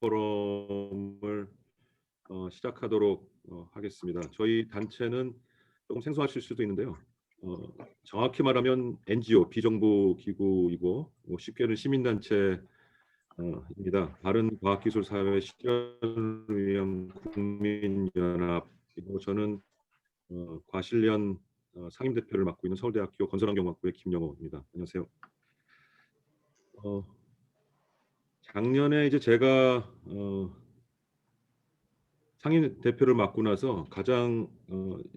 포럼을 시작하도록 하겠습니다. 저희 단체는 조금 생소하실 수도 있는데요. 정확히 말하면 NGO, 비정부 기구이고 쉽게는 시민단체입니다. 바른 과학기술사회 실현을 위한 국민연합이고 저는 과실련 상임대표를 맡고 있는 서울대학교 건설환경학부의 김영호입니다. 안녕하세요. 작년에 이제 제가 상임 대표를 맡고 나서 가장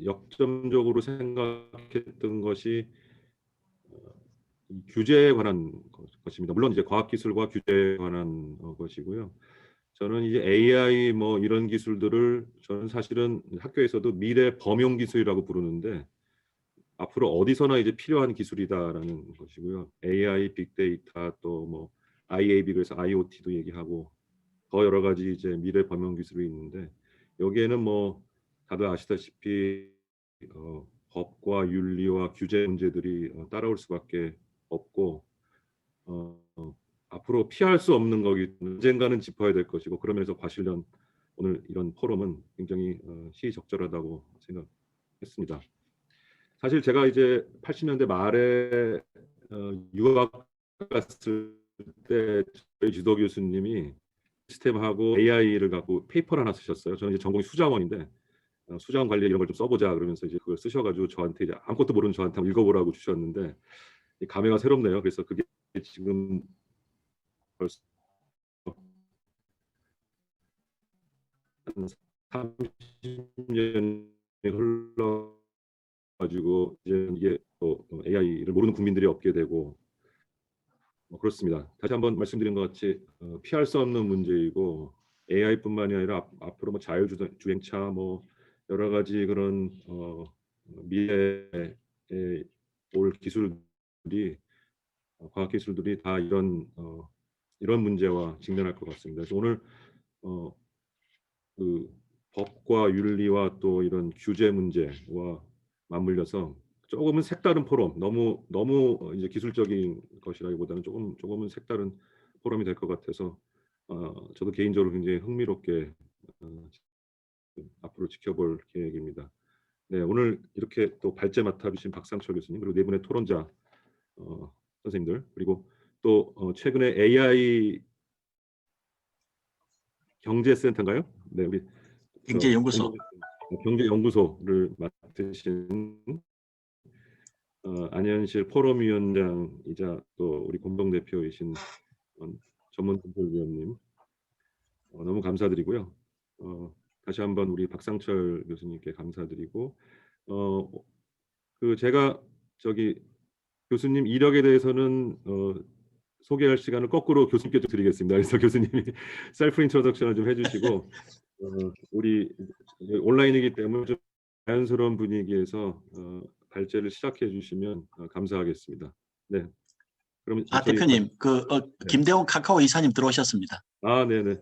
역점적으로 생각했던 것이 규제에 관한 것입니다. 물론 이제 과학기술과 규제에 관한 것이고요. 저는 이제 AI 뭐 이런 기술들을 저는 사실은 학교에서도 미래 범용 기술이라고 부르는데 앞으로 어디서나 이제 필요한 기술이다라는 것이고요. AI, 빅데이터 또 뭐 IAB 그래서 IoT도 얘기하고 더 여러 가지 이제 미래 범용 기술이 있는데 여기에는 뭐 다들 아시다시피 법과 윤리와 규제 문제들이 따라올 수밖에 없고 앞으로 피할 수 없는 거기 언젠가는 짚어야 될 것이고 그러면서 과실련 오늘 이런 포럼은 굉장히 시의적절하다고 생각했습니다. 사실 제가 이제 80년대 말에 유학 갔을 때 저희 지도 교수님이 시스템하고 AI를 갖고 페이퍼를 하나 쓰셨어요. 저는 이제 전공이 수자원인데 수자원 관리 이런 걸 좀 써보자 그러면서 이제 그걸 쓰셔가지고 저한테 이제 아무것도 모르는 저한테 한번 읽어보라고 주셨는데 감회가 새롭네요. 그래서 그게 지금 벌써 한 30년이 흘러가지고 이제 이게 또 AI를 모르는 국민들이 없게 되고 그렇습니다. 다시 한번 말씀드린 것 같이 피할 수 없는 문제이고 AI뿐만이 아니라 앞으로 뭐 자율주행차 뭐 여러 가지 그런 미래에 올 기술들이 과학 기술들이 다 이런 문제와 직면할 것 같습니다. 그래서 오늘 그 법과 윤리와 또 이런 규제 문제와 맞물려서 조금은 색다른 포럼, 너무 이제 기술적인 것이라기보다는 조금은 색다른 포럼이 될 것 같아서 저도 개인적으로 굉장히 흥미롭게 앞으로 지켜볼 계획입니다. 네, 오늘 이렇게 또 발제 맡아주신 박상철 교수님 그리고 네 분의 토론자 선생님들 그리고 또 최근에 AI 경제센터인가요? 네, 우리 경제연구소 경제연구소를 맡으신 안현실 포럼위원장이자 또 우리 공동대표이신 전문분들위원님 너무 감사드리고요. 다시 한번 우리 박상철 교수님께 감사드리고 제가 저기 교수님 이력에 대해서는 소개할 시간을 거꾸로 교수님께 좀 드리겠습니다. 그래서 교수님이 셀프 인트로덕션을 좀 해주시고 우리 온라인이기 때문에 좀 자연스러운 분위기에서 발제를 시작해 주시면 감사하겠습니다. 네. 그럼 대표님, 네. 김대웅 카카오 이사님 들어오셨습니다. 네네. 네.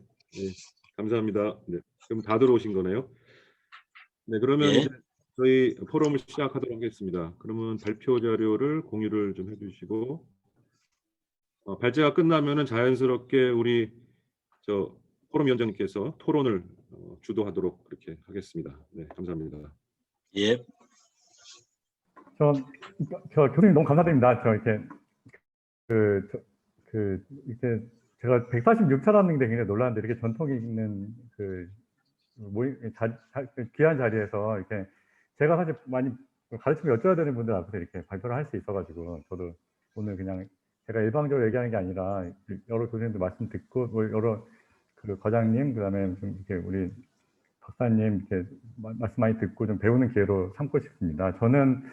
감사합니다. 네. 그럼 다 들어오신 거네요. 네, 그러면 예. 이제 저희 포럼을 시작하도록 하겠습니다. 그러면 발표 자료를 공유를 좀 해주시고 발제가 끝나면은 자연스럽게 우리 포럼 위원장님께서 토론을 주도하도록 그렇게 하겠습니다. 네, 감사합니다. 예. 저 교수님 너무 감사드립니다. 이렇게 제가 146차라는 게 굉장히 놀랐는데 이렇게 전통이 있는 귀한 자리에서 이렇게 제가 사실 많이 가르치면 여쭤야 되는 분들 앞에서 이렇게 발표를 할 수 있어가지고 저도 오늘 그냥 제가 일방적으로 얘기하는 게 아니라 여러 교수님들 말씀 듣고 여러 과장님 그다음에 좀 이렇게 우리 박사님 이렇게 말씀 많이 듣고 좀 배우는 기회로 삼고 싶습니다. 저는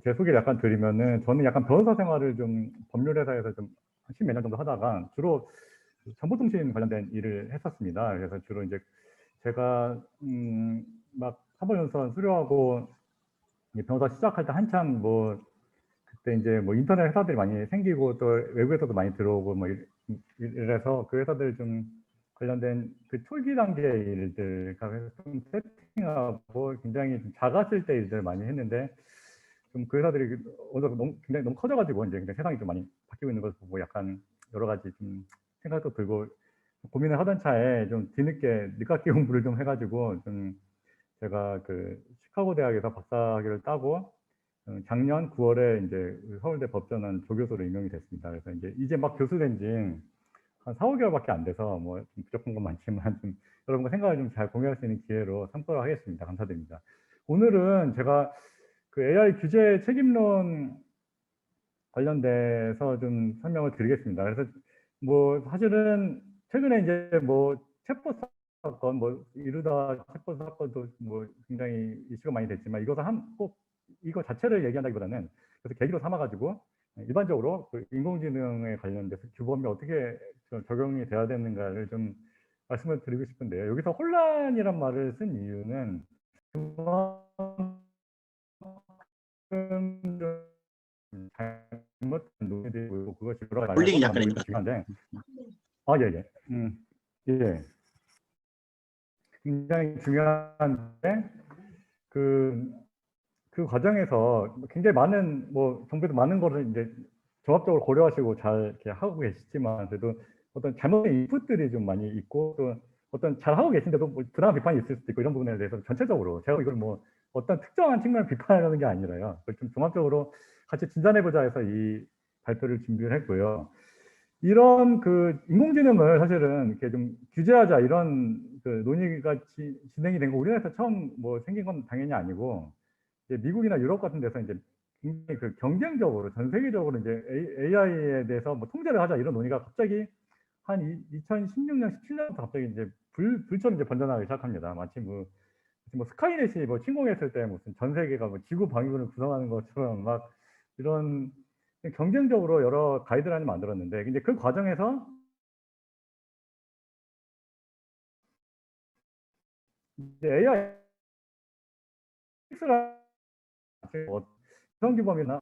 제 소개를 약간 드리면은 저는 약간 변호사 생활을 좀 법률회사에서 좀 십몇 년 정도 하다가 주로 정보통신 관련된 일을 했었습니다. 그래서 주로 이제 제가 막 사법연수원 수료하고 변호사 시작할 때 한참 그때 이제 인터넷 회사들이 많이 생기고 또 외국에서도 많이 들어오고 이래서 그 회사들 좀 관련된 초기 단계의 일들, 그래서 좀 세팅하고 굉장히 좀 작았을 때 일들 많이 했는데 좀 그 회사들이 굉장히 너무 커져가지고 이제 세상이 좀 많이 바뀌고 있는 걸 보고 약간 여러 가지 좀 생각도 들고 고민을 하던 차에 좀 뒤늦게 늦깎이 공부를 좀 해가지고 좀 제가 그 시카고 대학에서 박사학위를 따고 작년 9월에 이제 서울대 법전원 조교수로 임명이 됐습니다. 그래서 이제 막 교수 된 지 한 4, 5개월밖에 안 돼서 뭐 좀 부족한 건 많지만 좀 여러분과 생각을 좀 잘 공유할 수 있는 기회로 삼도록 하겠습니다. 감사드립니다. 오늘은 제가 그 AI 규제 책임론 관련돼서 좀 설명을 드리겠습니다. 그래서 뭐 사실은 최근에 이제 뭐 챗봇 사건, 뭐 이루다 챗봇 사건도 뭐 굉장히 이슈가 많이 됐지만 이것을 꼭 이거 자체를 얘기한다기보다는 그래서 계기로 삼아가지고 일반적으로 그 인공지능에 관련돼서 규범이 어떻게 적용이 돼야 되는가를 좀 말씀을 드리고 싶은데요. 여기서 혼란이란 말을 쓴 이유는 잘못된 논의들이 보이고 그것이 여러 가지 홀링이 약간 있는 것 중요한데 예예 예. 굉장히 중요한데 그 과정에서 굉장히 많은 뭐 정부에서 많은 거를 이제 종합적으로 고려하시고 잘 이렇게 하고 계시지만 그래도 어떤 잘못된 인풋들이 좀 많이 있고 또 어떤 잘 하고 계신데도 뭐 부당한 비판이 있을 수도 있고 이런 부분에 대해서 전체적으로 제가 이걸 뭐 어떤 특정한 측면을 비판하려는 게 아니라요. 그걸 좀 종합적으로 같이 진단해보자 해서 이 발표를 준비를 했고요. 이런 그 인공지능을 사실은 이렇게 좀 규제하자 이런 그 논의가 진행이 된 거 우리나라에서 처음 뭐 생긴 건 당연히 아니고 이제 미국이나 유럽 같은 데서 이제 굉장히 그 경쟁적으로 전 세계적으로 이제 AI에 대해서 뭐 통제를 하자 이런 논의가 갑자기 한 2016년, 17년부터 갑자기 이제 불처럼 이제 번져나가기 시작합니다. 마치 뭐 스카이넷이 뭐 침공했을 때 무슨 전 세계가 뭐 지구 방위군을 구성하는 것처럼 막 이런 경쟁적으로 여러 가이드라인을 만들었는데 이제 그 과정에서 이제 AI 연성규범이나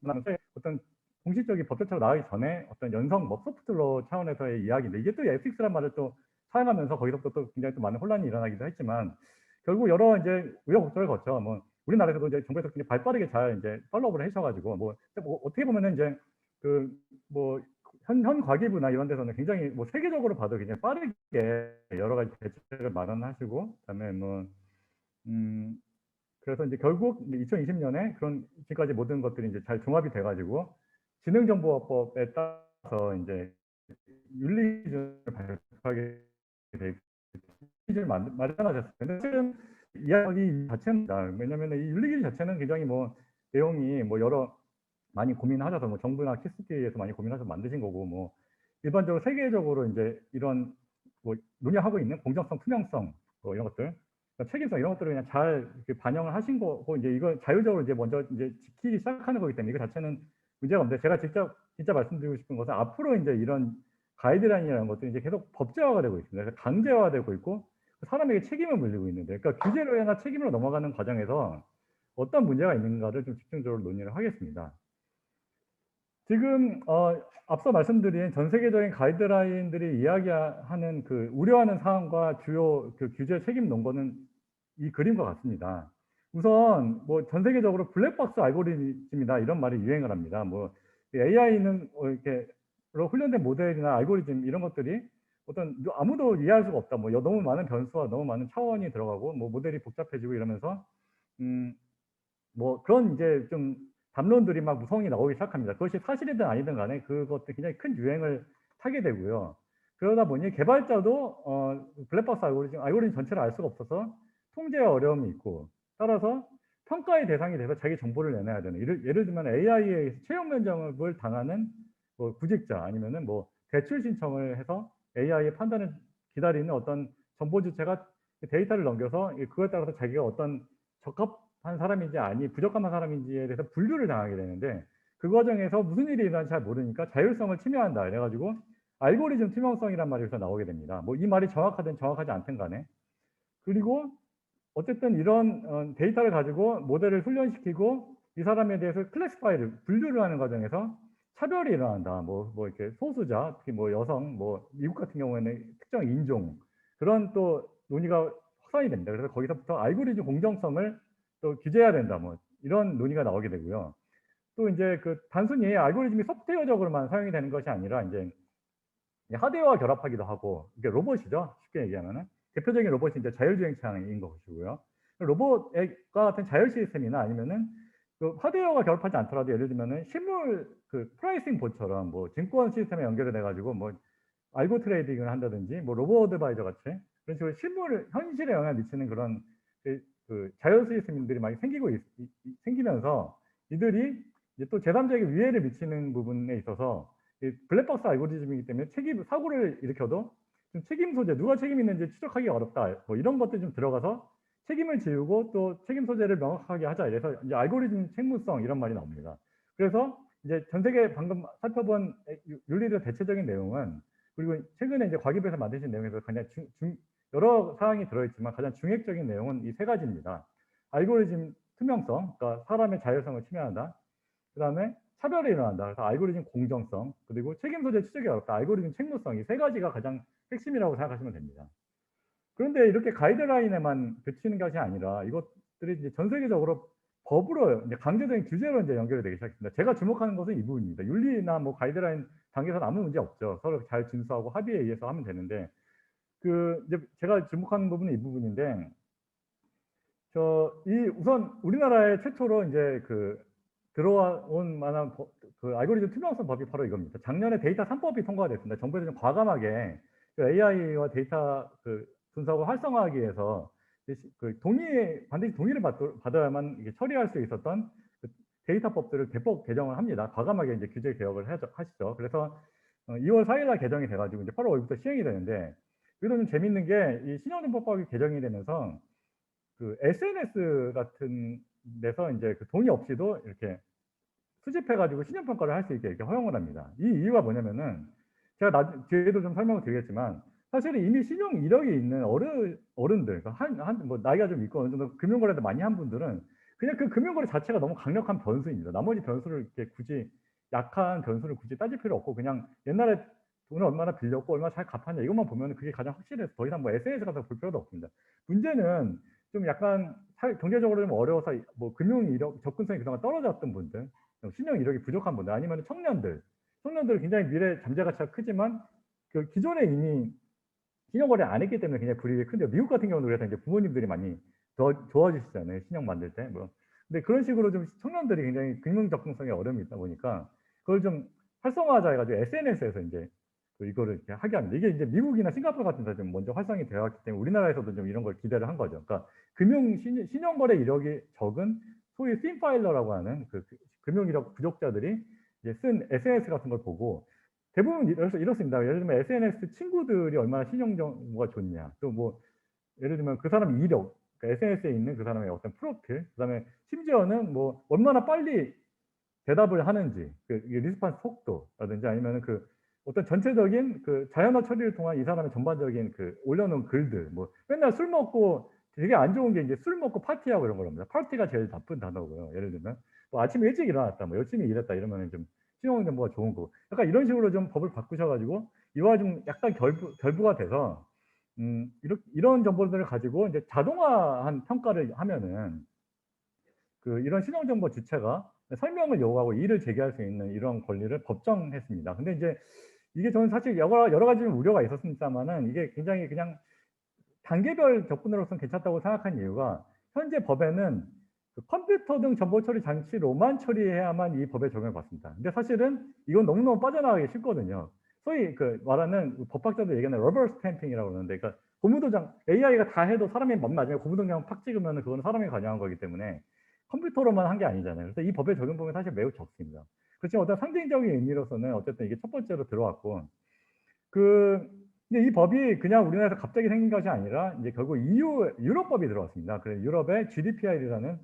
어떤 공식적인 법조차로 나가기 전에 어떤 연성 뭐 소프트로 차원에서의 이야기인데 이게 또 FX란 말을 또 사용하면서 거기서부터 또 굉장히 또 많은 혼란이 일어나기도 했지만 결국 여러 이제 우여곡절을 거쳐 뭐 우리나라에서도 이제 정부에서 굉장히 발빠르게 잘 이제 팔로우를 하셔가지고 뭐 어떻게 보면은 이제 그 뭐 현 과기부나 이런 데서는 굉장히 뭐 세계적으로 봐도 굉장히 빠르게 여러 가지 대책을 마련하시고 그다음에 뭐 그래서 이제 결국 2020년에 그런 지금까지 모든 것들이 이제 잘 종합이 돼가지고 지능정보화법에 따라서 이제 윤리기준을 발표하게 돼 기준을 마련하셨어요. 근데 실은 이야기 자체는 왜냐하면 이 윤리기준 자체는 굉장히 뭐 내용이 뭐 여러 많이 고민하셔서 뭐 정부나 키스티에서 많이 고민하셔서 만드신 거고 뭐 일반적으로 세계적으로 이제 이런 뭐 논의하고 있는 공정성, 투명성 뭐 이런 것들 책임성 이런 것들을 그냥 잘 반영을 하신 거고 이제 이거 자율적으로 이제 먼저 이제 지키기 시작하는 거기 때문에 이거 자체는 문제가 없는데 제가 진짜 말씀드리고 싶은 것은 앞으로 이제 이런 가이드라인이라는 것들이 이제 계속 법제화가 되고 있습니다. 그래서 강제화되고 있고 사람에게 책임을 물리고 있는데 그러니까 규제로 해나 책임으로 넘어가는 과정에서 어떤 문제가 있는가를 좀 집중적으로 논의를 하겠습니다. 지금 앞서 말씀드린 전 세계적인 가이드라인들이 이야기하는 그 우려하는 사항과 주요 그 규제 책임 논거는 이 그림과 같습니다. 우선 뭐 전 세계적으로 블랙박스 알고리즘이다 이런 말이 유행을 합니다. 뭐 AI는 이렇게 훈련된 모델이나 알고리즘 이런 것들이 어떤 아무도 이해할 수가 없다. 뭐 너무 많은 변수와 너무 많은 차원이 들어가고 뭐 모델이 복잡해지고 이러면서 뭐 그런 이제 좀 담론들이 막 무성히 나오기 시작합니다. 그것이 사실이든 아니든 간에 그것도 굉장히 큰 유행을 타게 되고요. 그러다 보니 개발자도 블랙박스 알고리즘 전체를 알 수가 없어서 통제에 어려움이 있고 따라서 평가의 대상이 돼서 자기 정보를 내놔야 되는 예를 들면 AI에 채용 면접을 당하는 뭐 구직자 아니면은 뭐 대출 신청을 해서 AI의 판단을 기다리는 어떤 정보 주체가 데이터를 넘겨서 그거에 따라서 자기가 어떤 적합한 사람인지 아니 부적합한 사람인지에 대해서 분류를 당하게 되는데 그 과정에서 무슨 일이 일어나는지 잘 모르니까 자율성을 침해한다 그래가지고 알고리즘 투명성이란 말이 여기서 나오게 됩니다. 뭐 이 말이 정확하든 정확하지 않든 간에 그리고 어쨌든 이런 데이터를 가지고 모델을 훈련시키고 이 사람에 대해서 클래시파이를 분류를 하는 과정에서 차별이 일어난다. 뭐 이렇게 소수자, 특히 뭐 여성, 뭐 미국 같은 경우에는 특정 인종 그런 또 논의가 확산이 됩니다. 그래서 거기서부터 알고리즘 공정성을 또 규제해야 된다. 뭐 이런 논의가 나오게 되고요. 또 이제 그 단순히 알고리즘이 소프트웨어적으로만 사용이 되는 것이 아니라 이제 하드웨어와 결합하기도 하고, 이게 로봇이죠. 쉽게 얘기하면은. 대표적인 로봇이 이제 자율주행차인 것이고요. 로봇과 같은 자율 시스템이나 아니면은 그 하드웨어가 결합하지 않더라도 예를 들면은 실물 그 프라이싱 봇처럼 뭐 증권 시스템에 연결이 돼가지고 뭐 알고 트레이딩을 한다든지 뭐 로보 어드바이저 같이 그런 식으로 실물 현실에 영향을 미치는 그런 그 자율 시스템들이 많이 생기면서 이들이 이제 또 제3자에게 위해를 미치는 부분에 있어서 이 블랙박스 알고리즘이기 때문에 사고를 일으켜도 좀 책임 소재, 누가 책임 있는지 추적하기 어렵다. 뭐 이런 것들 좀 들어가서 책임을 지우고 또 책임 소재를 명확하게 하자. 이래서 이제 알고리즘 책무성 이런 말이 나옵니다. 그래서 이제 전 세계 방금 살펴본 윤리적 대체적인 내용은 그리고 최근에 이제 과기부에서 만드신 내용에서 그냥 여러 사항이 들어있지만 가장 중핵적인 내용은 이 세 가지입니다. 알고리즘 투명성, 그러니까 사람의 자율성을 침해한다. 그 다음에 차별이 일어난다. 그래서 알고리즘 공정성, 그리고 책임 소재 추적이 어렵다. 알고리즘 책무성, 이 세 가지가 가장 핵심이라고 생각하시면 됩니다. 그런데 이렇게 가이드라인에만 그치는 것이 아니라 이것들이 이제 전 세계적으로 법으로 이제 강제적인 규제로 이제 연결이 되기 시작했습니다. 제가 주목하는 것은 이 부분입니다. 윤리나 뭐 가이드라인 단계에서는 아무 문제 없죠. 서로 잘 준수하고 합의에 의해서 하면 되는데 이제 제가 주목하는 부분은 이 부분인데 우선 우리나라에 최초로 이제 들어온 만한 그 알고리즘 투명성 법이 바로 이겁니다. 작년에 데이터 3법이 통과가 됐습니다. 정부에서 좀 과감하게 AI와 데이터 분석을 활성화하기 위해서 반드시 동의를 받아야만 이게 처리할 수 있었던 데이터법들을 대폭 개정을 합니다. 과감하게 이제 규제 개혁을 하시죠. 그래서 2월 4일 날 개정이 돼가지고 이제 8월 5일부터 시행이 되는데 여기서 좀 재밌는 게 이 신용정보법이 개정이 되면서 SNS 같은 데서 이제 돈이 없이도 이렇게 수집해가지고 신용평가를 할 수 있게 이렇게 허용을 합니다. 이 이유가 뭐냐면은 제가 뒤에도 좀 설명을 드리겠지만 사실은 이미 신용 이력이 있는 어른들, 뭐 나이가 좀 있고 어느 정도 금융거래도 많이 한 분들은 그냥 그 금융거래 자체가 너무 강력한 변수입니다. 나머지 변수를 이렇게 굳이 약한 변수를 굳이 따질 필요 없고 그냥 옛날에 돈을 얼마나 빌렸고 얼마나 잘 갚았냐 이것만 보면 그게 가장 확실해서 더 이상 뭐 SNS 같은 거 볼 필요도 없습니다. 문제는 좀 약간 경제적으로 좀 어려워서 뭐 금융 이력 접근성이 그동안 떨어졌던 분들, 신용 이력이 부족한 분들 아니면 청년들 굉장히 미래 잠재 가치가 크지만 기존에 이미 신용거래 안 했기 때문에 굉장히 불이익이 큰데 미국 같은 경우는 그래서 이제 부모님들이 많이 더 도와주시잖아요. 신용 만들 때 뭐. 근데 그런 식으로 좀 청년들이 굉장히 금융 접근성에 어려움이 있다 보니까 그걸 좀 활성화하자 해가지고 SNS에서 이제 이거를 이렇게 하게 합니다. 이게 이제 미국이나 싱가포르 같은 데서 좀 먼저 활성이 되었기 때문에 우리나라에서도 좀 이런 걸 기대를 한 거죠. 그러니까 신용거래 이력이 적은 소위 핀파일러라고 하는 금융 이력 부족자들이 이제 쓴 SNS 같은 걸 보고 대부분 이렇습니다. 예를 들면 SNS 친구들이 얼마나 신용 정보가 좋냐, 또 뭐 예를 들면 그 사람 이력, 그러니까 SNS에 있는 그 사람의 어떤 프로필, 그다음에 심지어는 뭐 얼마나 빨리 대답을 하는지, 리스폰스 속도라든지 아니면 어떤 전체적인 자연어 처리를 통한 이 사람의 전반적인 올려놓은 글들, 뭐 맨날 술 먹고 되게 안 좋은 게 이제 술 먹고 파티하고 이런 거랍니다. 파티가 제일 나쁜 단어고요. 예를 들면 뭐 아침에 일찍 일어났다, 뭐 열심히 일했다 이러면 좀 신용 정보가 좋은 거고, 약간 이런 식으로 좀 법을 바꾸셔가지고 이와 좀 약간 결부가 돼서 이런 정보들을 가지고 이제 자동화한 평가를 하면은 이런 신용정보 주체가 설명을 요구하고 이의를 제기할 수 있는 이런 권리를 법정했습니다. 근데 이제 이게 저는 사실 여러 가지 우려가 있었습니다만은 이게 굉장히 그냥 단계별 접근으로서는 괜찮다고 생각한 이유가 현재 법에는 컴퓨터 등 정보 처리 장치로만 처리해야만 이 법에 적용을 받습니다. 근데 사실은 이건 너무너무 빠져나가기 쉽거든요. 소위 말하는 법학자들 얘기하는 러버 스탬핑이라고 그러는데, 그러니까 고무도장 AI가 다 해도 사람이 맞으면 고무도장 팍 찍으면 그건 사람이 관여한 거기 때문에 컴퓨터로만 한 게 아니잖아요. 그래서 이 법의 적용 범위는 사실 매우 적습니다. 그렇지만 어떤 상징적인 의미로서는 어쨌든 이게 첫 번째로 들어왔고, 근데 이 법이 그냥 우리나라에서 갑자기 생긴 것이 아니라 이제 결국 유럽법이 들어왔습니다. 그래서 유럽의 GDPR이라는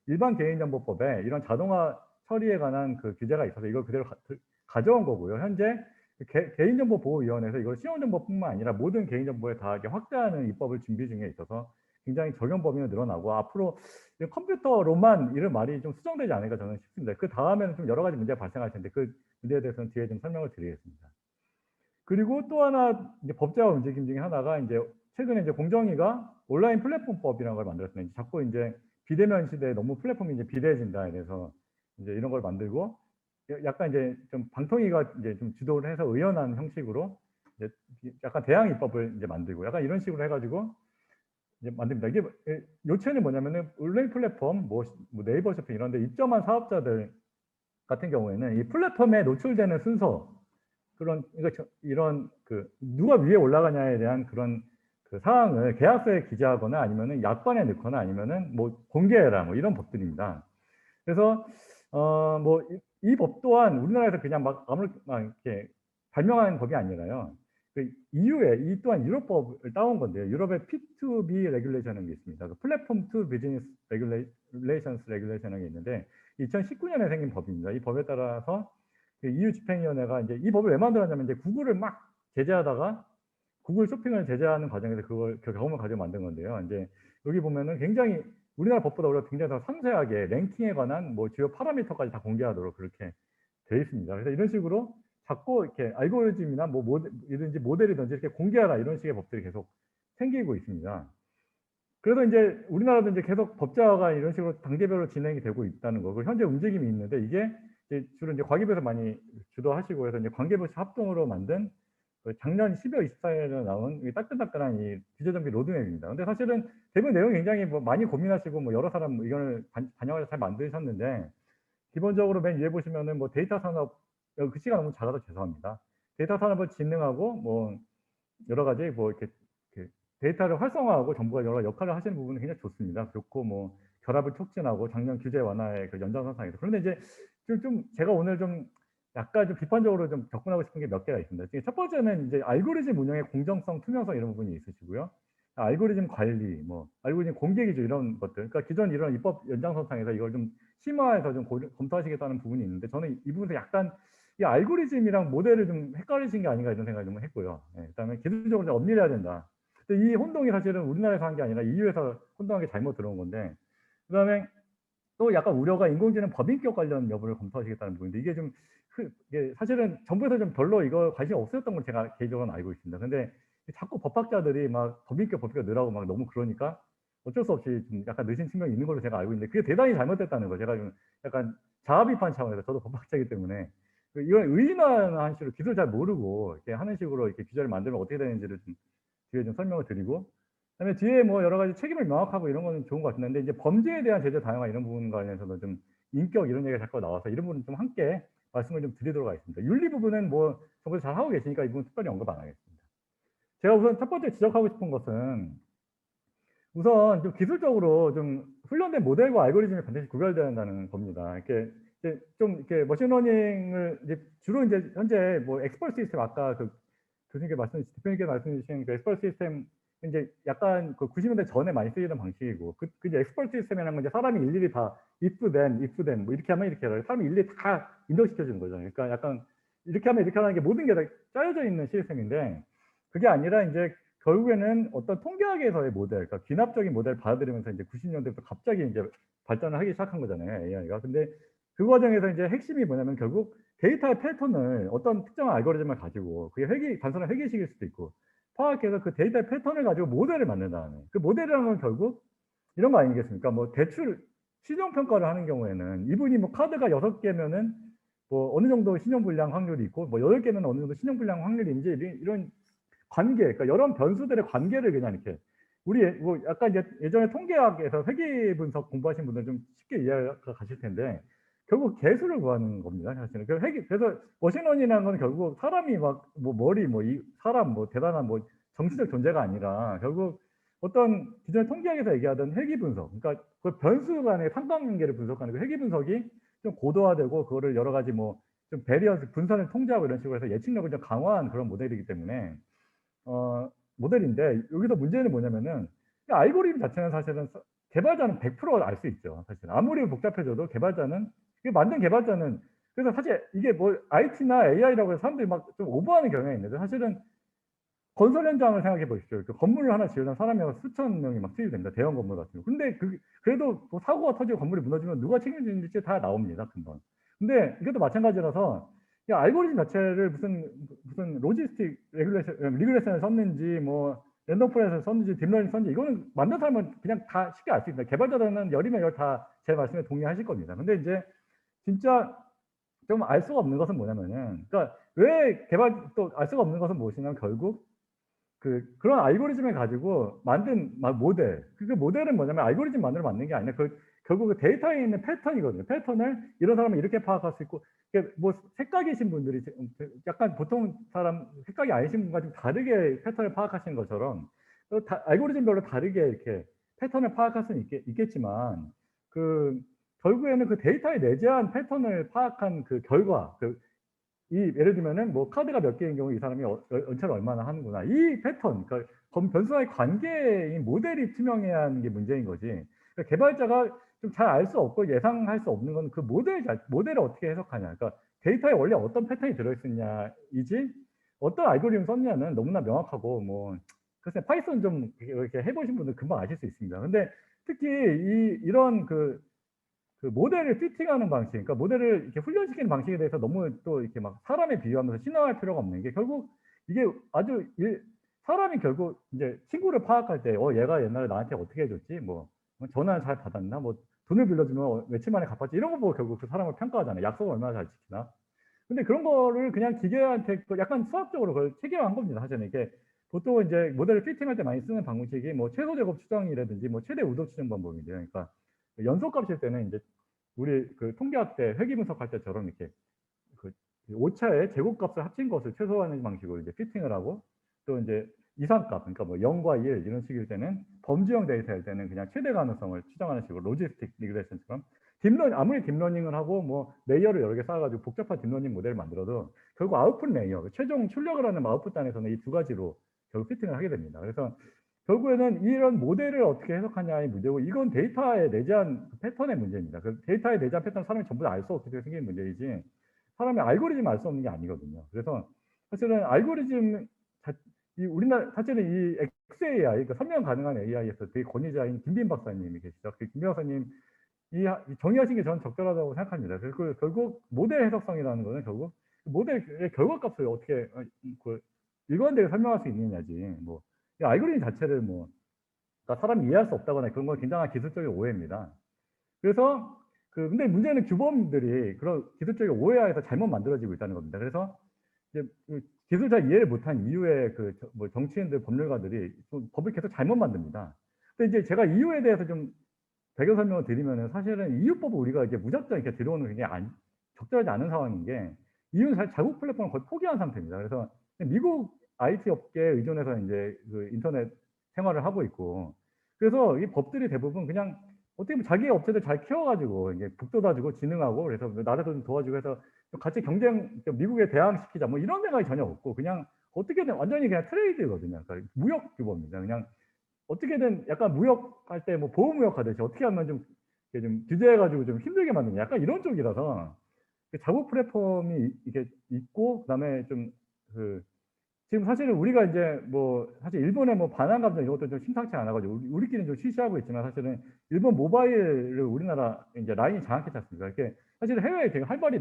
일반 개인정보법에 이런 자동화 처리에 관한 규제가 있어서 이걸 그대로 가져온 거고요. 현재 개인정보보호위원회에서 이걸 신용정보뿐만 아니라 모든 개인정보에 다 확대하는 입법을 준비 중에 있어서 굉장히 적용 범위가 늘어나고 앞으로 컴퓨터로만 이런 말이 좀 수정되지 않을까 저는 싶습니다. 그 다음에는 좀 여러 가지 문제가 발생할 텐데 그 문제에 대해서는 뒤에 좀 설명을 드리겠습니다. 그리고 또 하나 이제 법제화 움직임 중에 하나가 이제 최근에 이제 공정위가 온라인 플랫폼법이라는 걸 만들었습니다. 자꾸 이제 비대면 시대에 너무 플랫폼이 이제 비대해진다 이래서 이제 이런 걸 만들고 약간 이제 좀 방통위가 이제 좀 주도를 해서 의연한 형식으로 이제 약간 대항 입법을 이제 만들고 약간 이런 식으로 해가지고 이제 만듭니다. 이게 요체는 뭐냐면은 온라인 플랫폼, 뭐 네이버 쇼핑 이런 데 입점한 사업자들 같은 경우에는 이 플랫폼에 노출되는 순서, 그런 이런 그 누가 위에 올라가냐에 대한 그런 그 사항을 계약서에 기재하거나 아니면은 약관에 넣거나 아니면은 뭐 공개해라 뭐 이런 법들입니다. 그래서 뭐 이 법 또한 우리나라에서 그냥 막 막 이렇게 발명한 법이 아니라요. 그 EU에 이 또한 유럽법을 따온 건데요. 유럽의 P2B 레귤레이션이라는 게 있습니다. 그 플랫폼 투 비즈니스 레귤레이션스 레귤레이션이라는 게 있는데 2019년에 생긴 법입니다. 이 법에 따라서 그 EU 집행위원회가 이제 이 법을 왜 만들었냐면 이제 구글을 막 제재하다가 구글 쇼핑을 제재하는 과정에서 그 경험을 가지고 만든 건데요. 이제 여기 보면은 굉장히 우리나라 법보다 오히려 굉장히 더 상세하게 랭킹에 관한 뭐 주요 파라미터까지 다 공개하도록 그렇게 되어 있습니다. 그래서 이런 식으로 자꾸 이렇게 알고리즘이나 뭐 모델이든지 모델이든지 이렇게 공개하라 이런 식의 법들이 계속 생기고 있습니다. 그래서 이제 우리나라도 이제 계속 법제화가 이런 식으로 단계별로 진행이 되고 있다는 거고 현재 움직임이 있는데 이게 이제 주로 이제 과기부에서 많이 주도하시고 해서 이제 관계부 합동으로 만든 그 작년 12월 24일에 나온 이 따끈따끈한 이 기재정비 로드맵입니다. 근데 사실은 대부분 내용이 굉장히 뭐 많이 고민하시고 뭐 여러 사람 의견을 반영해서 잘 만드셨는데 기본적으로 맨 위에 보시면은 뭐 데이터 산업, 글씨가 너무 작아서 죄송합니다. 데이터 산업을 진흥하고 뭐 여러 가지 뭐 이렇게 데이터를 활성화하고 정부가 여러 역할을 하시는 부분은 굉장히 좋습니다. 좋고 뭐 결합을 촉진하고 작년 규제 완화의 그 연장선상에서. 그런데 이제 좀 제가 오늘 좀 약간 좀 비판적으로 좀 접근하고 싶은 게 몇 개가 있습니다. 첫 번째는 이제 알고리즘 운영의 공정성, 투명성 이런 부분이 있으시고요. 알고리즘 관리, 뭐 알고리즘 공개 기준 이런 것들. 그러니까 기존 이런 입법 연장선상에서 이걸 좀 심화해서 좀 검토하시겠다는 부분이 있는데 저는 이 부분에서 약간 이 알고리즘이랑 모델을 좀 헷갈리신 게 아닌가 이런 생각을 좀 했고요. 그다음에 기술적으로 좀 엄밀해야 된다. 근데 이 혼동이 사실은 우리나라에서 한 게 아니라 EU에서 혼동한 게 잘못 들어온 건데, 그다음에 또 약간 우려가 인공지능 법인격 관련 여부를 검토하시겠다는 부분인데 이게 좀 이게 사실은 정부에서 좀 별로 이거 관심이 없었던 걸 제가 개인적으로는 알고 있습니다. 근데 자꾸 법학자들이 막 법인격 넣으라고 막 너무 그러니까 어쩔 수 없이 좀 약간 늦은 측면이 있는 걸로 제가 알고 있는데 그게 대단히 잘못됐다는 거 제가 좀 약간 자아 비판 차원에서 저도 법학자이기 때문에 이건 의인화한 식으로 기술 잘 모르고 이렇게 하는 식으로 이렇게 규제를 만들면 어떻게 되는지를 좀 뒤에 좀 설명을 드리고 그다음에 뒤에 뭐 여러 가지 책임을 명확하고 이런 거는 좋은 것 같은데 이제 범죄에 대한 제재 다양화 이런 부분 관련해서도 좀 인격 이런 얘기가 자꾸 나와서 이런 부분 좀 함께 말씀을 좀 드리도록 하겠습니다. 윤리 부분은 뭐 정부에서 잘 하고 계시니까 이 부분 특별히 언급 안 하겠습니다. 제가 우선 첫 번째 지적하고 싶은 것은 우선 좀 기술적으로 좀 훈련된 모델과 알고리즘이 반드시 구별돼야 한다는 겁니다. 이렇게 좀 이렇게 머신러닝을 이제 주로 이제 현재 뭐 엑스퍼트 시스템 아까 그 대표님께서 말씀해 주신 그 엑스퍼트 시스템 이제 약간 그 90년대 전에 많이 쓰이던 방식이고 그 이제 엑스퍼트 시스템이라는 건 이제 사람이 일일이 다 if then 뭐 이렇게 하면 이렇게 해라. 사람이 일일이 다 입력시켜 주는 거잖아요. 그러니까 약간 이렇게 하면 이렇게 하는 게 모든 게 다 짜여져 있는 시스템인데 그게 아니라 이제 결국에는 어떤 통계학에서의 모델, 그러니까 귀납적인 모델을 받아들이면서 이제 90년대부터 갑자기 이제 발전을 하기 시작한 거잖아요, AI가. 근데 그 과정에서 이제 핵심이 뭐냐면 결국 데이터의 패턴을 어떤 특정한 알고리즘을 가지고 그게 단순한 회계식일 수도 있고 파악해서 그 데이터의 패턴을 가지고 모델을 만든다는 그 모델이라는 건 결국 이런 거 아니겠습니까? 뭐 대출 신용 평가를 하는 경우에는 이분이 뭐 카드가 6개면은 뭐 어느 정도 신용 불량 확률이 있고 뭐 8개면 어느 정도 신용 불량 확률인지 이런 관계, 그러니까 여러 변수들의 관계를 그냥 이렇게 우리 뭐 약간 이제 예전에 통계학에서 회계 분석 공부하신 분들 좀 쉽게 이해가 가실 텐데 결국 개수를 구하는 겁니다. 사실은. 그래서 머신러닝이라는 건 결국 사람이 막 뭐 머리 뭐 이 사람 뭐 대단한 뭐 정치적 존재가 아니라 결국 어떤 기존의 통계학에서 얘기하던 회귀 분석, 그러니까 그 변수 간의 상관관계를 분석하는 그 회귀 분석이 좀 고도화되고 그거를 여러 가지 뭐 좀 베리어스 분산을 통제하고 이런 식으로 해서 예측력을 좀 강화한 그런 모델이기 때문에 모델인데 여기서 문제는 뭐냐면은 이 알고리즘 자체는 사실은 개발자는 100% 알 수 있죠. 사실 아무리 복잡해져도 개발자는 이게 만든 개발자는 그래서 사실 이게 뭐 IT나 AI라고 해서 사람들이 막 좀 오버하는 경향이 있는데 사실은 건설 현장을 생각해 보십시오. 그 건물을 하나 지으려면 사람이 수천 명이 막 투입됩니다. 대형 건물 같은 거. 근데 그래도 뭐 사고가 터지고 건물이 무너지면 누가 책임질지 다 나옵니다. 금방. 근데 이것도 마찬가지라서 이 알고리즘 자체를 무슨 로지스틱 리그레션을 썼는지 뭐 랜덤 포레스트를 썼는지 딥러닝 썼는지 이거는 만든 사람은 그냥 다 쉽게 알 수 있습니다. 개발자들은 열이면 열 다 제 말씀에 동의하실 겁니다. 근데 이제 진짜 좀 알 수가 없는 것은 뭐냐면은 그러니까 왜 개발 또 알 수가 없는 것은 무엇이냐면 결국 그런 알고리즘을 가지고 만든 모델. 그 모델은 뭐냐면 알고리즘만으로 만든 게 아니라 결국 그 데이터에 있는 패턴이거든요. 패턴을 이런 사람은 이렇게 파악할 수 있고, 이게 뭐 색각이신 분들이 약간 보통 사람 색각이 아니신 분과 좀 다르게 패턴을 파악하시는 것처럼 알고리즘별로 다르게 이렇게 패턴을 파악할 수는 있겠지만 결국에는 그 데이터에 내재한 패턴을 파악한 그 결과, 예를 들면은 뭐 카드가 몇 개인 경우 이 사람이 연체를 얼마나 하는구나. 이 패턴, 그러니까 변수와의 관계인 모델이 투명해야 하는 게 문제인 거지. 그러니까 개발자가 좀 잘 알 수 없고 예상할 수 없는 건 그 모델을 어떻게 해석하냐. 그러니까 데이터에 원래 어떤 패턴이 들어있느냐이지 어떤 알고리즘 썼냐는 너무나 명확하고 글쎄 파이썬 좀 이렇게 해보신 분들 금방 아실 수 있습니다. 근데 특히 이런 모델을 피팅하는 방식, 그러니까 모델을 이렇게 훈련시키는 방식에 대해서 너무 또 이렇게 막 사람에 비유하면서 신화할 필요가 없는 게 결국 이게 사람이 결국 이제 친구를 파악할 때, 얘가 옛날에 나한테 어떻게 해줬지? 전화 잘 받았나? 돈을 빌려주면 며칠 만에 갚았지? 이런 거 보고 결국 그 사람을 평가하잖아요. 약속을 얼마나 잘 지키나? 근데 그런 거를 그냥 기계한테 약간 수학적으로 그걸 체계화한 겁니다. 사실은 이게 보통 이제 모델을 피팅할 때 많이 쓰는 방식이 최소 제곱 추정이라든지 최대 우도 추정 방법인데요. 그러니까 연속값일 때는 이제 우리 통계학 때 회귀 분석할 때처럼 이렇게 오차의 제곱값을 합친 것을 최소화하는 방식으로 이제 피팅을 하고, 또 이제 이상값, 그러니까 0과 1 이런 식일 때는 범주형 데이터일 때는 그냥 최대 가능성을 추정하는 식으로 로지스틱 리그레션처럼 아무리 딥러닝을 하고 레이어를 여러 개 쌓아가지고 복잡한 딥러닝 모델을 만들어도 결국 아웃풋 레이어, 최종 출력을 하는 아웃풋 단에서는 이 두 가지로 결국 피팅을 하게 됩니다. 그래서 결국에는 이런 모델을 어떻게 해석하냐의 문제고, 이건 데이터에 내재한 패턴의 문제입니다. 데이터에 내재한 패턴 사람이 전부 다 알 수 없게 생긴 문제이지 사람이 알고리즘 알 수 없는 게 아니거든요. 그래서 사실은 알고리즘 우리나라 사실은 이 XAI, 그러니까 설명 가능한 AI에서 되게 권위자인 김빈 박사님이 계시죠. 김빈 박사님 정의하신 게 저는 적절하다고 생각합니다. 그래서 결국 모델 해석성이라는 거는 결국 모델의 결과값을 어떻게 일관되게 설명할 수 있느냐지. 이 알고리즘 자체를 그러니까 사람이 이해할 수 없다거나 그런 건 굉장한 기술적인 오해입니다. 그래서 근데 문제는 규범들이 그런 기술적인 오해하에서 잘못 만들어지고 있다는 겁니다. 그래서 이제 기술 잘 이해를 못한 이후에 정치인들, 법률가들이 법을 계속 잘못 만듭니다. 근데 이제 제가 이유에 대해서 좀 배경 설명을 드리면은 사실은 이유법을 우리가 이제 무작정 이렇게 들어오는 게 적절하지 않은 상황인 게, 이유는 자국 플랫폼을 거의 포기한 상태입니다. 그래서 미국 IT 업계에 의존해서 이제 인터넷 생활을 하고 있고, 그래서 이 법들이 대부분 그냥 어떻게 보면 자기 업체들 잘 키워가지고 이제 북돋아주고 진흥하고, 그래서 나라도 좀 도와주고 해서 같이 미국에 대항시키자 이런 생각이 전혀 없고, 그냥 어떻게든 완전히 그냥 트레이드거든요. 그러니까 무역 규범입니다. 그냥 어떻게든 약간 무역할 때 보호무역 하듯이 어떻게 하면 좀 규제해가지고 좀 힘들게 만드냐, 약간 이런 쪽이라서 자국 플랫폼이 이렇게 있고, 그다음에 지금 사실은 우리가 이제 사실 일본의 반환 감정 이것도 좀 심상치 않아가지고 우리끼리는 좀 시시하고 있지만, 사실은 일본 모바일을 우리나라 이제 라인이 장악했지 않습니까? 이렇게 사실은 해외에 되게 활발히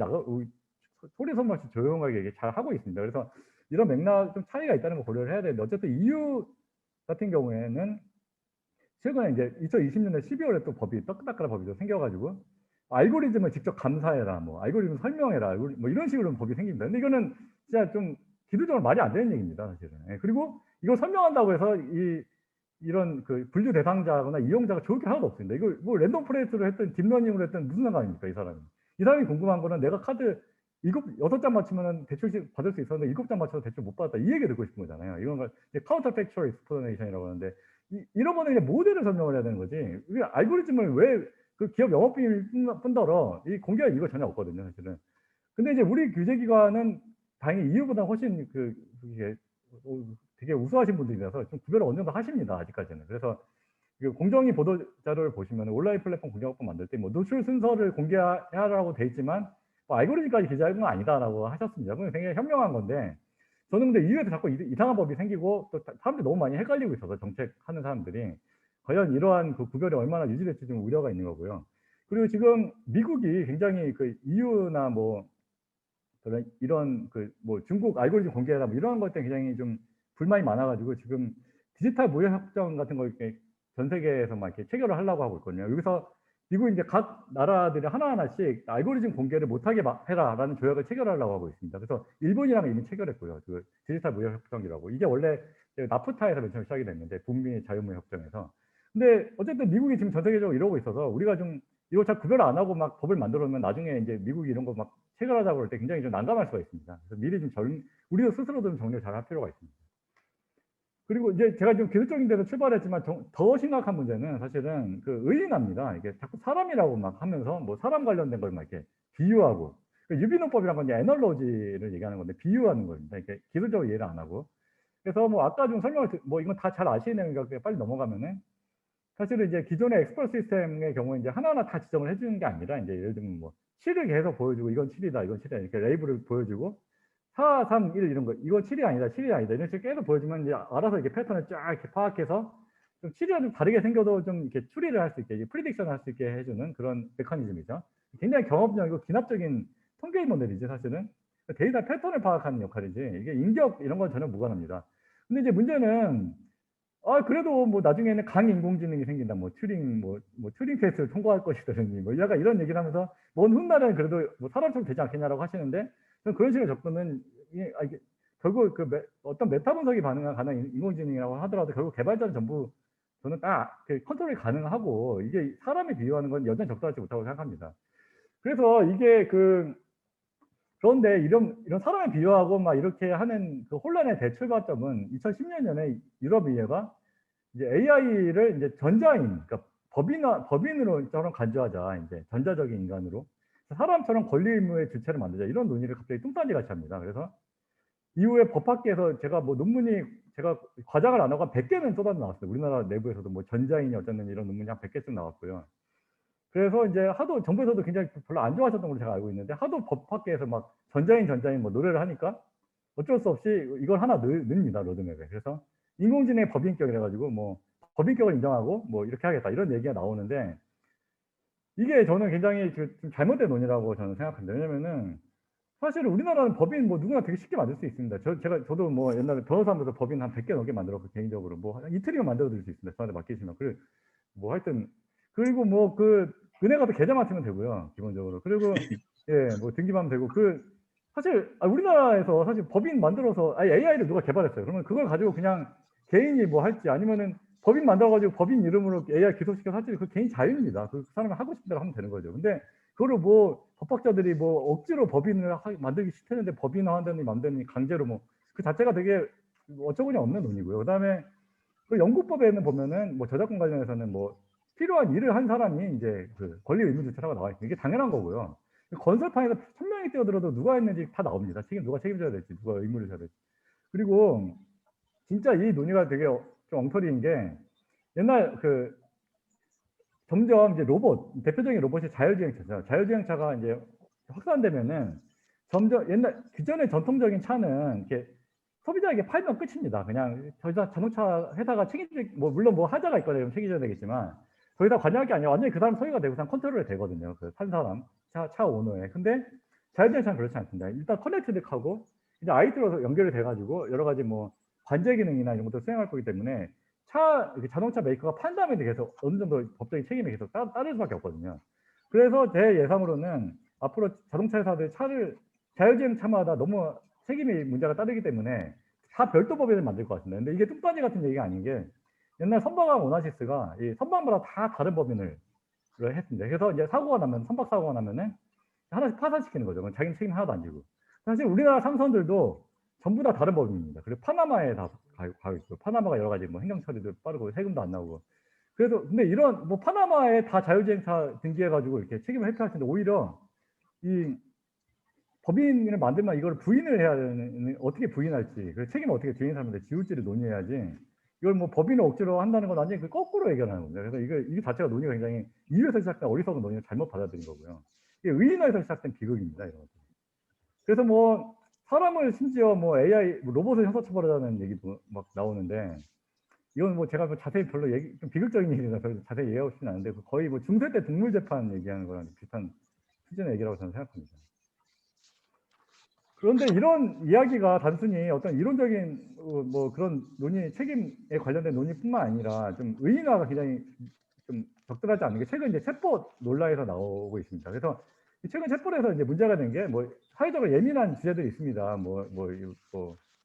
소리 소문 없이 조용하게 이게 잘 하고 있습니다. 그래서 이런 맥락 좀 차이가 있다는 거 고려를 해야 되는데, 어쨌든 EU 같은 경우에는 최근에 이제 2020년에 12월에 또 따끈따끈한 법이 생겨가지고 알고리즘을 직접 감사해라, 알고리즘 설명해라, 이런 식으로 법이 생깁니다. 근데 이거는 진짜 좀 기술적으로 말이 안 되는 얘기입니다, 사실은. 그리고 이걸 설명한다고 해서 이런 분류 대상자거나 이용자가 좋을 게 하나도 없습니다. 이거 랜덤 포레스트로 했든 딥러닝으로 했든 무슨 상관입니까, 이 사람이 궁금한 거는 내가 카드 6장 맞추면 대출 받을 수 있었는데 7장 맞춰서 대출 못 받았다, 이 얘기 듣고 싶은 거잖아요. 이건 카운터 팩츄얼 익스플레이션이라고 하는데, 이런 거는 이제 모델을 설명을 해야 되는 거지. 우리 알고리즘을 왜 기업 영업 비밀 뿐더러 이 공개할 이유가 전혀 없거든요, 사실은. 근데 이제 우리 규제기관은 다행히 EU보다 훨씬 되게 우수하신 분들이라서 좀 구별을 어느 정도 하십니다, 아직까지는. 그래서 공정위 보도 자료를 보시면 온라인 플랫폼 공개업법 만들 때 노출 순서를 공개하라고 돼 있지만 알고리즘까지 기재하는 건 아니다라고 하셨습니다. 그건 굉장히 현명한 건데, 저는 근데 이후에도 자꾸 이상한 법이 생기고 또 사람들이 너무 많이 헷갈리고 있어서, 정책하는 사람들이 과연 이러한 구별이 얼마나 유지될지 좀 우려가 있는 거고요. 그리고 지금 미국이 굉장히 EU나 이런 중국 알고리즘 공개라 이런 것 때문에 굉장히 좀 불만이 많아가지고 지금 디지털 무역 협정 같은 거 이렇게 전 세계에서 막 이렇게 체결을 하려고 하고 있거든요. 여기서 미국 이제 각 나라들이 하나하나씩 알고리즘 공개를 못하게 해라라는 조약을 체결하려고 하고 있습니다. 그래서 일본이랑 이미 체결했고요. 그 디지털 무역 협정이라고. 이게 원래 나프타에서 맨 처음 시작이 됐는데 북미 자유무역 협정에서. 근데 어쨌든 미국이 지금 전 세계적으로 이러고 있어서 우리가 좀 이거 잘 구별 안 하고 막 법을 만들어 놓으면 나중에 이제 미국이 이런 거 막 체결하자고 그럴 때 굉장히 좀 난감할 수가 있습니다. 그래서 미리 좀 우리도 스스로도 좀 정리를 잘 할 필요가 있습니다. 그리고 이제 제가 좀 기술적인 데서 출발했지만 더 심각한 문제는 사실은 그 의인합니다. 이게 자꾸 사람이라고 막 하면서 뭐 사람 관련된 걸 막 이렇게 비유하고, 그 유비농법이란 건 이제 애널로지를 얘기하는 건데 비유하는 겁니다. 이렇게 기술적으로 이해를 안 하고. 그래서 뭐 아까 좀 뭐 이건 다 잘 아시는 내용이니까 그냥 빨리 넘어가면은, 사실은 이제 기존의 엑스퍼트 시스템의 경우에 이제 하나하나 다 지정을 해주는 게 아니라, 이제 예를 들면 뭐 7을 계속 보여주고 이건 7이다 이건 7이다 이렇게 레이블을 보여주고 4, 3, 1 이런 거, 이거 7이 아니다, 7이 아니다 이런 식으로 계속 보여주면 이제 알아서 이렇게 패턴을 쫙 이렇게 파악해서 좀 7이랑 좀 다르게 생겨도 좀 이렇게 추리를 할 수 있게, 프리딕션을 할 수 있게 해주는 그런 메커니즘이죠. 굉장히 경험적이고 기납적인 통계 모델이지 사실은. 데이터 패턴을 파악하는 역할이지 이게 인격 이런 건 전혀 무관합니다. 근데 이제 문제는 그래도 뭐 나중에는 강인공지능이 생긴다, 뭐 튜링 테스트를 통과할 것이다니, 뭐 약간 이런 얘기를 하면서 먼 훗날에는 그래도 뭐 사람처럼 되지 않겠냐라고 하시는데, 저는 그런 식의 접근은 이게 결국 어떤 메타 분석이 가능한 인공지능이라고 하더라도 결국 개발자는 전부 저는 다 컨트롤이 가능하고, 이게 사람에 비유하는 건 여전히 적절하지 못하고 생각합니다. 그래서 이게 그런데 이런 사람에 비유하고 막 이렇게 하는 그 혼란의 대출발점은 2010년에 유럽의회가 이제 AI를 이제 전자인, 그러니까 법인으로처럼 간주하자, 이제 전자적인 인간으로 사람처럼 권리 의무의 주체를 만들자, 이런 논의를 갑자기 뚱딴지 같이 합니다. 그래서 이후에 법학계에서 제가 과장을 안 하고 한 100개는 쏟아져 나왔어요. 우리나라 내부에서도 뭐 전자인이 어쩌는 이런 논문이 한 100개쯤 나왔고요. 그래서 이제 하도 정부에서도 굉장히 별로 안 좋아하셨던 걸로 제가 알고 있는데, 하도 법학계에서 막 전자인 뭐 노래를 하니까 어쩔 수 없이 이걸 하나 넣습니다, 로드맵에. 그래서 인공지능의 법인격이라 가지고 뭐 법인격을 인정하고 뭐 이렇게 하겠다 이런 얘기가 나오는데, 이게 저는 굉장히 좀 잘못된 논의라고 저는 생각합니다. 왜냐면은 사실 우리나라는 법인 뭐 누구나 되게 쉽게 만들 수 있습니다. 저도 뭐 옛날에 변호사하면서 법인 한 100개 넘게 만들었고, 개인적으로 뭐 이틀이면 만들어 드릴 수 있습니다. 저한테 맡기시면. 뭐 하여튼, 그리고 뭐 은행 가서 계좌만 쓰면 되고요, 기본적으로. 그리고 뭐 등기만 하면 되고, 사실 우리나라에서 사실 법인 만들어서 AI를 누가 개발했어요. 그러면 그걸 가지고 그냥 개인이 뭐 할지, 아니면은 법인 만들어가지고 법인 이름으로 AI 기소시켜서 할지, 그 개인 자유입니다. 그 사람이 하고 싶은 대로 하면 되는 거죠. 근데 그거를 뭐 법학자들이 뭐 억지로 법인을 만들기 싫다는데 법인화한다니 만드니 강제로 그 자체가 되게 어처구니 없는 논의고요. 그다음에 그 영국법에는 보면은 뭐 저작권 관련해서는 뭐 필요한 일을 한 사람이 이제 그 권리 의무 주체라고 나와 있어요. 이게 당연한 거고요. 건설판에서 1000명이 뛰어들어도 누가 했는지 다 나옵니다. 누가 책임져야 될지, 누가 의무를 져야 될지. 그리고 진짜 이 논의가 되게 좀 엉터리인 게, 옛날 점점 이제 대표적인 로봇이 자율주행차죠. 자율주행차가 이제 확산되면은 점점 그전에 전통적인 차는 이렇게 소비자에게 팔면 끝입니다. 그냥 자동차 회사가 물론 뭐 하자가 있거나 책임져야 되겠지만 더 이상 관여할 게 아니라 완전히 그 사람 소유가 되고 그냥 컨트롤이 되거든요. 판 사람, 차 오너에. 근데 자율주행차는 그렇지 않습니다. 일단 커넥티드하고 이제 IT로 연결이 돼가지고 여러 가지 뭐 관제 기능이나 이런 것도 수행할 거기 때문에 자동차 메이커가 판단에 계속 어느 정도 법적인 책임이 계속 따를 수밖에 없거든요. 그래서 제 예상으로는 앞으로 자동차 회사들 자율주행 차마다 너무 책임이 문제가 따르기 때문에 다 별도 법인을 만들 것 같습니다. 근데 이게 뚱딴지 같은 얘기가 아닌 게, 옛날 선박왕 오나시스가 이 선박마다 다 다른 법인을 했습니다. 그래서 이제 선박 사고가 나면은 하나씩 파산시키는 거죠. 자기 책임 하나도 안 지고. 사실 우리나라 상선들도 전부 다 다른 법인입니다. 그리고 파나마에 다 가고 있고, 파나마가 여러 가지 뭐 행정 처리도 빠르고 세금도 안 나오고. 그래서 근데 이런 뭐 파나마에 다 자율주행차 등기해가지고 이렇게 책임을 회피할 텐데, 오히려 이 법인을 만들면 이걸 부인을 해야 되는, 어떻게 부인할지, 그 책임을 어떻게 주인 사람한테 지울지를 논의해야지, 이걸 뭐 법인을 억지로 한다는 건 완전히 거꾸로 얘기하는 겁니다. 그래서 이게 자체가 논의가 굉장히 이유에서 시작된 어리석은 논의를 잘못 받아들인 거고요. 이게 의인화에서 시작된 비극입니다, 이런 것들. 그래서 뭐 사람을 심지어 뭐 AI 로봇을 형사처벌하자는 얘기도 막 나오는데, 이건 뭐 제가 자세히 별로 좀 비극적인 얘기라서 별로 자세히 이해하고 싶진 않은데, 거의 뭐 중세 때 동물 재판 얘기하는 거랑 비슷한 수준의 얘기라고 저는 생각합니다. 그런데 이런 이야기가 단순히 어떤 이론적인 뭐 그런 책임에 관련된 논의뿐만 아니라 좀 의인화가 굉장히 좀 적절하지 않은 게 최근 이제 챗봇 논란에서 나오고 있습니다. 그래서 이 최근 챗봇에서 이제 문제가 된 게 뭐 사회적으로 예민한 주제들이 있습니다.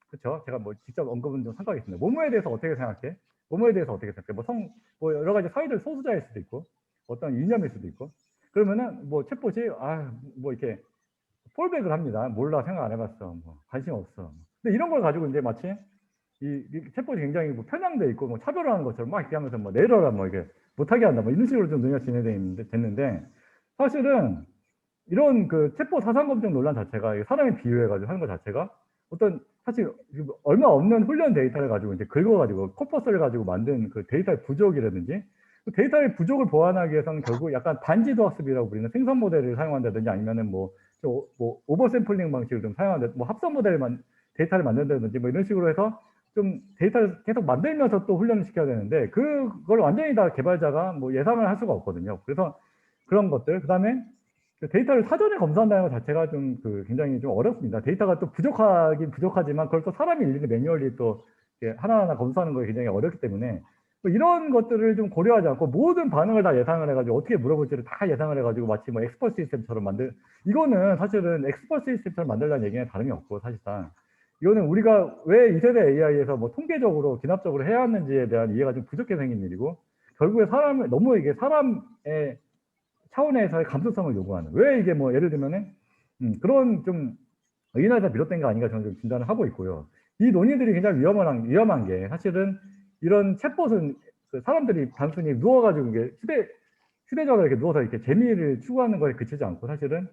그렇죠. 제가 뭐 직접 언급은 좀 삼가겠습니다. 모모에 대해서 어떻게 생각해? 모모에 대해서 어떻게 생각해? 뭐 여러 가지 사회적 소수자일 수도 있고 어떤 이념일 수도 있고 그러면은 뭐 챗봇이 뭐 이렇게 폴백을 합니다. 몰라, 생각 안 해봤어, 뭐 관심 없어. 근데 이런 걸 가지고 이제 마치 이 챗봇이 굉장히 뭐 편향돼 있고 뭐 차별화하는 것처럼 막 이렇게 하면서 뭐 내려라 뭐 이게 못하게 한다 뭐 이런 식으로 좀 논의가 진행됐는데 사실은 이런 그 챗봇 사상 검증 논란 자체가 사람에 비유해가지고 하는 것 자체가 어떤 사실 얼마 없는 훈련 데이터를 가지고 이제 긁어가지고 코퍼스를 가지고 만든 그 데이터의 부족이라든지 그 데이터의 부족을 보완하기 위해서는 결국 약간 반지도 학습이라고 부리는 생성 모델을 사용한다든지 아니면은 뭐 오버 샘플링 방식을 좀 사용한다, 뭐 합성 모델만 데이터를 만든다든지 뭐 이런 식으로 해서 좀 데이터를 계속 만들면서 또 훈련을 시켜야 되는데 그걸 완전히 다 개발자가 뭐 예상을 할 수가 없거든요. 그래서 그런 것들, 그다음에 데이터를 사전에 검사한다는 것 자체가 좀 굉장히 좀 어렵습니다. 데이터가 또 부족하긴 부족하지만 그걸 또 사람이 일일이 매뉴얼리 또 하나하나 검사하는 거 굉장히 어렵기 때문에 또 이런 것들을 좀 고려하지 않고 모든 반응을 다 예상을 해가지고 어떻게 물어볼지를 다 예상을 해가지고 마치 뭐 엑스퍼트 시스템처럼 이거는 사실은 엑스퍼트 시스템처럼 만들라는 얘기는 다름이 없고 사실상 이거는 우리가 왜 이 세대 AI에서 뭐 통계적으로 기납적으로 해야 하는지에 대한 이해가 좀 부족해 생긴 일이고 결국에 너무 이게 사람의 차원에서의 감수성을 요구하는 왜 이게 뭐 예를 들면은 그런 좀 의인화에서 비롯된 거 아닌가 저는 좀 진단을 하고 있고요. 이 논의들이 굉장히 위험한 게 사실은 이런 챗봇은 그 사람들이 단순히 누워가지고 이게 휴대전화에 이렇게 누워서 이렇게 재미를 추구하는 거에 그치지 않고 사실은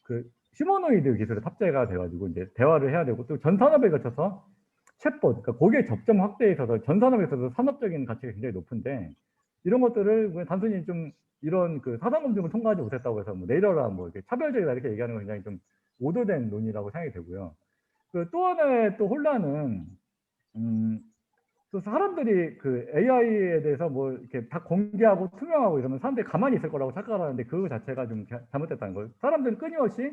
그 휴머노이드 기술에 탑재가 돼가지고 이제 대화를 해야 되고 또 전 산업에 거쳐서 챗봇, 그러니까 고객 접점 확대에 있어서 전 산업에 있어서 산업적인 가치가 굉장히 높은데 이런 것들을 그냥 단순히 좀 이런 그 사상 검증을 통과하지 못했다고 해서 뭐 내려라 뭐 이렇게 차별적이다 이렇게 얘기하는 건 굉장히 좀 오도된 논의라고 생각이 되고요. 그 또 하나의 또 혼란은 또 사람들이 그 AI에 대해서 뭐 이렇게 다 공개하고 투명하고 이러면 사람들이 가만히 있을 거라고 착각하는데 그거 자체가 좀 잘못됐다는 거예요. 사람들은 끊임없이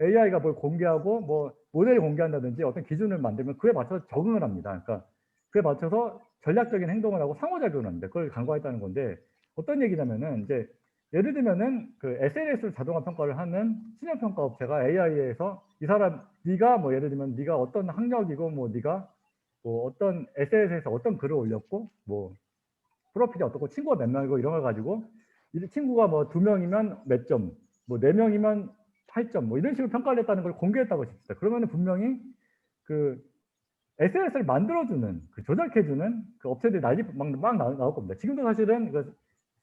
AI가 뭘 공개하고 뭐 모델을 공개한다든지 어떤 기준을 만들면 그에 맞춰서 적응을 합니다. 그러니까 그에 맞춰서 전략적인 행동을 하고 상호작용을 합니다. 그걸 간과했다는 건데 어떤 얘기냐면은 이제 예를 들면은 그 SNS를 자동화 평가를 하는 신용 평가 업체가 AI에서 이 사람 네가 뭐 예를 들면 네가 어떤 학력이고 뭐 네가 뭐 어떤 SNS에서 어떤 글을 올렸고 뭐 프로필이 어떻고 친구가 몇 명이고 이런 걸 가지고 이 친구가 뭐 2명이면 몇 점, 뭐 4명이면 8점 뭐 이런 식으로 평가를 했다는 걸 공개했다고 칩시다. 그러면은 분명히 그 SNS를 만들어주는 그 조작해주는 그 업체들이 막 나올 겁니다. 지금도 사실은 그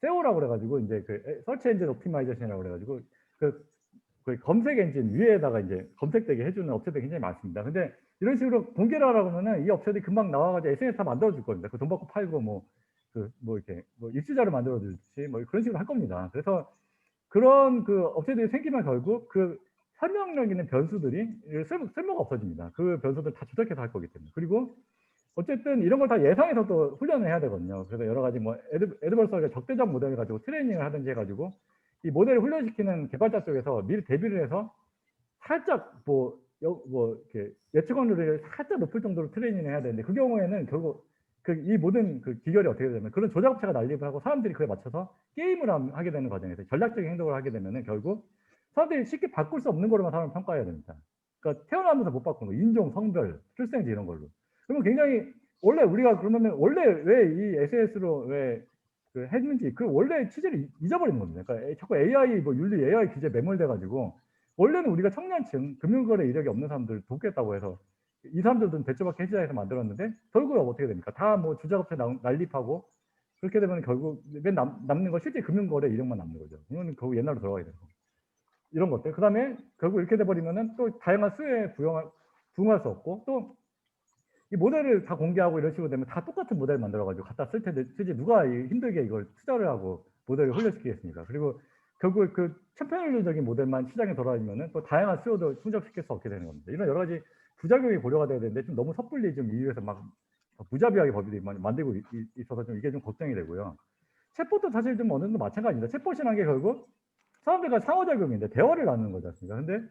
SEO라고 그래가지고 이제 그 서치 엔진 옵티마이제이션이라고 그래가지고 그 검색 엔진 위에다가 이제 검색되게 해주는 업체들이 굉장히 많습니다. 근데 이런 식으로 공개를 하라고 하면은 이 업체들이 금방 나와가지고 SNS 다 만들어줄 겁니다. 그 돈 받고 팔고 뭐 이렇게 뭐 입주자를 만들어줄지 뭐 그런 식으로 할 겁니다. 그래서 그런 그 업체들이 생기면 결국 그 설명력 있는 변수들이 쓸모가 없어집니다. 그 변수들 다 조작해서 할 거기 때문에. 그리고 어쨌든 이런 걸 다 예상해서 또 훈련을 해야 되거든요. 그래서 여러 가지 뭐 에드벌스가 적대적 모델을 가지고 트레이닝을 하든지 해가지고 이 모델을 훈련시키는 개발자 쪽에서 미리 대비를 해서 살짝 이렇게 예측 확률을 살짝 높을 정도로 트레이닝을 해야 되는데 그 경우에는 결국 이 모든 그 기결이 어떻게 되면 그런 조작업체가 난립을 하고 사람들이 그에 맞춰서 게임을 하게 되는 과정에서 전략적인 행동을 하게 되면은 결국 사람들이 쉽게 바꿀 수 없는 거로만 사람을 평가해야 됩니다. 그러니까 태어나면서 못 바꾸는 거, 인종, 성별, 출생지 이런 걸로. 그러면 굉장히 원래 우리가 그러면은 원래 왜 이 SNS로 왜 했는지 그 원래 취지를 잊어버리는 겁니다. 그러니까 자꾸 AI 뭐 윤리 AI 규제 매몰돼 가지고 원래는 우리가 청년층 금융거래 이력이 없는 사람들 돕겠다고 해서 이 사람들은 대처받기 해지자에서 만들었는데 결국 어떻게 됩니까? 다 뭐 주작업체 난립하고 그렇게 되면 결국 남는 거 실제 금융거래 이력만 남는 거죠. 이거는 결국 옛날로 돌아가야 되는 거고. 이런 것들. 그 다음에 결국 이렇게 돼버리면은 또 다양한 수요에 부응할 수 없고 또 이 모델을 다 공개하고 이런 식으로 되면 다 똑같은 모델 만들어가지고 갖다 쓸 텐데 도대체 누가 힘들게 이걸 투자를 하고 모델을 훈련시키겠습니까? 그리고 결국 그 천편일률적인 모델만 시장에 돌아다니면은 또 다양한 수요도 충족시킬 수 없게 되는 겁니다. 이런 여러 가지 부작용이 고려가 돼야 되는데 좀 너무 섣불리 좀 이유에서 막 무자비하게 법이 만들고 있어서 좀 이게 좀 걱정이 되고요. 챗봇도 사실 좀 어느 정도 마찬가지입니다. 챗봇이라는 게 결국 사람들과 상호작용인데 대화를 나누는 거지 않습니까? 근데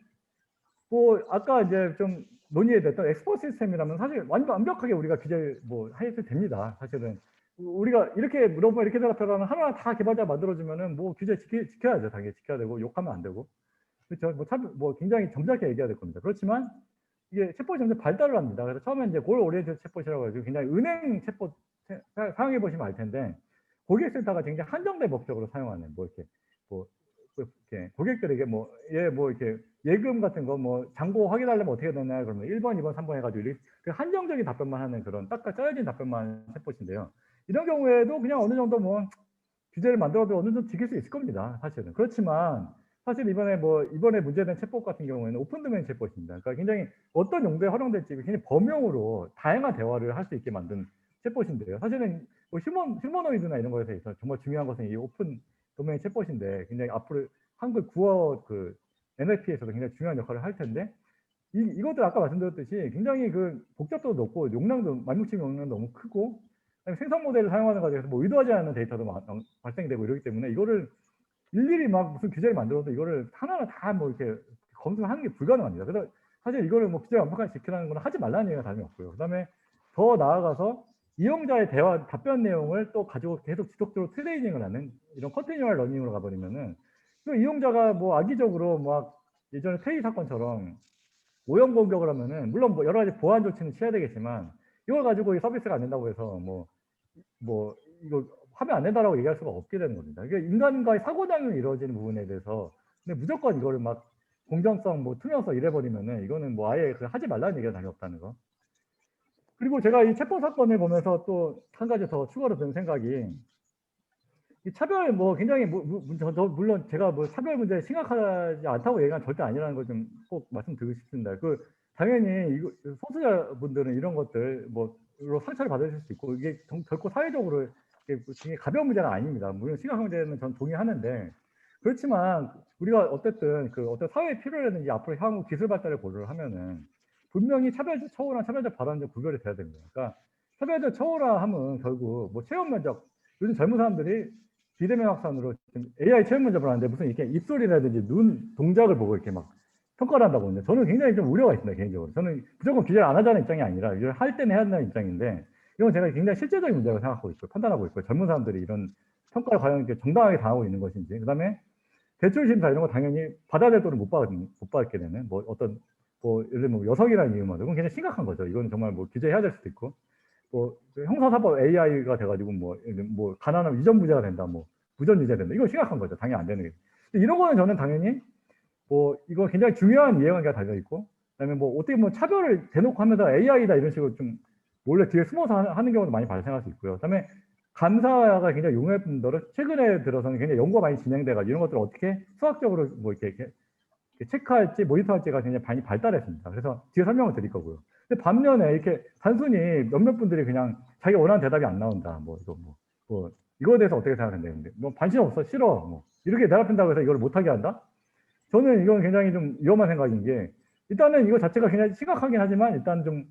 뭐 아까 이제 좀 논의에 됐던 엑스퍼트 시스템이라면 사실 완벽하게 우리가 규제를 뭐 해도 됩니다. 사실은 우리가 이렇게 물어보면 이렇게 대답하라는 하나 다 개발자 만들어주면은 뭐 규제 지켜야죠. 당연히 지켜야 되고 욕하면 안 되고. 그렇죠. 뭐 굉장히 점잖게 얘기해야 될 겁니다. 그렇지만 이게 챗봇이 점점 발달을 합니다. 그래서 처음에 이제 골 오리엔티드 챗봇이라고 해서 굉장히 은행 챗봇 사용해 보시면 알 텐데 고객센터가 굉장히 한정된 목적으로 사용하는 뭐 이렇게 뭐 이렇게 고객들에게 뭐 이렇게 예금 같은 거 뭐 잔고 확인하려면 어떻게 되냐 그러면 1번, 2번, 3번 해가지고 이렇게 한정적인 답변만 하는 그런 딱 짜여진 답변만 하는 챗봇인데요. 이런 경우에도 그냥 어느 정도 뭐 규제를 만들어도 어느 정도 지킬 수 있을 겁니다. 사실은. 그렇지만 사실 이번에 문제된 챗봇 같은 경우에는 오픈 도메인 챗봇입니다. 그러니까 굉장히 어떤 용도에 활용될지 굉장히 범용으로 다양한 대화를 할 수 있게 만든 챗봇인데요. 사실은 뭐 휴머노이드나 이런 거에서 있어 정말 중요한 것은 이 오픈 도메인 챗봇인데 굉장히 앞으로 한글 구어 그 NLP에서도 굉장히 중요한 역할을 할 텐데 이것들 아까 말씀드렸듯이 굉장히 그 복잡도도 높고 용량도 만육층 용량도 너무 크고 생성 모델을 사용하는 과정에서 뭐 의도하지 않는 데이터도 발생이 되고 이러기 때문에 이거를 일일이 막 무슨 규제를 만들어도 이거를 하나하나 다 뭐 이렇게 검증하는 게 불가능합니다. 그래서 사실 이거를 뭐 규제 완벽하게 지키라는 건 하지 말라는 얘기가 다름이 없고요. 그다음에 더 나아가서 이용자의 대화 답변 내용을 또 가지고 계속 지속적으로 트레이닝을 하는 이런 컨티뉴얼 러닝으로 가버리면은 또 이용자가 뭐 악의적으로 막 예전에 페이 사건처럼 오염 공격을 하면은 물론 뭐 여러 가지 보안 조치는 취해야 되겠지만 이걸 가지고 이 서비스가 안 된다고 해서 뭐 이거 하면 안 된다라고 얘기할 수가 없게 되는 겁니다. 이게 인간과의 상호작용이 이루어지는 부분에 대해서 근데 무조건 이거를 막 공정성, 뭐 투명성 이래버리면은 이거는 뭐 아예 하지 말라는 얘기가 다름이 없다는 거. 그리고 제가 이 챗봇 사건을 보면서 또 한 가지 더 추가로 든 생각이 이 차별 뭐 굉장히 물론 제가 뭐 차별 문제 심각하지 않다고 얘기한 절대 아니라는 걸 좀 꼭 말씀드리고 싶습니다. 당연히 이거 소수자분들은 이런 것들 뭐로 상처를 받으실 수 있고 이게 결코 사회적으로 굉장히 가벼운 문제는 아닙니다. 물론 심각한 문제는 전 동의하는데 그렇지만 우리가 어쨌든 그 어떤 사회의 필요라든지 앞으로 향후 기술 발달을 고려를 하면은 분명히 차별적 처우랑 차별적 발언은 구별이 돼야 됩니다. 그러니까 차별적 처우라 하면 결국 뭐 체험 면접 요즘 젊은 사람들이 비대면 확산으로 AI 체험 면접을 하는데 무슨 이렇게 입술이라든지 눈 동작을 보고 이렇게 막 평가를 한다고 하는데 저는 굉장히 좀 우려가 있습니다. 개인적으로. 저는 무조건 규제를 안 하자는 입장이 아니라 이걸 할 때는 해야 된다는 입장인데 이건 제가 굉장히 실제적인 문제라고 생각하고 있고 판단하고 있고 젊은 사람들이 이런 평가를 과연 이렇게 정당하게 당하고 있는 것인지 그다음에 대출 심사 이런 거 당연히 받아야 될 돈을 못 받게 되는 뭐 어떤 뭐 예를 들면 뭐 여성이라는 이유만 그건 굉장히 심각한 거죠. 이건 정말 뭐 규제해야 될 수도 있고 뭐 형사사법 AI가 돼가지고 뭐 가난하면 이전 무죄가 된다 뭐 무전 유죄 된다 이거 심각한 거죠. 당연히 안 되는 게 이런 거는 저는 당연히 뭐 이거 굉장히 중요한 이해관계가 달려 있고 그다음에 뭐 어떻게 뭐 차별을 대놓고 하면서 AI다 이런 식으로 좀 몰래 뒤에 숨어서 하는 경우도 많이 발생할 수 있고요. 그다음에 감사가 굉장히 용어의 분들은 최근에 들어서는 굉장히 연구가 많이 진행돼가지고 이런 것들을 어떻게 수학적으로 뭐 이렇게 체크할지 모니터할지가 굉장히 많이 발달했습니다. 그래서 뒤에 설명을 드릴 거고요. 근데 반면에 이렇게 단순히 몇몇 분들이 그냥 자기가 원하는 대답이 안 나온다. 이거에 대해서 어떻게 생각하는데 뭐 관심 없어 싫어 뭐 이렇게 대답한다고 해서 이걸 못하게 한다? 저는 이건 굉장히 좀 위험한 생각인 게 일단은 이거 자체가 굉장히 심각하긴 하지만 일단 좀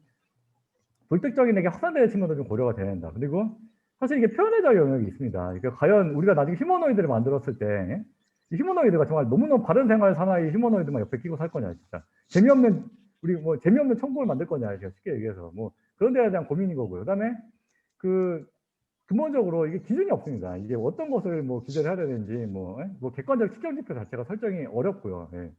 불특정인에게 확산되는 측면도 좀 고려가 돼야 된다. 그리고 사실 이게 표현의 자유 영역이 있습니다. 그러니까 과연 우리가 나중에 휴머노이드를 만들었을 때 이 휴머노이드가 정말 너무너무 바른 생활 사나이 휴머노이드만 옆에 끼고 살 거냐 진짜 재미없는 천국을 만들 거냐 쉽게 얘기해서 뭐 그런 데에 대한 고민인 거고요. 그다음에 근본적으로 이게 기준이 없습니다. 이게 어떤 것을 뭐 규제를 해야 되는지 뭐 객관적 측정 지표 자체가 설정이 어렵고요. 예.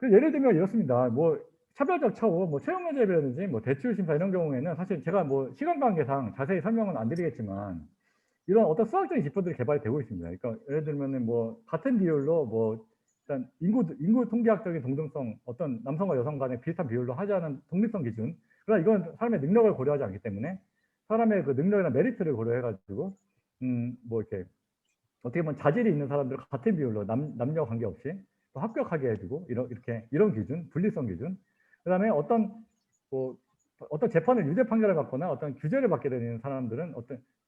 예를 들면 이렇습니다. 뭐 차별적 처우, 뭐 채용 면접이라든지 뭐 대출 심사 이런 경우에는 사실 제가 뭐 시간 관계상 자세히 설명은 안 드리겠지만 이런 어떤 수학적인 지표들이 개발이 되고 있습니다. 그러니까 예를 들면은 뭐 같은 비율로 뭐 일단 인구 통계학적인 동등성 어떤 남성과 여성 간의 비슷한 비율로 하자는 독립성 기준. 그러나 이건 사람의 능력을 고려하지 않기 때문에 사람의 그 능력이나 메리트를 고려해가지고 뭐 이렇게 어떻게 보면 자질이 있는 사람들 같은 비율로 남녀 관계없이 또 합격하게 해주고 이런 기준, 분리성 기준. 그다음에 어떤 재판을 유죄 판결을 받거나 어떤 규제를 받게 되는 사람들은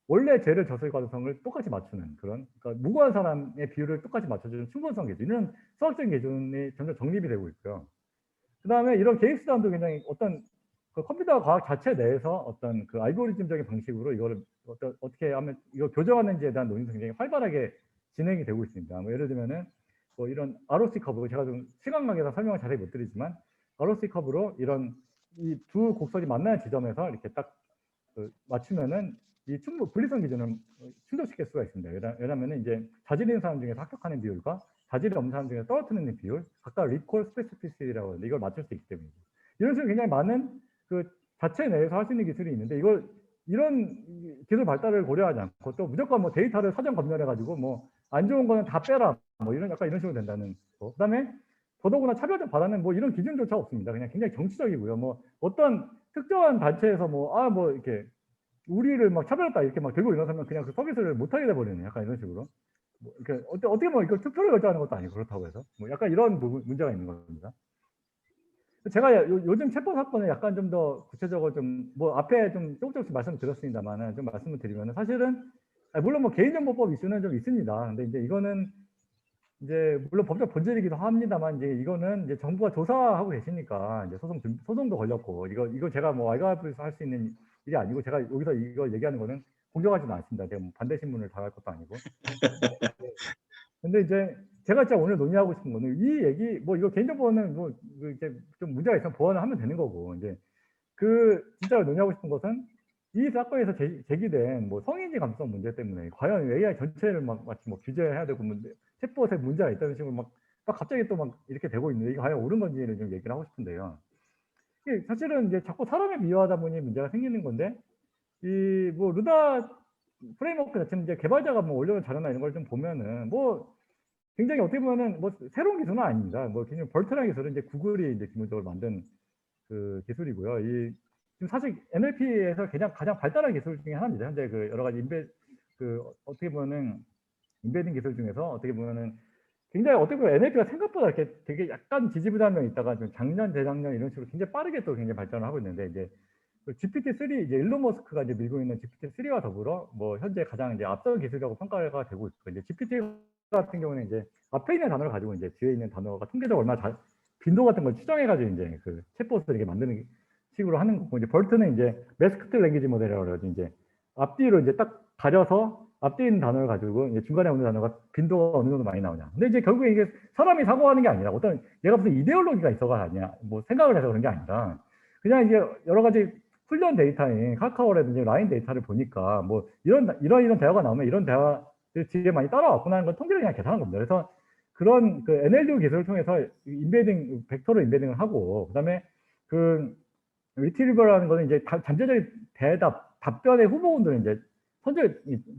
원래 죄를 졌을 가능성을 똑같이 맞추는 그러니까 무고한 사람의 비율을 똑같이 맞춰주는 충분성 기준 이런 수학적인 기준이 점점 정립이 되고 있고요. 그다음에 이런 개입 수단도 굉장히 어떤 그 컴퓨터 과학 자체 내에서 어떤 그 알고리즘적인 방식으로 이거를 어떻게 하면 이거 교정하는지에 대한 논의도 굉장히 활발하게 진행이 되고 있습니다. 뭐 예를 들면은 뭐 이런 ROC 커브 제가 좀 시간 관계상 설명을 자세히 못 드리지만 ROC 커브로 이런 이 두 곡선이 만나는 지점에서 이렇게 딱 맞추면은 이 분리성 기준을 충족시킬 수가 있습니다. 왜냐하면 이제 자질이 있는 사람 중에서 합격하는 비율과 자질이 없는 사람 중에서 떨어뜨리는 비율, 각각 리콜 스페시피시티라고 하는데 이걸 맞출 수 있기 때문에 이런 식으로 굉장히 많은 그 자체 내에서 할 수 있는 기술이 있는데 이런 기술 발달을 고려하지 않고 또 무조건 뭐 데이터를 사전 검열해 가지고 뭐 안 좋은 거는 다 빼라 뭐 이런 약간 이런 식으로 된다는 거. 그다음에 더더구나 차별적 발언은 뭐 이런 기준조차 없습니다. 그냥 굉장히 정치적이고요. 뭐 어떤 특정한 단체에서 뭐 이렇게 우리를 막 차별했다 이렇게 막 들고 일어서면 그냥 그 서비스를 못하게 돼버리는 약간 이런 식으로. 뭐 이렇게 어떻게 뭐 이걸 투표를 결정하는 것도 아니고 그렇다고 해서 뭐 약간 이런 문제가 있는 겁니다. 제가 요즘 체포 사건을 약간 좀 더 구체적으로 좀 뭐 앞에 좀 조금씩 말씀드렸습니다만은 좀 말씀을 드리면은 사실은 물론 뭐 개인정보법 이슈는 좀 있습니다. 근데 이제 이거는 이제 물론 법적 본질이기도 합니다만 이제 이거는 이제 정부가 조사하고 계시니까 이제 소송도 걸렸고 이거 제가 뭐 알가에서 할 수 있는 일이 아니고 제가 여기서 이거 얘기하는 거는 공정하지는 않습니다. 제가 뭐 반대 신문을 당할 것도 아니고. 근데 이제 제가 진짜 오늘 논의하고 싶은 거는 이 얘기 뭐 이거 개인정보는 뭐 이제 좀 문제가 있으면 보완을 하면 되는 거고 이제 진짜 논의하고 싶은 것은 이 사건에서 제기된 뭐 성인지 감수성 문제 때문에 과연 AI 전체를 마치 뭐 규제해야 되고 체포에 문제가 있다는 식으로 막 갑자기 또 막 이렇게 되고 있는데 이게 과연 옳은 건지를 좀 얘기를 하고 싶은데요. 이게 사실은 이제 자꾸 사람에 비유하다 보니 문제가 생기는 건데 이 뭐 루다 프레임워크 자체는 이제 개발자가 뭐 올려놓은 자료나 이런 걸 좀 보면은 뭐 굉장히 어떻게 보면은 뭐 새로운 기술은 아닙니다. 뭐 굉장히 벌트라는 기술은 이제 구글이 이제 기본적으로 만든 그 기술이고요. 지금 사실 NLP에서 가장 발달한 기술 중에 하나입니다. 현재 그 여러 가지 어떻게 보면은 인베딩 기술 중에서 어떻게 보면은 굉장히 어떻게 보면 NLP가 생각보다 이렇게 되게 약간 지지부진하면 있다가 좀 작년, 재작년 이런 식으로 굉장히 빠르게 또 굉장히 발전을 하고 있는데 이제 GPT-3 이제 일론 머스크가 이제 밀고 있는 GPT-3와 더불어 뭐 현재 가장 이제 앞선 기술이라고 평가가 되고 있고 이제 GPT 같은 경우는 이제 앞에 있는 단어를 가지고 이제 뒤에 있는 단어가 통계적으로 얼마나 빈도 같은 걸 추정해가지고 이제 그 챗봇을 이렇게 만드는 식으로 하는 거고 이제 벌트는 이제 매스크트 랭귀지 모델이라고 해가지고 이제 앞뒤로 이제 딱 가려서 앞뒤에 있는 단어를 가지고 이제 중간에 오는 단어가 빈도가 어느 정도 많이 나오냐. 근데 이제 결국에 이게 사람이 사고하는 게 아니라 어떤 얘가 무슨 이데올로기가 있어가 아니야. 뭐 생각을 해서 그런 게 아니라 그냥 이게 여러 가지 훈련 데이터인 카카오라든지 라인 데이터를 보니까 뭐 이런 대화가 나오면 이런 대화들 뒤에 많이 따라왔구나 하는 건 통계를 그냥 계산한 겁니다. 그래서 그런 그 NLU 기술을 통해서 벡터로 인베딩을 하고 그다음에 그 리트리버라는 거는 이제 잠재적인 답변의 후보군들은 이제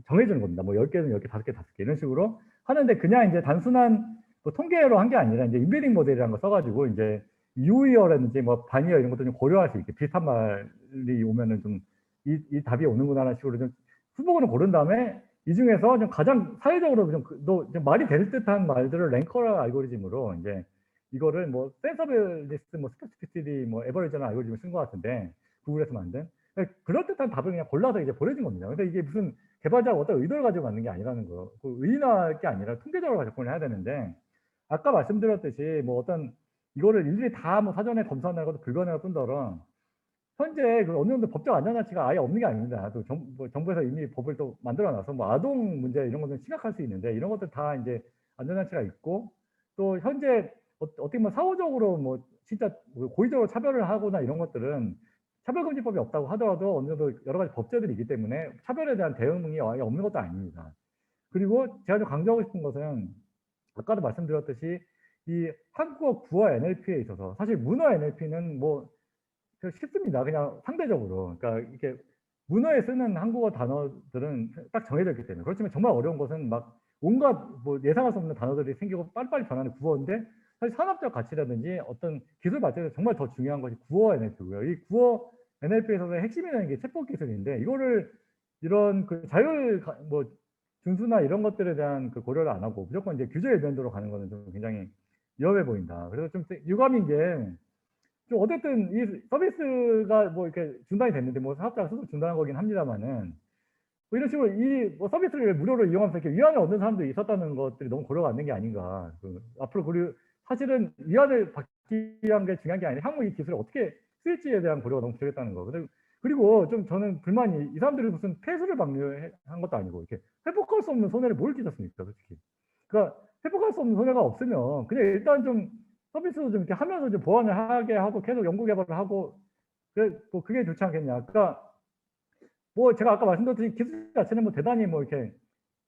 정해주는 겁니다. 뭐 10개는 10개, 5개, 5개 이런 식으로 하는데 그냥 이제 단순한 뭐 통계로 한 게 아니라 이제 인베딩 모델이라는 거 써가지고 이제 유이어라든지 뭐 반이어 이런 것도 좀 고려할 수 있게 비슷한 말이 오면은 좀 이 답이 오는구나라는 식으로 좀 후보군을 고른 다음에 이 중에서 좀 가장 사회적으로 좀 말이 될 듯한 말들을 랭커 알고리즘으로 이제 이거를 뭐 센서블리스트, 뭐 스페시피시티, 뭐 에버리지라는 알고리즘을 쓴 것 같은데 구글에서 만든 그럴 듯한 답을 그냥 골라서 이제 보내준 겁니다. 근데 이게 무슨 개발자가 어떤 의도를 가지고 만든 게 아니라는 거, 의인할 게 아니라 통계적으로 접근을 해야 되는데 아까 말씀드렸듯이 뭐 어떤 이거를 일일이 다 뭐 사전에 검사하는 것도 불가능할 뿐더러 현재 그 어느 정도 법적 안전장치가 아예 없는 게 아닙니다. 또 정부에서 이미 법을 또 만들어놔서 뭐 아동 문제 이런 것은 심각할 수 있는데 이런 것들 다 이제 안전장치가 있고 또 현재 어떻게 보면 사후적으로 뭐 진짜 고의적으로 차별을 하거나 이런 것들은 차별금지법이 없다고 하더라도 어느 정도 여러 가지 법제들이 있기 때문에 차별에 대한 대응이 아예 없는 것도 아닙니다. 그리고 제가 좀 강조하고 싶은 것은 아까도 말씀드렸듯이 이 한국어 구어 NLP에 있어서 사실 문어 NLP는 뭐 쉽습니다. 그냥 상대적으로. 그러니까 이렇게 문어에 쓰는 한국어 단어들은 딱 정해져 있기 때문에. 그렇지만 정말 어려운 것은 막 온갖 뭐 예상할 수 없는 단어들이 생기고 빨리빨리 변하는 구어인데 사실 산업적 가치라든지 어떤 기술 발전에서 정말 더 중요한 것이 구어 NLP고요. 이 구어 NLP에서의 핵심이라는 게 챗봇 기술인데 이거를 이런 그 뭐 준수나 이런 것들에 대한 그 고려를 안 하고 무조건 이제 규제 일변도로 가는 거는 좀 굉장히 위험해 보인다. 그래서 좀 유감인 게 좀 어쨌든 이 서비스가 뭐 이렇게 중단이 됐는데 뭐 사업자가 스스로 중단한 거긴 합니다만은 뭐 이런 식으로 이 뭐 서비스를 무료로 이용하면서 이렇게 위안을 얻는 사람들이 있었다는 것들이 너무 고려가 안 된 게 아닌가. 앞으로 그리고 사실은 위안을 받기 위한 게 중요한 게 아니라 향후 이 기술을 어떻게 쓸지에 대한 고려가 너무 부족했다는 거. 그리고 좀 저는 불만이 이 사람들이 무슨 폐수를 방류한 것도 아니고 이렇게 회복할 수 없는 손해를 뭘 끼쳤습니까, 솔직히. 그러니까 회복할 수 없는 손해가 없으면 그냥 일단 좀 서비스도 좀 이렇게 하면서 좀 보완을 하게 하고 계속 연구 개발을 하고 뭐 그게 좋지 않겠냐. 그러니까 뭐 제가 아까 말씀드렸듯이 기술 자체는 뭐 대단히 뭐 이렇게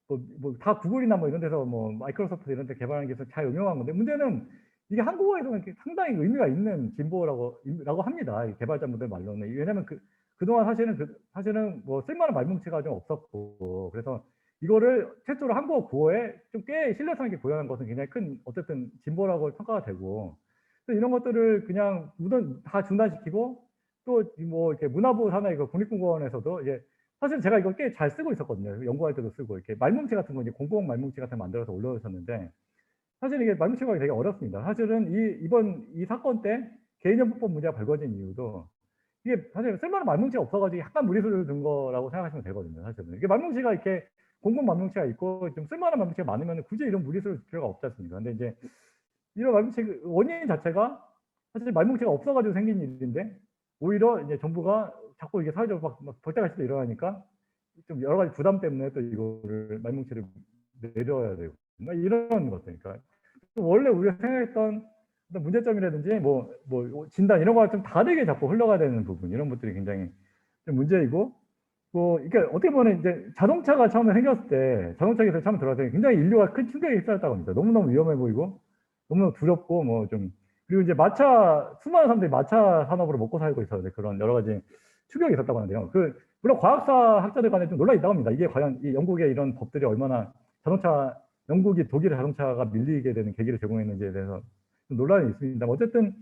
뭐 다 구글이나 뭐 이런 데서 뭐 마이크로소프트 이런 데 개발하는 기술 잘 응용한 건데, 문제는 이게 한국어에서는 이렇게 상당히 의미가 있는 진보라고 합니다. 이 개발자분들 말로는. 왜냐면 그동안 사실은 뭐 쓸만한 말뭉치가 좀 없었고, 그래서 이거를 최초로 한국어 구어에 좀 꽤 신뢰성 있게 구현한 것은 굉장히 큰 어쨌든 진보라고 평가가 되고, 그래서 이런 것들을 그냥 우선 다 중단시키고, 또 뭐 이렇게 문화부 산하 이거 국립국어원에서도 이제 사실 제가 이거 꽤 잘 쓰고 있었거든요. 연구할 때도 쓰고 이렇게 말뭉치 같은 거 이제 공공 말뭉치 같은 거 만들어서 올려주셨는데, 사실 이게 말뭉치 구하기 되게 어렵습니다. 사실은 이번 이 사건 때 개인정보법 문제가 벌어진 이유도 이게 사실 쓸만한 말뭉치가 없어가지고 약간 무리수를 둔 거라고 생각하시면 되거든요. 사실은 이게 말뭉치가 이렇게 공공 말뭉치가 있고 좀 쓸만한 말뭉치가 많으면 굳이 이런 무리수를 줄 필요가 없지 않습니까? 근데 이제 이런 말뭉치 원인 자체가 사실 말뭉치가 없어가지고 생긴 일인데, 오히려 이제 정부가 자꾸 이게 사회적으로 막 벌떼같이 일어나니까 좀 여러 가지 부담 때문에 또 이거를 말뭉치를 내려야 되고 이런 것들. 그러니까 원래 우리가 생각했던 어떤 문제점이라든지 뭐 진단 이런 거와 좀 다르게 자꾸 흘러가야 되는 부분, 이런 것들이 굉장히 좀 문제이고, 뭐 이게 어떻게 보면 이제 자동차가 처음에 생겼을 때 자동차 기술 처음 들어왔을 때 굉장히 인류가 큰 충격이 휩싸였다고 합니다. 너무너무 위험해 보이고 너무너무 두렵고 뭐 좀, 그리고 이제 수많은 사람들이 마차 산업으로 먹고 살고 있어서 그런 여러 가지 충격이 있었다고 하는데요. 물론 과학사 학자들 간에 좀 논란이 있다고 합니다. 이게 과연 이 영국의 이런 법들이 얼마나 영국이 독일의 자동차가 밀리게 되는 계기를 제공했는지에 대해서 좀 논란이 있습니다. 어쨌든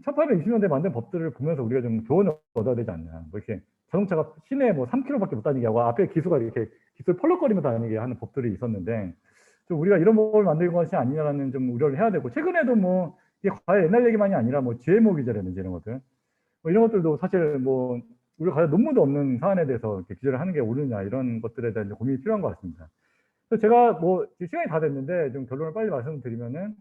1820년대 만든 법들을 보면서 우리가 좀 교훈을 얻어야 되지 않냐. 뭐 이렇게 자동차가 시내에 뭐 3km밖에 못 다니게 하고 앞에 기수가 이렇게 기술 펄럭거리면서 다니게 하는 법들이 있었는데, 좀 우리가 이런 법을 만들 것이 아니냐라는 좀 우려를 해야 되고, 최근에도 뭐 이게 과연 옛날 얘기만이 아니라 뭐 GMO 규제라든지 이런 것들, 뭐 이런 것들도 사실 뭐 우리가 과연 논문도 없는 사안에 대해서 이렇게 규제를 하는 게 옳으냐, 이런 것들에 대한 고민이 필요한 것 같습니다. 그래서 제가 뭐 시간이 다 됐는데 좀 결론을 빨리 말씀드리면은,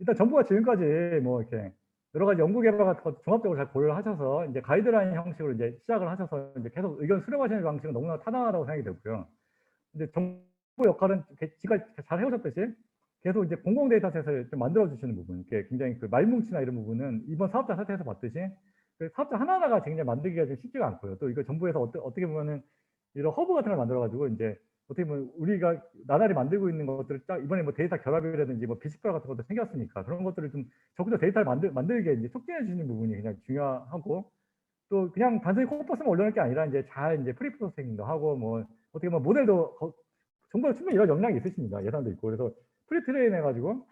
일단 정부가 지금까지 뭐 이렇게 여러 가지 연구 개발 같은 것 종합적으로 잘 고려를 하셔서 이제 가이드라인 형식으로 이제 시작을 하셔서 이제 계속 의견 수렴하시는 방식은 너무나 타당하다고 생각이 되고요. 근데 정부 역할은 지가 잘 해오셨듯이 계속 이제 공공 데이터셋을 좀 만들어 주시는 부분, 이게 굉장히 그 말뭉치나 이런 부분은 이번 사업자 사태에서 봤듯이 그 사업자 하나하나가 굉장히 만들기가 좀 쉽지가 않고요. 또 이거 정부에서 어떻게 보면은 이런 허브 같은 걸 만들어 가지고 이제 어떻게 보면 우리가 나날이 만들고 있는 것들을 딱 이번에 뭐 데이터 결합이라든지 뭐 비식별 같은 것도 생겼으니까 그런 것들을 좀 적극적으로 데이터를 만들게 이제 촉진해 주시는 부분이 굉장히 중요하고, 또 그냥 단순히 코퍼스만 올려놓을 게 아니라 이제 잘 이제 프리프로세싱도 하고 뭐 어떻게 보면 모델도 정부가 충분히 이런 역량이 있으십니다. 예산도 있고. 그래서 프리트레인 해가지고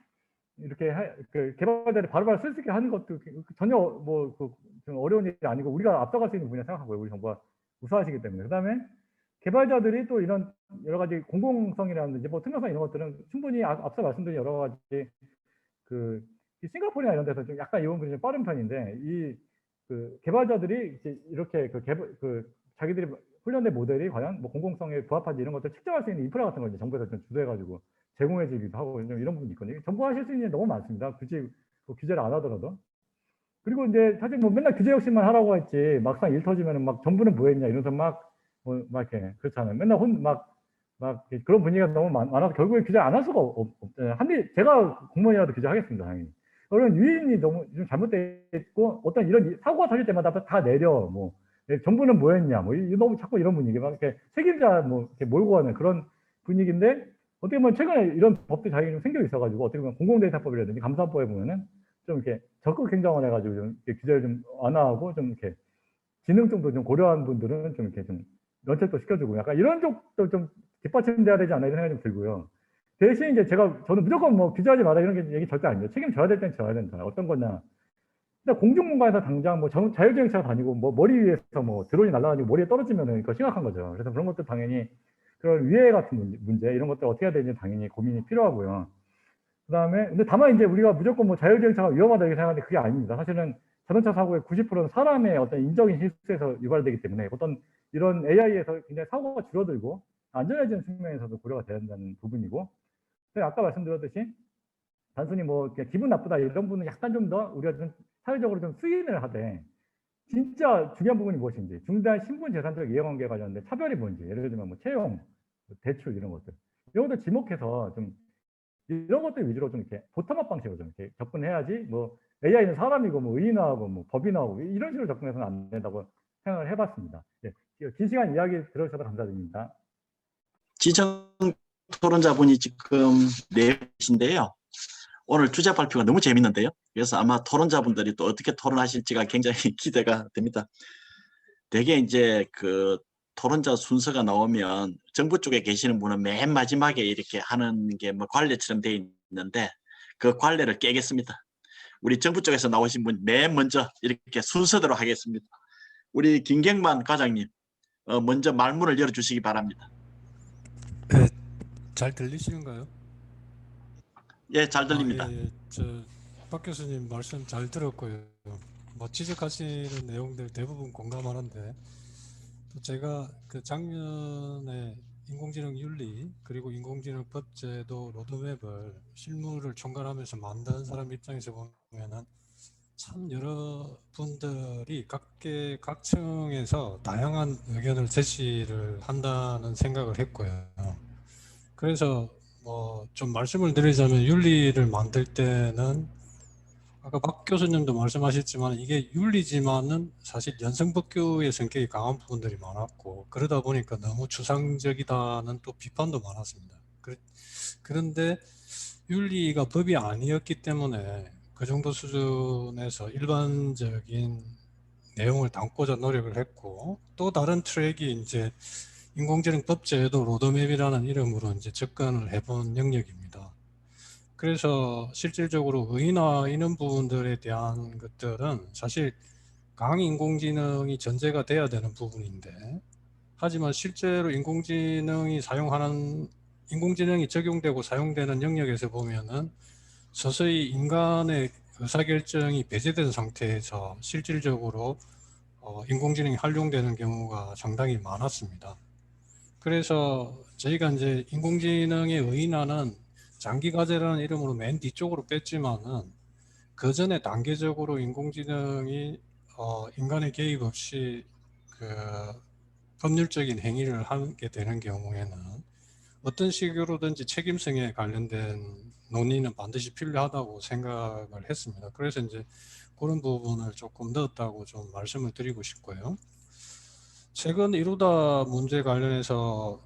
이렇게 그 개발자들이 바로바로 쓸 수 있게 하는 것도 전혀 뭐 좀 어려운 일이 아니고 우리가 앞서갈 수 있는 분야 생각하고요. 우리 정부가 우수하시기 때문에. 그다음에 개발자들이 또 이런 여러 가지 공공성이라든지 뭐 투명성 이런 것들은 충분히 앞서 말씀드린 여러 가지 이 싱가포르나 이런 데서 좀 약간 이 부분이 좀 빠른 편인데, 그 개발자들이 이제 이렇게 자기들이 훈련된 모델이 과연 뭐 공공성에 부합한지 이런 것들 측정할 수 있는 인프라 같은 걸 이제 정부에서 좀 주도해가지고 제공해 주기도 하고 이런 부분이 있거든요. 정부가 하실 수 있는 게 너무 많습니다. 굳이 뭐 규제를 안 하더라도. 그리고 이제 사실 뭐 맨날 규제 욕심만 하라고 했지 막상 일 터지면은 막 정부는 뭐 했냐 이러면서 막 이렇게 그렇잖아요. 맨날 그런 분위기가 너무 많아서 결국에 규제 안 할 수가 없잖아요. 제가 공무원이라도 규제하겠습니다, 당연히. 그런 유인이 너무 좀 잘못돼 있고, 어떤 이런 사고가 터질 때마다 다 내려 뭐 정부는 뭐 했냐 뭐 너무 자꾸 이런 분위기, 막 이렇게 책임자 뭐 이렇게 몰고 가는 그런 분위기인데, 어떻게 보면 최근에 이런 법도 자기가 좀 생겨 있어가지고 어떻게 보면 공공데이터법이라든지 감사법에 보면은 좀 이렇게 적극 행정을 해가지고 좀 이렇게 규제를 좀 완화하고 좀 이렇게 지능적도 좀 고려한 분들은 좀 이렇게 좀 면책도 시켜주고 약간 이런 쪽도 좀 뒷받침돼야 되지 않나 이런 생각이 좀 들고요. 대신 이제 저는 무조건 뭐 규제하지 마라 이런 게 얘기 절대 아니에요. 책임져야 될 땐 져야 된다. 어떤 거냐. 근데 공중공간에서 당장 뭐 자율주행차 다니고 뭐 머리 위에서 뭐 드론이 날아다니고 머리에 떨어지면은 그거 심각한 거죠. 그래서 그런 것도 당연히 그런 위해 같은 문제 이런 것들 어떻게 해야 되는지 당연히 고민이 필요하고요. 그다음에 근데 다만 이제 우리가 무조건 뭐 자율주행차가 위험하다 이렇게 생각하는데 그게 아닙니다. 사실은 자동차 사고의 90%는 사람의 어떤 인적인 실수에서 유발되기 때문에 어떤 이런 AI에서 굉장히 사고가 줄어들고 안전해지는 측면에서도 고려가 돼야 된다는 부분이고, 아까 말씀드렸듯이 단순히 뭐 기분 나쁘다 이런 부분은 약간 좀 더 우리가 좀 사회적으로 좀 수인을 하되, 진짜 중요한 부분이 무엇인지, 중대한 신분재산적 이해관계에 관련된 차별이 뭔지, 예를 들면 뭐 채용, 뭐 대출 이런 것들 지목해서 좀 이런 것들 위주로 좀 이렇게 보텀업 방식으로 좀 이렇게 접근해야지, 뭐 AI는 사람이고 뭐 의인화하고 뭐 법인화하고 이런 식으로 접근해서는 안 된다고 생각을 해봤습니다. 예. 긴 시간 이야기 들어주셔서 감사드립니다. 지정 토론자분이 지금 네 분이신데요. 오늘 주제 발표가 너무 재밌는데요. 그래서 아마 토론자분들이 또 어떻게 토론하실지가 굉장히 기대가 됩니다. 대개 이제 그 토론자 순서가 나오면 정부 쪽에 계시는 분은 맨 마지막에 이렇게 하는 게 뭐 관례처럼 돼 있는데 그 관례를 깨겠습니다. 우리 정부 쪽에서 나오신 분 맨 먼저 이렇게 순서대로 하겠습니다. 우리 김경만 과장님, 먼저 말문을 열어주시기 바랍니다. 네, 잘 들리시는가요? 예, 잘 들립니다. 박 교수님 말씀 잘 들었고요. 뭐 지적하시는 내용들 대부분 공감하는데 또 제가 그 작년에 인공지능 윤리 그리고 인공지능 법제도 로드맵을 실무를 총괄하면서 만든 사람 입장에서 보면은 참 여러 분들이 각층에서 다양한 의견을 제시를 한다는 생각을 했고요. 그래서 뭐 좀 말씀을 드리자면 윤리를 만들 때는 아까 박 교수님도 말씀하셨지만 이게 윤리지만은 사실 연성법규의 성격이 강한 부분들이 많았고 그러다 보니까 너무 추상적이다는 또 비판도 많았습니다. 그런데 윤리가 법이 아니었기 때문에 그 정도 수준에서 일반적인 내용을 담고자 노력을 했고 또 다른 트랙이 이제 인공지능 법제도 로드맵이라는 이름으로 이제 접근을 해본 영역입니다. 그래서 실질적으로 의인화 이런 부분들에 대한 것들은 사실 강인공지능이 전제가 돼야 되는 부분인데 하지만 실제로 인공지능이 적용되고 사용되는 영역에서 보면은 서서히 인간의 의사결정이 배제된 상태에서 실질적으로 인공지능이 활용되는 경우가 상당히 많았습니다. 그래서 저희가 이제 인공지능의 의인화는 장기과제라는 이름으로 맨 뒤쪽으로 뺐지만은 그 전에 단계적으로 인공지능이 인간의 개입 없이 그 법률적인 행위를 하게 되는 경우에는 어떤 식으로든지 책임성에 관련된 논의는 반드시 필요하다고 생각을 했습니다. 그래서 이제 그런 부분을 조금 넣었다고 좀 말씀을 드리고 싶고요. 최근 이루다 문제 관련해서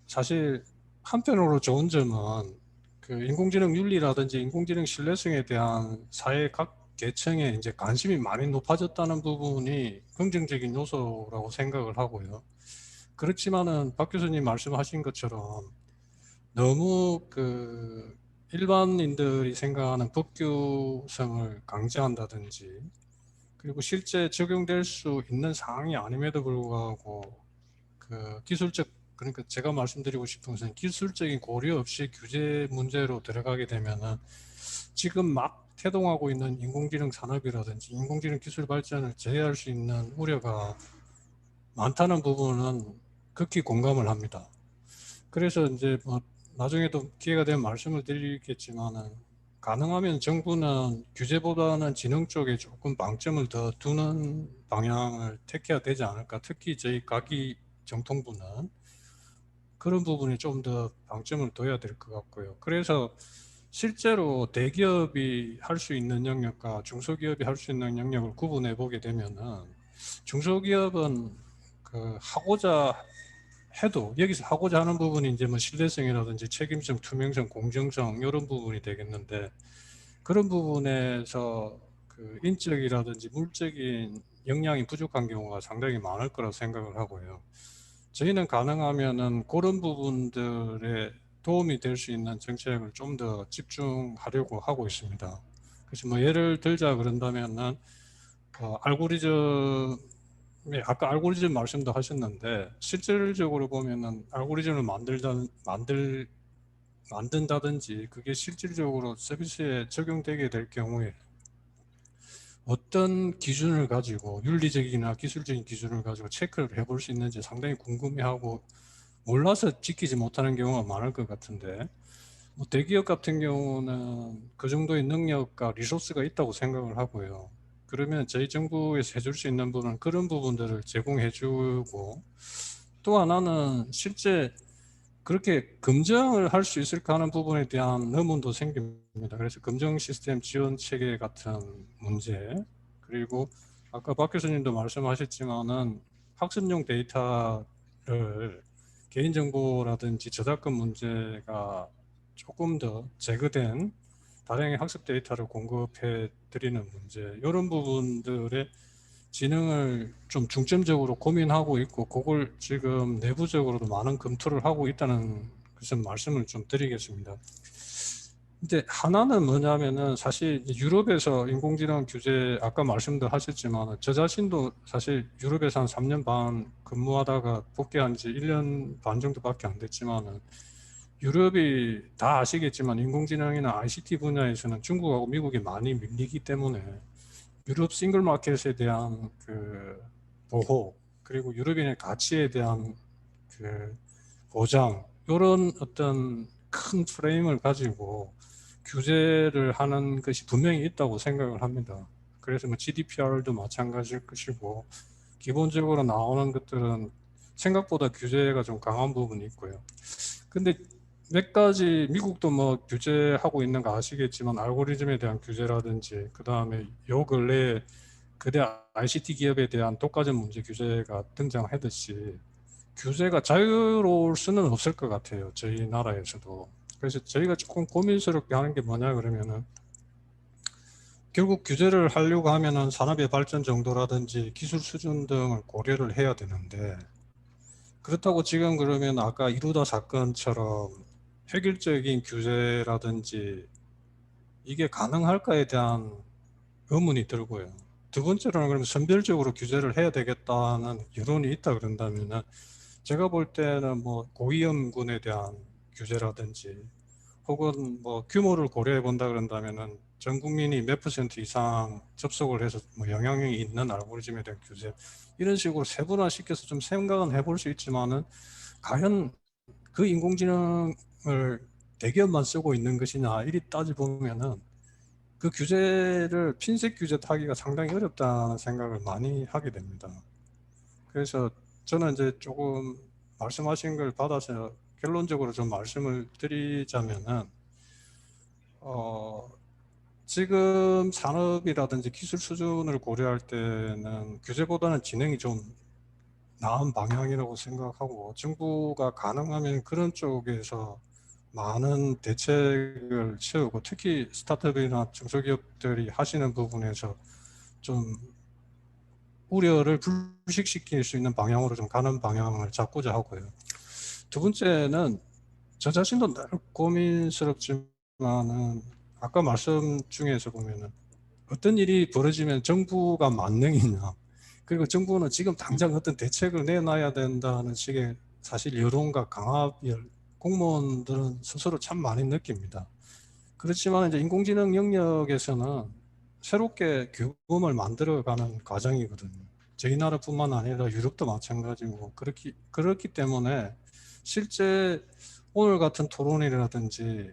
사실 한편으로 좋은 점은 그 인공지능 윤리라든지 인공지능 신뢰성에 대한 사회 각 계층에 이제 관심이 많이 높아졌다는 부분이 긍정적인 요소라고 생각을 하고요. 그렇지만은 박 교수님 말씀하신 것처럼 너무 그 일반인들이 생각하는 법규성을 강제한다든지 그리고 실제 적용될 수 있는 사항이 아님에도 불구하고 그 기술적 그러니까 제가 말씀드리고 싶은 것은 기술적인 고려 없이 규제 문제로 들어가게 되면은 지금 막 태동하고 있는 인공지능 산업이라든지 인공지능 기술 발전을 제어할 수 있는 우려가 많다는 부분은 극히 공감을 합니다. 그래서 이제 뭐 나중에도 기회가 되면 말씀을 드리겠지만은 가능하면 정부는 규제보다는 지능 쪽에 조금 방점을 더 두는 방향을 택해야 되지 않을까. 특히 저희 가기 정통부는 그런 부분에 좀 더 방점을 둬야 될 것 같고요. 그래서 실제로 대기업이 할 수 있는 영역과 중소기업이 할 수 있는 영역을 구분해 보게 되면은 중소기업은 그 하고자 해도 여기서 하고자 하는 부분이 이제 뭐 신뢰성이라든지 책임성, 투명성, 공정성 이런 부분이 되겠는데 그런 부분에서 그 인적이라든지 물적인 역량이 부족한 경우가 상당히 많을 거라고 생각을 하고요. 저희는 가능하면은 그런 부분들에 도움이 될 수 있는 정책을 좀 더 집중하려고 하고 있습니다. 그래서 뭐 예를 들자 그런다면은 알고리즘 아까 알고리즘 말씀도 하셨는데 실질적으로 보면은 알고리즘을 만든다든지 그게 실질적으로 서비스에 적용되게 될 경우에 어떤 기준을 가지고 윤리적이나 기술적인 기준을 가지고 체크를 해볼 수 있는지 상당히 궁금해하고 몰라서 지키지 못하는 경우가 많을 것 같은데 뭐 대기업 같은 경우는 그 정도의 능력과 리소스가 있다고 생각을 하고요. 그러면 저희 정부에서 해줄 수 있는 부분은 그런 부분들을 제공해주고 또 하나는 실제 그렇게 검증을 할 수 있을까 하는 부분에 대한 의문도 생깁니다. 그래서 검증 시스템 지원 체계 같은 문제 그리고 아까 박 교수님도 말씀하셨지만은 학습용 데이터를 개인정보라든지 저작권 문제가 조금 더 제거된 다량의 학습 데이터를 공급해 드리는 문제, 이런 부분들의 진행을 좀 중점적으로 고민하고 있고, 그걸 지금 내부적으로도 많은 검토를 하고 있다는 것은 말씀을 좀 드리겠습니다. 근데 하나는 뭐냐면은 사실 유럽에서 인공지능 규제, 아까 말씀도 하셨지만 저 자신도 사실 유럽에서 한 3년 반 근무하다가 복귀한 지 1년 반 정도밖에 안 됐지만은, 유럽이 다 아시겠지만 인공지능이나 ICT 분야에서는 중국하고 미국이 많이 밀리기 때문에 유럽 싱글 마켓에 대한 그 보호, 그리고 유럽인의 가치에 대한 그 보장, 이런 어떤 큰 프레임을 가지고 규제를 하는 것이 분명히 있다고 생각을 합니다. 그래서 뭐 GDPR도 마찬가지일 것이고, 기본적으로 나오는 것들은 생각보다 규제가 좀 강한 부분이 있고요. 근데 몇 가지, 미국도 뭐 규제하고 있는 거 아시겠지만 알고리즘에 대한 규제라든지, 그 다음에 요 근래에 그대 ICT 기업에 대한 독과점 문제 규제가 등장하듯이 규제가 자유로울 수는 없을 것 같아요, 저희 나라에서도. 그래서 저희가 조금 고민스럽게 하는 게 뭐냐 그러면은, 결국 규제를 하려고 하면은 산업의 발전 정도라든지 기술 수준 등을 고려를 해야 되는데, 그렇다고 지금 그러면 아까 이루다 사건처럼 획일적인 규제라든지 이게 가능할까에 대한 의문이 들고요. 두 번째로는 그러면 선별적으로 규제를 해야 되겠다는 여론이 있다 그런다면은, 제가 볼 때는 뭐 고위험군에 대한 규제라든지, 혹은 뭐 규모를 고려해 본다 그런다면은 전 국민이 몇 % 이상 접속을 해서 뭐 영향력이 있는 알고리즘에 대한 규제, 이런 식으로 세분화시켜서 좀 생각은 해볼 수 있지만은, 과연 그 인공지능을 대기업만 쓰고 있는 것이냐, 이리 따져보면은 그 규제를 핀셋 규제 타기가 상당히 어렵다는 생각을 많이 하게 됩니다. 그래서 저는 이제 조금 말씀하신 걸 받아서 결론적으로 좀 말씀을 드리자면은, 지금 산업이라든지 기술 수준을 고려할 때는 규제보다는 진행이 좀 나은 방향이라고 생각하고, 정부가 가능하면 그런 쪽에서 많은 대책을 세우고, 특히 스타트업이나 중소기업들이 하시는 부분에서 좀 우려를 불식시킬 수 있는 방향으로 좀 가는 방향을 잡고자 하고요. 두 번째는 저 자신도 늘 고민스럽지만은, 아까 말씀 중에서 보면은 어떤 일이 벌어지면 정부가 만능이냐, 그리고 정부는 지금 당장 어떤 대책을 내놔야 된다는 식의 사실 여론과 강압을 공무원들은 스스로 참 많이 느낍니다. 그렇지만 이제 인공지능 영역에서는 새롭게 규범을 만들어가는 과정이거든요. 저희 나라뿐만 아니라 유럽도 마찬가지고, 그렇기 때문에 실제 오늘 같은 토론이라든지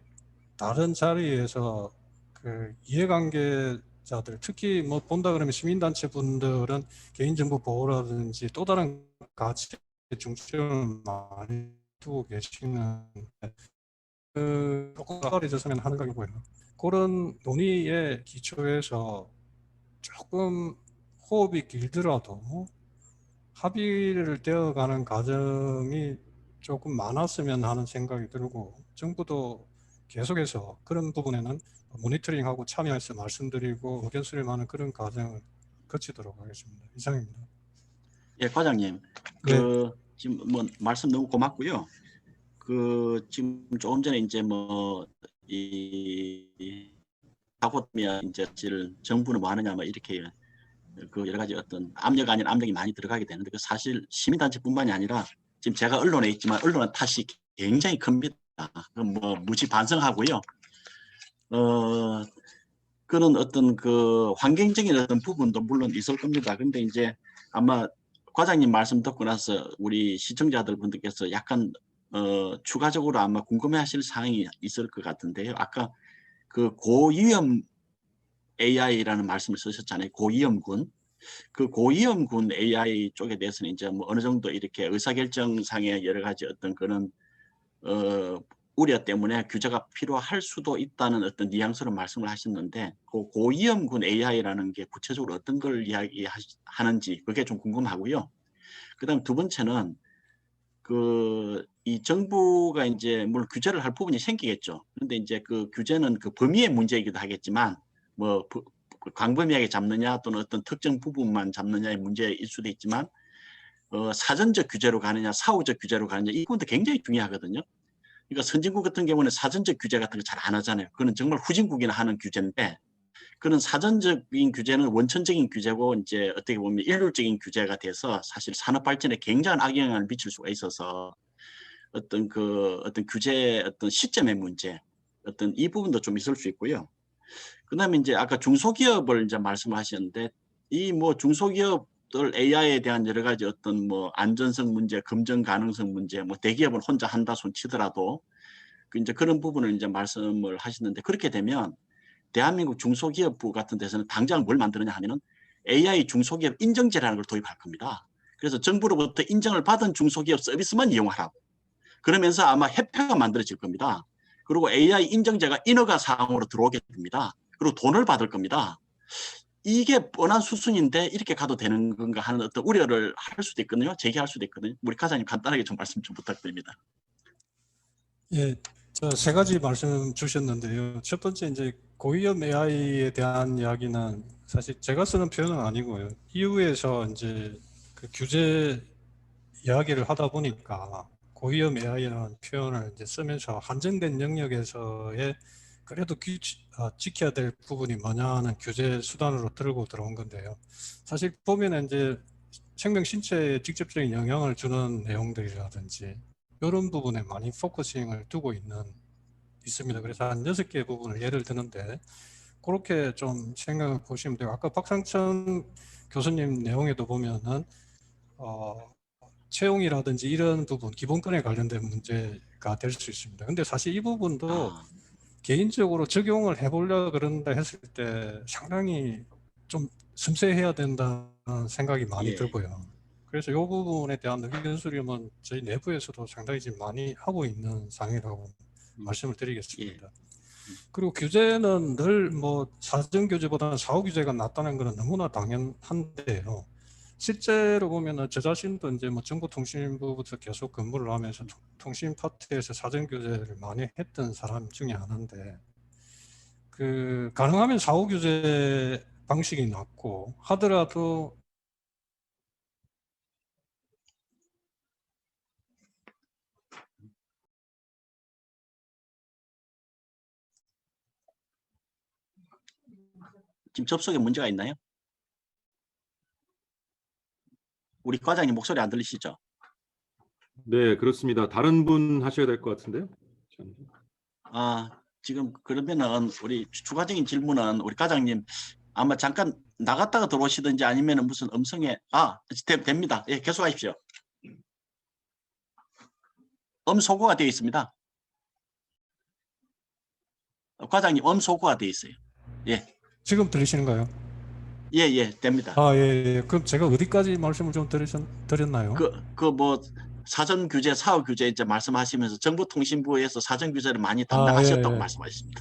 다른 자리에서 그 이해관계자들, 특히 뭐 본다 그러면 시민단체 분들은 개인정보 보호라든지 또 다른 가치에 중점을 많이 두고 계시는데, 조금 가까워졌으면 하는 거고요. 그런 논의의 기초에서 조금 호흡이 길더라도 합의를 되어가는 과정이 조금 많았으면 하는 생각이 들고, 정부도 계속해서 그런 부분에는 모니터링하고 참여해서 말씀드리고 의견 수렴하는 그런 과정을 거치도록 하겠습니다. 이상입니다. 예, 과장님. 네. 지금 뭐 말씀 너무 고맙고요. 지금 조금 전에 이제 뭐 하고면 이제 사실 정부는 뭐 하느냐 뭐 이렇게 여러 가지 어떤 압력 아닌 압력이 많이 들어가게 되는데, 그 사실 시민단체뿐만이 아니라 지금 제가 언론에 있지만 언론의 탓이 굉장히 큽니다. 그럼 뭐 무지 반성하고요. 그런 어떤 그 환경적인 어떤 부분도 물론 있을 겁니다. 근데 이제 아마 과장님 말씀 듣고 나서 우리 시청자들 분들께서 약간 추가적으로 아마 궁금해하실 사항이 있을 것 같은데요. 아까 그 고위험 AI라는 말씀을 쓰셨잖아요. 고위험군. 그 고위험군 AI 쪽에 대해서는 이제 뭐 어느 정도 이렇게 의사결정상의 여러 가지 어떤 그런 우려 때문에 규제가 필요할 수도 있다는 어떤 뉘앙스로 말씀을 하셨는데, 그 고위험군 AI라는 게 구체적으로 어떤 걸 이야기하는지 그게 좀 궁금하고요. 그다음 두 번째는 이 정부가 이제 물론 규제를 할 부분이 생기겠죠. 그런데 이제 그 규제는 그 범위의 문제이기도 하겠지만 뭐 광범위하게 잡느냐 또는 어떤 특정 부분만 잡느냐의 문제일 수도 있지만 사전적 규제로 가느냐 사후적 규제로 가느냐 이 부분도 굉장히 중요하거든요. 그러니까 선진국 같은 경우는 사전적 규제 같은 거 잘 안 하잖아요. 그건 정말 후진국이나 하는 규제인데 그런 사전적인 규제는 원천적인 규제고 이제 어떻게 보면 일률적인 규제가 돼서 사실 산업 발전에 굉장한 악영향을 미칠 수가 있어서 어떤 규제의 어떤 시점의 문제, 어떤 이 부분도 좀 있을 수 있고요. 그다음에 이제 아까 중소기업을 이제 말씀하셨는데 이 뭐 중소기업들 AI에 대한 여러 가지 어떤 뭐 안전성 문제, 검증 가능성 문제, 뭐 대기업은 혼자 한다 손 치더라도 이제 그런 부분을 이제 말씀을 하시는데 그렇게 되면 대한민국 중소기업부 같은 데서는 당장 뭘 만드느냐 하면은 AI 중소기업 인정제라는 걸 도입할 겁니다. 그래서 정부로부터 인정을 받은 중소기업 서비스만 이용하라고. 그러면서 아마 협회가 만들어질 겁니다. 그리고 AI 인정제가 인허가 사항으로 들어오게 됩니다. 그리고 돈을 받을 겁니다. 이게 뻔한 수순인데 이렇게 가도 되는 건가 하는 어떤 우려를 할 수도 있거든요. 제기할 수도 있거든요. 우리 과장님 간단하게 좀 말씀 좀 부탁드립니다. 예, 저 세 가지 말씀 주셨는데요. 첫 번째 이제 고위험 AI에 대한 이야기는 사실 제가 쓰는 표현은 아니고요. EU에서 이제 그 규제 이야기를 하다 보니까 고위험 AI라는 표현을 이제 쓰면서 한정된 영역에서의 그래도 지켜야 될 부분이 뭐냐 하는 규제 수단으로 들고 들어온 건데요. 사실 보면 이제 생명 신체에 직접적인 영향을 주는 내용들이라든지 이런 부분에 많이 포커싱을 두고 있습니다. 그래서 한 6개 부분을 예를 드는데 그렇게 좀 생각을 보시면 돼요. 아까 박상천 교수님 내용에도 보면은 채용이라든지 이런 부분, 기본권에 관련된 문제가 될 수 있습니다. 근데 사실 이 부분도 개인적으로 적용을 해보려고 그런다 했을 때 상당히 좀 섬세해야 된다는 생각이 많이 예. 들고요. 그래서 이 부분에 대한 의견 수렴은 저희 내부에서도 상당히 지금 많이 하고 있는 상황이라고 말씀을 드리겠습니다. 그리고 규제는 늘 뭐 사전 규제보다는 사후 규제가 낫다는 것은 너무나 당연한데요. 실제로 보면은 저 자신도 이제 뭐 정보통신부부터 계속 근무를 하면서 통신 파트에서 사전 규제를 많이 했던 사람 중에 하나인데 그 가능하면 사후 규제 방식이 낫고 하더라도 지금 접속에 문제가 있나요? 우리 과장님 목소리 안 들리시죠? 네, 그렇습니다. 다른 분 하셔야 될 것 같은데요. 지금 그러면은 우리 추가적인 질문은 우리 과장님 아마 잠깐 나갔다가 들어오시든지 아니면은 무슨 음성에 됩니다. 예, 계속하십시오. 소거가 되어 있습니다. 과장님 소거가 되어 있어요. 예. 지금 들리시는가요? 예, 됩니다. 예. 그럼 제가 어디까지 말씀을 좀 드렸나요? 뭐 사전 규제, 사후 규제 이제 말씀하시면서 정보통신부에서 사전 규제를 많이 담당하셨다고 예. 말씀하셨습니다.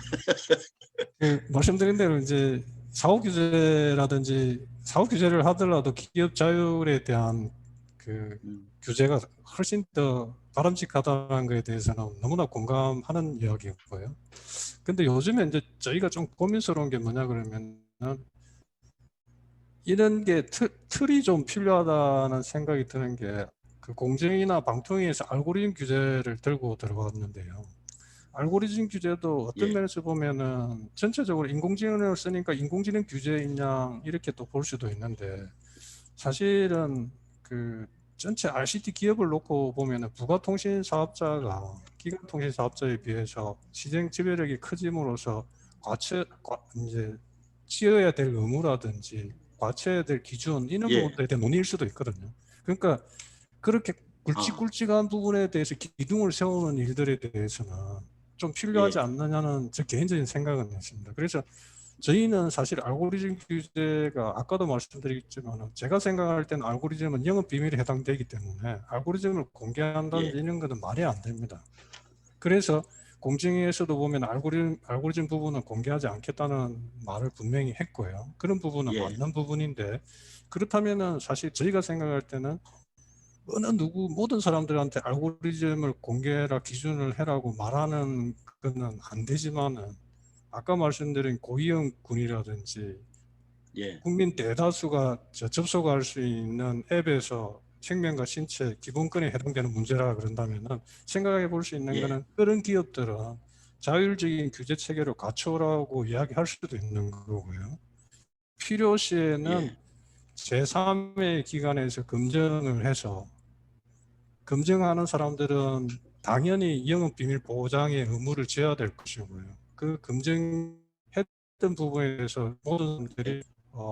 말씀드린 대로 이제 사후 규제라든지 사후 규제를 하더라도 기업 자율에 대한 그 규제가 훨씬 더 바람직하다는 것에 대해서는 너무나 공감하는 이야기고요. 근데 요즘에 이제 저희가 좀 고민스러운 게 뭐냐 그러면은 이런 게 틀이 좀 필요하다는 생각이 드는 게 그 공정이나 방통위에서 알고리즘 규제를 들고 들어갔는데요. 알고리즘 규제도 어떤 면에서 보면은 전체적으로 인공지능을 쓰니까 인공지능 규제인 양 이렇게 또 볼 수도 있는데 사실은 그 전체 RCT 기업을 놓고 보면은 부가통신 사업자가 기간통신 사업자에 비해서 시장 지배력이 커짐으로써 이제 지어야 될 의무라든지 과쳐야 될 기준 이런 부분에 대한 논의일 수도 있거든요. 그러니까 그렇게 굵직굵직한 부분에 대해서 기둥을 세우는 일들에 대해서는 좀 필요하지 않느냐는 제 개인적인 생각은 있습니다. 그래서 저희는 사실 알고리즘 규제가 아까도 말씀드렸지만 제가 생각할 때는 알고리즘은 영업 비밀에 해당되기 때문에 알고리즘을 공개한다는 이런 것은 말이 안 됩니다. 그래서 공정위에서도 보면 알고리즘 부분은 공개하지 않겠다는 말을 분명히 했고요. 그런 부분은 맞는 부분인데 그렇다면은 사실 저희가 생각할 때는 모든 사람들한테 알고리즘을 공개해라, 기준을 해라고 말하는 거는 안 되지만은 아까 말씀드린 고위험 군이라든지 예, 국민 대다수가 접속할 수 있는 앱에서 생명과 신체 기본권에 해당되는 문제라 그런다면은 생각해 볼 수 있는 예, 거는 그런 기업들은 자율적인 규제 체계를 갖춰라고 이야기할 수도 있는 거고요. 필요시에는 예, 제3의 기관에서 검증을 해서 검증하는 사람들은 당연히 영업 비밀 보장의 의무를 져야 될 것이고요. 그 검증했던 부분에 대해서 모든 사람들이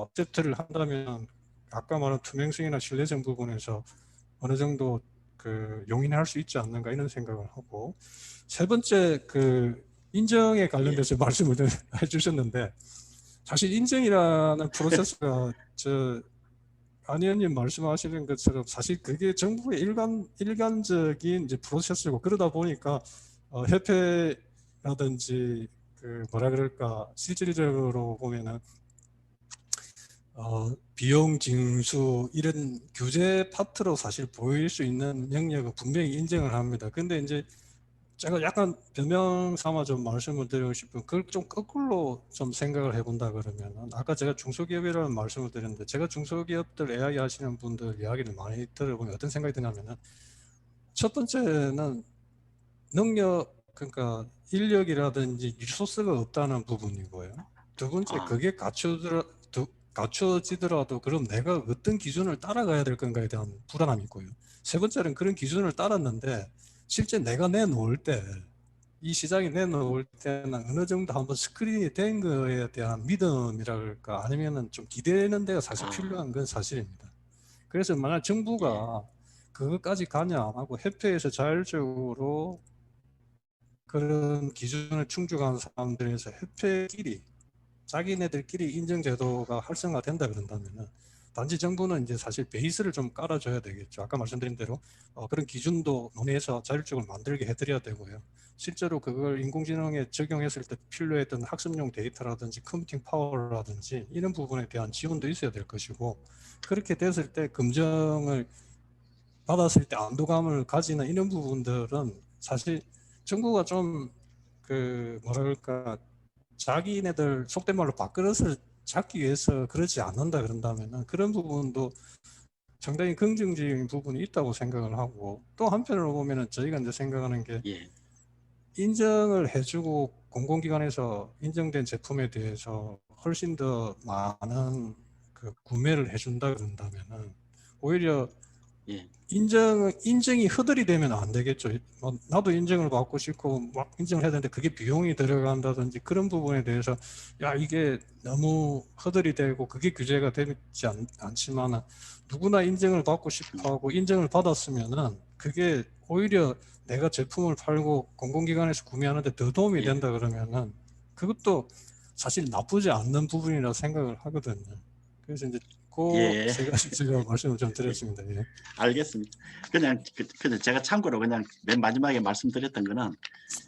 액셉트를 한다면 아까 말한 투명성이나 신뢰성 부분에서 어느 정도 그 용인할 수 있지 않는가 이런 생각을 하고, 세 번째 그 인정에 예, 관련돼서 말씀을 해주셨는데, 사실 인정이라는 프로세스가 안 의원님 말씀하시는 것처럼 사실 그게 정부의 일관적인 이제 프로세스고, 그러다 보니까 협회라든지 그 뭐라 그럴까, 실질적으로 보면은 비용 징수 이런 규제 파트로 사실 보일 수 있는 영역은 분명히 인정을 합니다. 근데 이제 제가 약간 변명 삼아 좀 말씀을 드리고 싶은, 그걸 좀 거꾸로 좀 생각을 해본다 그러면은, 아까 제가 중소기업이라는 말씀을 드렸는데, 제가 중소기업들 AI 하시는 분들 이야기를 많이 들어보면 어떤 생각이 드냐면은, 첫 번째는 능력, 그러니까 인력이라든지 리소스가 없다는 부분이고요. 두 번째, 아, 그게 갖춰지더라도 그럼 내가 어떤 기준을 따라가야 될 건가에 대한 불안함이 있고요. 세 번째는 그런 기준을 따랐는데 실제 내가 내놓을 때, 이 시장에 내놓을 때는 어느 정도 한번 스크린이 된 거에 대한 믿음이랄까, 아니면은 좀 기대는 데가 사실 아, 필요한 건 사실입니다. 그래서 만약 예, 정부가 그것까지 가냐 안 하고 협회에서 자율적으로 그런 기준을 충족한 사람들에서 협회끼리 자기네들끼리 인증 제도가 활성화된다 그런다면은, 단지 정부는 이제 사실 베이스를 좀 깔아줘야 되겠죠. 아까 말씀드린 대로 그런 기준도 논의해서 자율적으로 만들게 해드려야 되고요. 실제로 그걸 인공지능에 적용했을 때 필요했던 학습용 데이터라든지 컴퓨팅 파워라든지 이런 부분에 대한 지원도 있어야 될 것이고, 그렇게 됐을 때 검증을 받았을 때 안도감을 가지는 이런 부분들은 사실 정부가 좀 그 뭐랄까, 자기네들 속된 말로 밥그릇을 잡기 위해서 그러지 않는다 그런다면은 그런 부분도 상당히 긍정적인 부분이 있다고 생각을 하고, 또 한편으로 보면은 저희가 이제 생각하는 게, 예, 인정을 해주고 공공기관에서 인정된 제품에 대해서 훨씬 더 많은 그 구매를 해준다 그런다면은 오히려 예, 인정이 허들이 되면 안 되겠죠. 나도 인정을 받고 싶고 막 인정을 해야 되는데 그게 비용이 들어간다든지 그런 부분에 대해서, 야, 이게 너무 허들이 되고 그게 규제가 되지 않지만은 누구나 인정을 받고 싶어 하고 인정을 받았으면은 그게 오히려 내가 제품을 팔고 공공기관에서 구매하는데 더 도움이 예, 된다 그러면은 그것도 사실 나쁘지 않는 부분이라 생각을 하거든요. 그래서 이제 그 예, 세 가지 제가 말씀을 좀 예. 드렸습니다. 예. 알겠습니다. 그냥 제가 참고로 그냥 맨 마지막에 말씀드렸던 거는,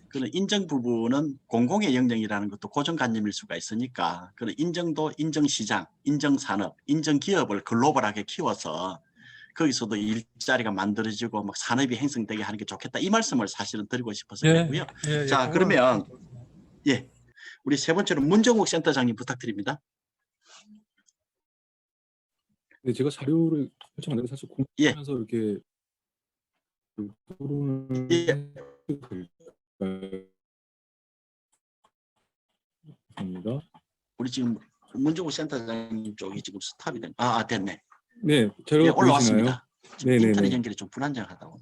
그런 인정 부분은 공공의 영역이라는 것도 고정관념일 수가 있으니까, 그런 인정도 인정시장, 인정산업, 인정기업을 글로벌하게 키워서 거기서도 일자리가 만들어지고 막 산업이 형성되게 하는 게 좋겠다, 이 말씀을 사실은 드리고 싶어서 예, 그랬고요. 예, 예, 자, 그거는 그러면 예, 우리 세 번째로 문정욱 센터장님 부탁드립니다. 네, 제가 자료를 펼쳐 만들고 사실 예, 공부하면서 이렇게 토론을 예, 해도 될까요? 감사합니다. 우리 지금 문정욱 센터장님 쪽이 지금 스탑이 된, 됐네. 네, 예, 자료가 보이시나요? 올라왔습니다. 지금 인터넷 네네네. 연결이 좀 불안정하다고.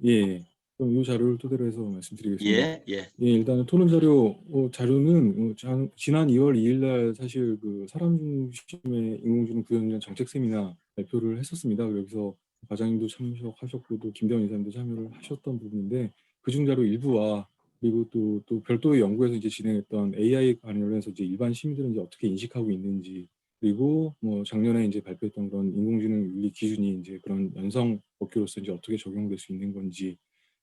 예. 그럼 이 자료를 토대로 해서 말씀드리겠습니다. 예, 예, 예, 일단은 토론 자료는 지난 2월 2일 날 사실 그 사람 중심의 인공지능 구현이라는 정책 세미나 발표를 했었습니다. 여기서 과장님도 참석하셨고 또 김대원 이사님도 참여를 하셨던 부분인데, 그중 자료 일부와 그리고 또 별도의 연구에서 이제 진행했던 AI 관련해서 이제 일반 시민들은 이제 어떻게 인식하고 있는지, 그리고 뭐 작년에 이제 발표했던 그런 인공지능 윤리 기준이 이제 그런 연성 법규로서 이제 어떻게 적용될 수 있는 건지,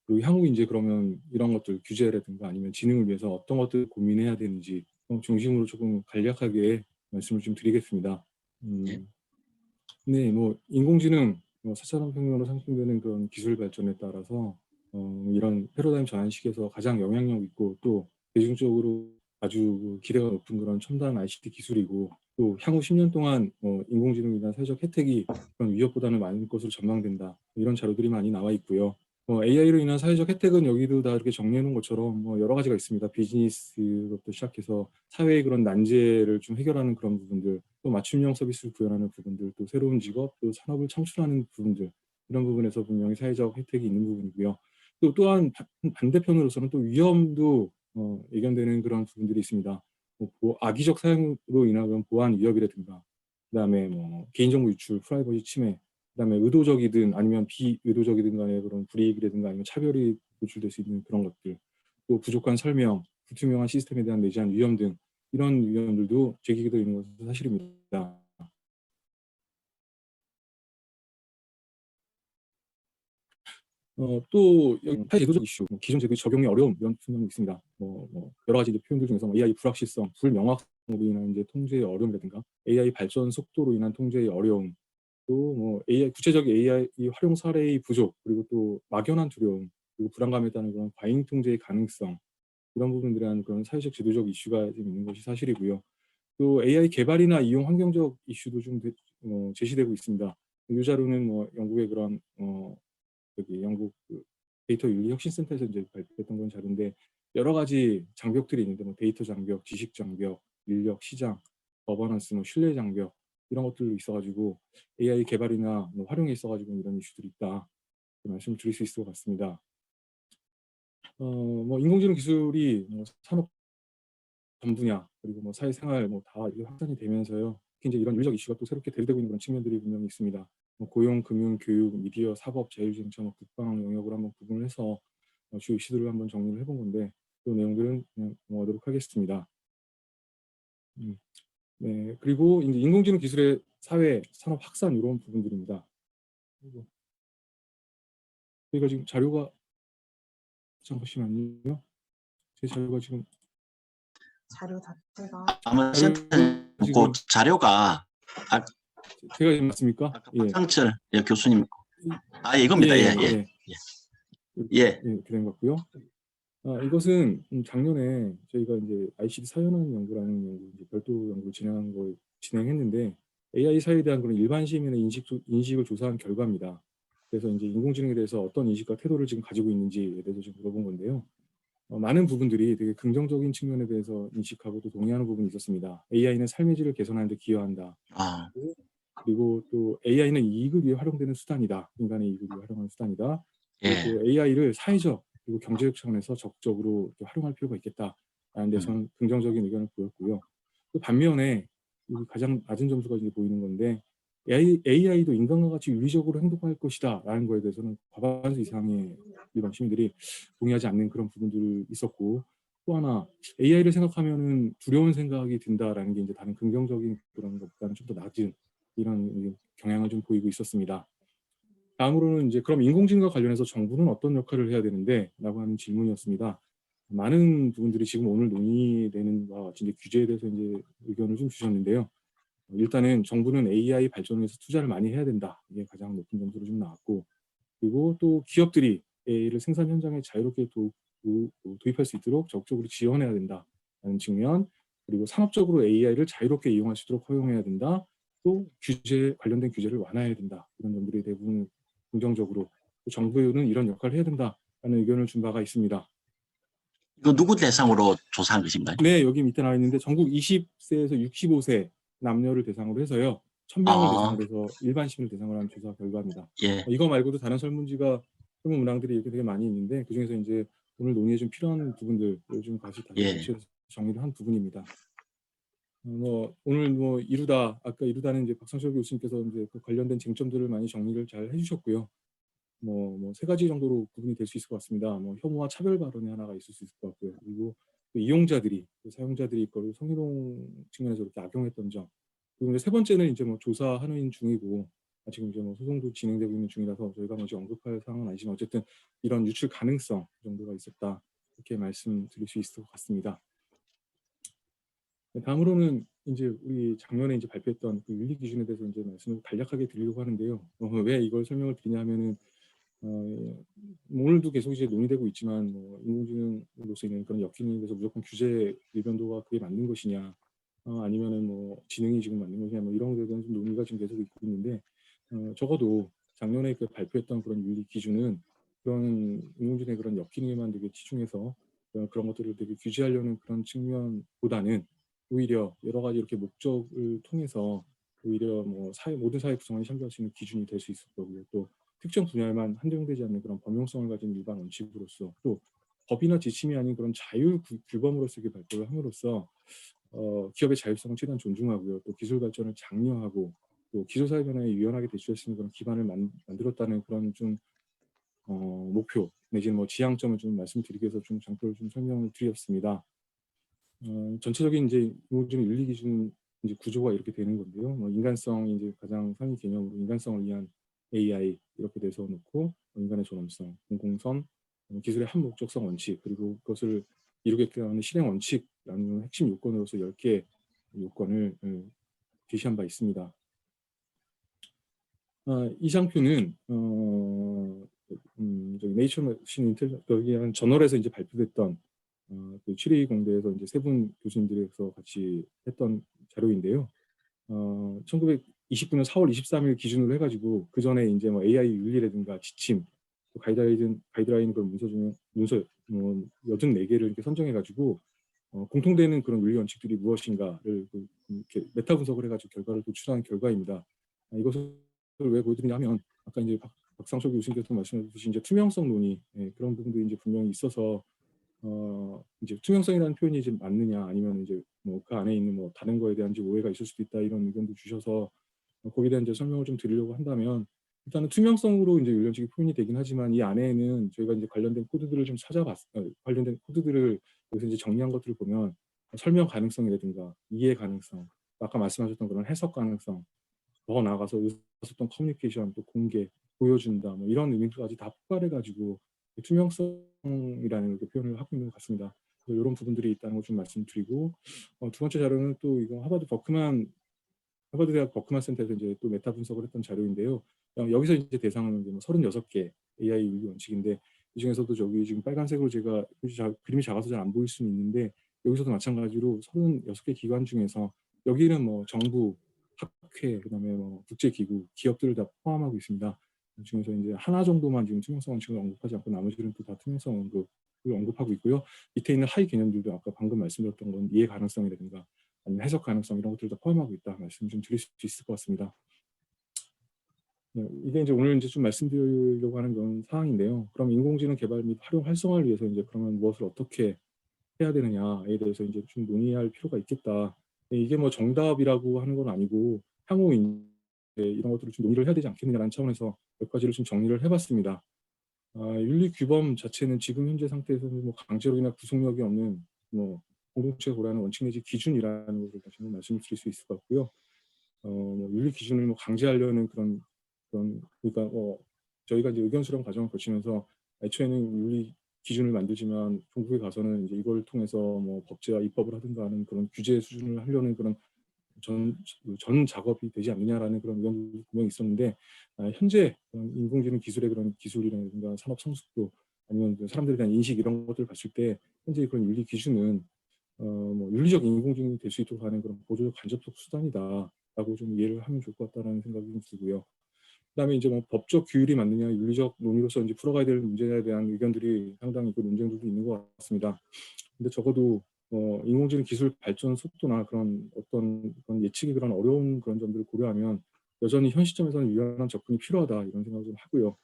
그리고 향후 이제 그러면 이런 것들 규제라든가 아니면 진흥을 위해서 어떤 것들 고민해야 되는지 중심으로 조금 간략하게 말씀을 좀 드리겠습니다. 예, 네, 뭐 인공지능 4차 산업혁명으로 상승되는 그런 기술 발전에 따라서 이런 패러다임 전환 시기에서 가장 영향력 있고 또 대중적으로 아주 기대가 높은 그런 첨단 ICT 기술이고 또 향후 10년 동안 인공지능에 대한 사회적 혜택이 그런 위협보다는 많을 것으로 전망된다. 이런 자료들이 많이 나와 있고요. AI로 인한 사회적 혜택은 여기도 다 이렇게 정리해 놓은 것처럼 여러 가지가 있습니다. 비즈니스부터 시작해서 사회의 그런 난제를 좀 해결하는 그런 부분들, 또 맞춤형 서비스를 구현하는 부분들, 또 새로운 직업, 또 산업을 창출하는 부분들, 이런 부분에서 분명히 사회적 혜택이 있는 부분이고요. 또 또한 반대편으로서는 또 위험도 예견되는 그런 부분들이 있습니다. 악의적 사용으로 인한 보안 위협이라든가, 그다음에 개인정보 유출, 프라이버시 침해, 그다음에 의도적이든 아니면 비의도적이든 간에 그런 불이익이라든가 아니면 차별이 노출될 수 있는 그런 것들, 또 부족한 설명, 불투명한 시스템에 대한 내재한 위험 등 이런 위험들도 제기되고 있는 것은 사실입니다. 또 제도적 이슈, 기존 제도의 적용이 어려움 이런 측면이 있습니다. 여러 가지 표현들 중에서 AI 불확실성, 불명확성으로 인한 통제의 어려움이라든가 AI 발전 속도로 인한 통제의 어려움, 또 AI 구체적 AI 활용 사례의 부족, 그리고 또 막연한 두려움, 그리고 불안감에 따른 그런 과잉 통제의 가능성, 이런 부분들에 대한 그런 사회적 제도적 이슈가 좀 있는 것이 사실이고요. 또 AI 개발이나 이용 환경적 이슈도 좀 제시되고 있습니다. 이 자료는 영국의 그런 여기 영국 데이터 윤리 혁신센터에서 이제 발표했던 그런 자료인데 여러 가지 장벽들이 있는데 데이터 장벽, 지식 장벽, 인력, 시장, 거버넌스, 신뢰 장벽 이런 것들도 있어가지고 AI 개발이나 활용에 있어가지고 이런 이슈들이 있다. 말씀을 드릴 수 있을 것 같습니다. 인공지능 기술이 산업 전 분야 그리고 사회생활 다 확산이 되면서요. 특히 이제 이런 윤리적 이슈가 또 새롭게 대두되고 있는 그런 측면들이 분명히 있습니다. 고용, 금융, 교육, 미디어, 사법, 자율주행차, 국방 영역으로 한번 구분을 해서 주요 이슈들을 한번 정리를 해본 건데 그 내용들은 그냥 넘어가도록 하겠습니다. 네, 그리고 이제 인공지능 기술의 사회, 산업 확산 이런 부분들입니다. 저희가 지금 자료가 잠시만요. 제 자료가 지금 자료 자체가 아마 자료 센터는 지금 그 자료가 제가 지금 맞습니까? 아까 박상철 교수님 예, 이겁니다. 예, 예. 예. 예. 이렇게 된 것 같고요. 이것은 작년에 저희가 이제 ICT 사연환 연구라는 연구, 이제 별도 연구를 진행했는데 AI 사회에 대한 그런 일반 시민의 인식을 조사한 결과입니다. 그래서 이제 인공지능에 대해서 어떤 인식과 태도를 지금 가지고 있는지에 대해서 좀 물어본 건데요. 많은 부분들이 되게 긍정적인 측면에 대해서 인식하고 또 동의하는 부분이 있었습니다. AI는 삶의 질을 개선하는 데 기여한다. 그리고 또 AI는 이익을 위해 활용되는 수단이다. 인간의 이익을 위해 활용하는 수단이다. 그리고 또 AI를 사회적 그리고 경제적 차원에서 적극적으로 활용할 필요가 있겠다라는 데서는 긍정적인 의견을 보였고요. 또 반면에 가장 낮은 점수가 이제 보이는 건데 AI도 인간과 같이 윤리적으로 행동할 것이다라는 거에 대해서는 과반수 이상의 일반 시민들이 동의하지 않는 그런 부분들이 있었고 또 하나 AI를 생각하면은 두려운 생각이 든다라는 게 이제 다른 긍정적인 그런 것보다는 좀 더 낮은 이런 경향을 좀 보이고 있었습니다. 다음으로는 이제 그럼 인공지능과 관련해서 정부는 어떤 역할을 해야 되는데? 라고 하는 질문이었습니다. 많은 부분들이 지금 오늘 논의되는 바와 같이 이제 규제에 대해서 이제 의견을 좀 주셨는데요. 일단은 정부는 AI 발전을 위해서 투자를 많이 해야 된다. 이게 가장 높은 점수로 좀 나왔고, 그리고 또 기업들이 AI를 생산 현장에 자유롭게 도입할 수 있도록 적극적으로 지원해야 된다는 측면, 그리고 산업적으로 AI를 자유롭게 이용할 수 있도록 허용해야 된다. 또 관련된 규제를 완화해야 된다. 이런 점들이 대부분 긍정적으로 정부는 이런 역할을 해야 된다라는 의견을 준 바가 있습니다. 이거 누구 대상으로 조사한 것인가요? 네, 여기 밑에 나와 있는데 전국 20세에서 65세 남녀를 대상으로 해서요. 1000명을 대상으로 해서 일반 시민을 대상으로 한 조사 결과입니다. 예. 이거 말고도 다른 설문 문항들이 이렇게 되게 많이 있는데 그중에서 이제 오늘 논의에 좀 필요한 부분들 요즘 다시 교체해서 정리를 한 부분입니다. 오늘 아까 이루다는 이제 박상철 교수님께서 이제 그 관련된 쟁점들을 많이 정리를 잘 해주셨고요. 세 가지 정도로 구분이 될 수 있을 것 같습니다. 혐오와 차별 발언이 하나가 있을 수 있을 것 같고요. 그리고 이용자들이, 사용자들이 이거를 성희롱 측면에서 이렇게 악용했던 점. 그리고 이제 세 번째는 이제 조사하는 중이고, 지금 이제 소송도 진행되고 있는 중이라서 저희가 먼저 언급할 사항은 아니지만 어쨌든 이런 유출 가능성 정도가 있었다. 이렇게 말씀드릴 수 있을 것 같습니다. 다음으로는 이제 우리 작년에 이제 발표했던 그 윤리 기준에 대해서 이제 말씀을 간략하게 드리려고 하는데요. 왜 이걸 설명을 드리냐면은 오늘도 계속 이제 논의되고 있지만 인공지능으로서 있는 그런 역기능에 대해서 무조건 규제 일변도가 그게 맞는 것이냐, 아니면은 뭐 지능이 지금 맞는 것이냐, 뭐 이런 것에 대한 좀 논의가 지금 계속 있고 있는데, 적어도 작년에 그 발표했던 그런 윤리 기준은 그런 인공지능의 그런 역기능에만 되게 치중해서 그런 것들을 되게 규제하려는 그런 측면보다는 오히려 여러 가지 이렇게 목적을 통해서 오히려 뭐 모든 사회 구성원이 참조할 수 있는 기준이 될 수 있을 거고요. 또 특정 분야에만 한정되지 않는 그런 범용성을 가진 일반 원칙으로서, 또 법이나 지침이 아닌 그런 자율 규범으로서 이렇게 발표를 함으로써 기업의 자율성을 최대한 존중하고요. 또 기술 발전을 장려하고 또 기술 사회 변화에 유연하게 대처할 수 있는 그런 기반을 만들었다는 그런 좀 목표 내지는 뭐 지향점을 좀 말씀드리기 위해서 좀 장표를 좀 설명을 드렸습니다. 전체적인 이제 인공지능 윤리 기준 이제 구조가 이렇게 되는 건데요. 뭐 인간성이 이제 가장 상위 개념으로 인간성을 위한 AI 이렇게 돼서 놓고, 인간의 존엄성, 공공성, 기술의 한 목적성 원칙, 그리고 그것을 이루게끔 하는 실행 원칙이라는 핵심 요건으로서 10개 요건을 제시한 바 있습니다. 이 장표는 저기 네이처 머신 인텔리전스 여기는 저널에서 이제 발표됐던 그 추리 공대에서 이제 세 분 교수님들에서 같이 했던 자료인데요. 1929년 4월 23일 기준으로 해가지고 그 전에 이제 뭐 AI 윤리라든가 지침, 또 가이드라인 그런 문서 84개를 이렇게 선정해가지고 공통되는 그런 윤리 원칙들이 무엇인가를 이렇게 메타 분석을 해가지고 결과를 도출한 결과입니다. 이것을 왜 보여드리냐면 아까 이제 박상철 교수님께서 말씀해주신 이제 투명성 논의, 그런 부분도 이제 분명히 있어서 이제 투명성이라는 표현이 이제 맞느냐, 아니면 이제 뭐 그 안에 있는 뭐 다른 거에 대한 이제 오해가 있을 수도 있다, 이런 의견도 주셔서 거기에 대한 이제 설명을 좀 드리려고 한다면, 일단은 투명성으로 이제 윤리원칙이 표현이 되긴 하지만 이 안에는 저희가 이제 관련된 코드들을 좀 관련된 코드들을 여기서 이제 정리한 것들을 보면 설명 가능성이라든가 이해 가능성, 아까 말씀하셨던 그런 해석 가능성, 더 나아가서 의사소통 커뮤니케이션, 또 공개, 보여준다, 뭐 이런 의미까지 다 포괄해가지고 투명성이라는 이렇게 표현을 하고 있는 것 같습니다. 그래서 이런 부분들이 있다는 걸 좀 말씀드리고, 두 번째 자료는 또 이거 하버드 대학 버크만 센터에서 이제 또 메타 분석을 했던 자료인데요. 여기서 이제 대상은 이제 뭐 36개 AI 윤리 원칙인데, 이 중에서도 저기 지금 빨간색으로 제가 그림이 작아서 잘 안 보일 수는 있는데, 여기서도 마찬가지로 36개 기관 중에서 여기는 뭐 정부, 학회, 그다음에 뭐 국제기구, 기업들을 다 포함하고 있습니다. 그 중에서 이제 하나 정도만 지금 투명성 원칙을 언급하지 않고 나머지는 또 다 투명성 언급을 언급하고 있고요. 밑에 있는 하위 개념들도 아까 방금 말씀드렸던 건 이해 가능성이라든가 아니면 해석 가능성, 이런 것들도 포함하고 있다 말씀 좀 드릴 수 있을 것 같습니다. 이게 이제 오늘 이제 좀 말씀드리려고 하는 그런 사항인데요. 그럼 인공지능 개발 및 활용 활성화를 위해서 이제 그러면 무엇을 어떻게 해야 되느냐에 대해서 이제 좀 논의할 필요가 있겠다. 이게 뭐 정답이라고 하는 건 아니고 향후 이런 것들을 좀 논의를 해야 되지 않겠느냐라는 차원에서 몇 가지를 좀 정리를 해봤습니다. 윤리 규범 자체는 지금 현재 상태에서는 뭐 강제력이나 구속력이 없는 뭐 공동체가 고려하는 원칙 내지 기준이라는 것을 다시 한번 말씀을 드릴 수 있을 것 같고요. 뭐 윤리 기준을 뭐 강제하려는 그런 그러니까 저희가 이제 의견 수렴 과정을 거치면서 애초에는 윤리 기준을 만들지만 종국에 가서는 이제 이걸 통해서 뭐 법제화 입법을 하든가 하는 그런 규제 수준을 하려는 그런 전 작업이 되지 않느냐라는 그런 의견도 분명히 있었는데, 현재 인공지능 기술의 그런 기술이라든가 산업 성숙도, 아니면 사람들에 대한 인식, 이런 것들을 봤을 때 현재 그런 윤리 기준은 뭐 윤리적 인공지능이 될 수 있도록 하는 그런 보조적 간접적 수단이다라고 좀 이해를 하면 좋을 것 같다는 생각이 좀 들고요. 그다음에 이제 뭐 법적 규율이 맞느냐, 윤리적 논의로서 이제 풀어가야 될 문제에 대한 의견들이 상당히 그 논쟁들도 있는 것 같습니다. 근데 적어도 인공지능 기술 발전 속도나 그런 어떤 그런 예측이 그런 어려운 그런 점들을 고려하면 여전히 현 시점에서는 유연한 접근이 필요하다, 이런 생각을 좀 하고요.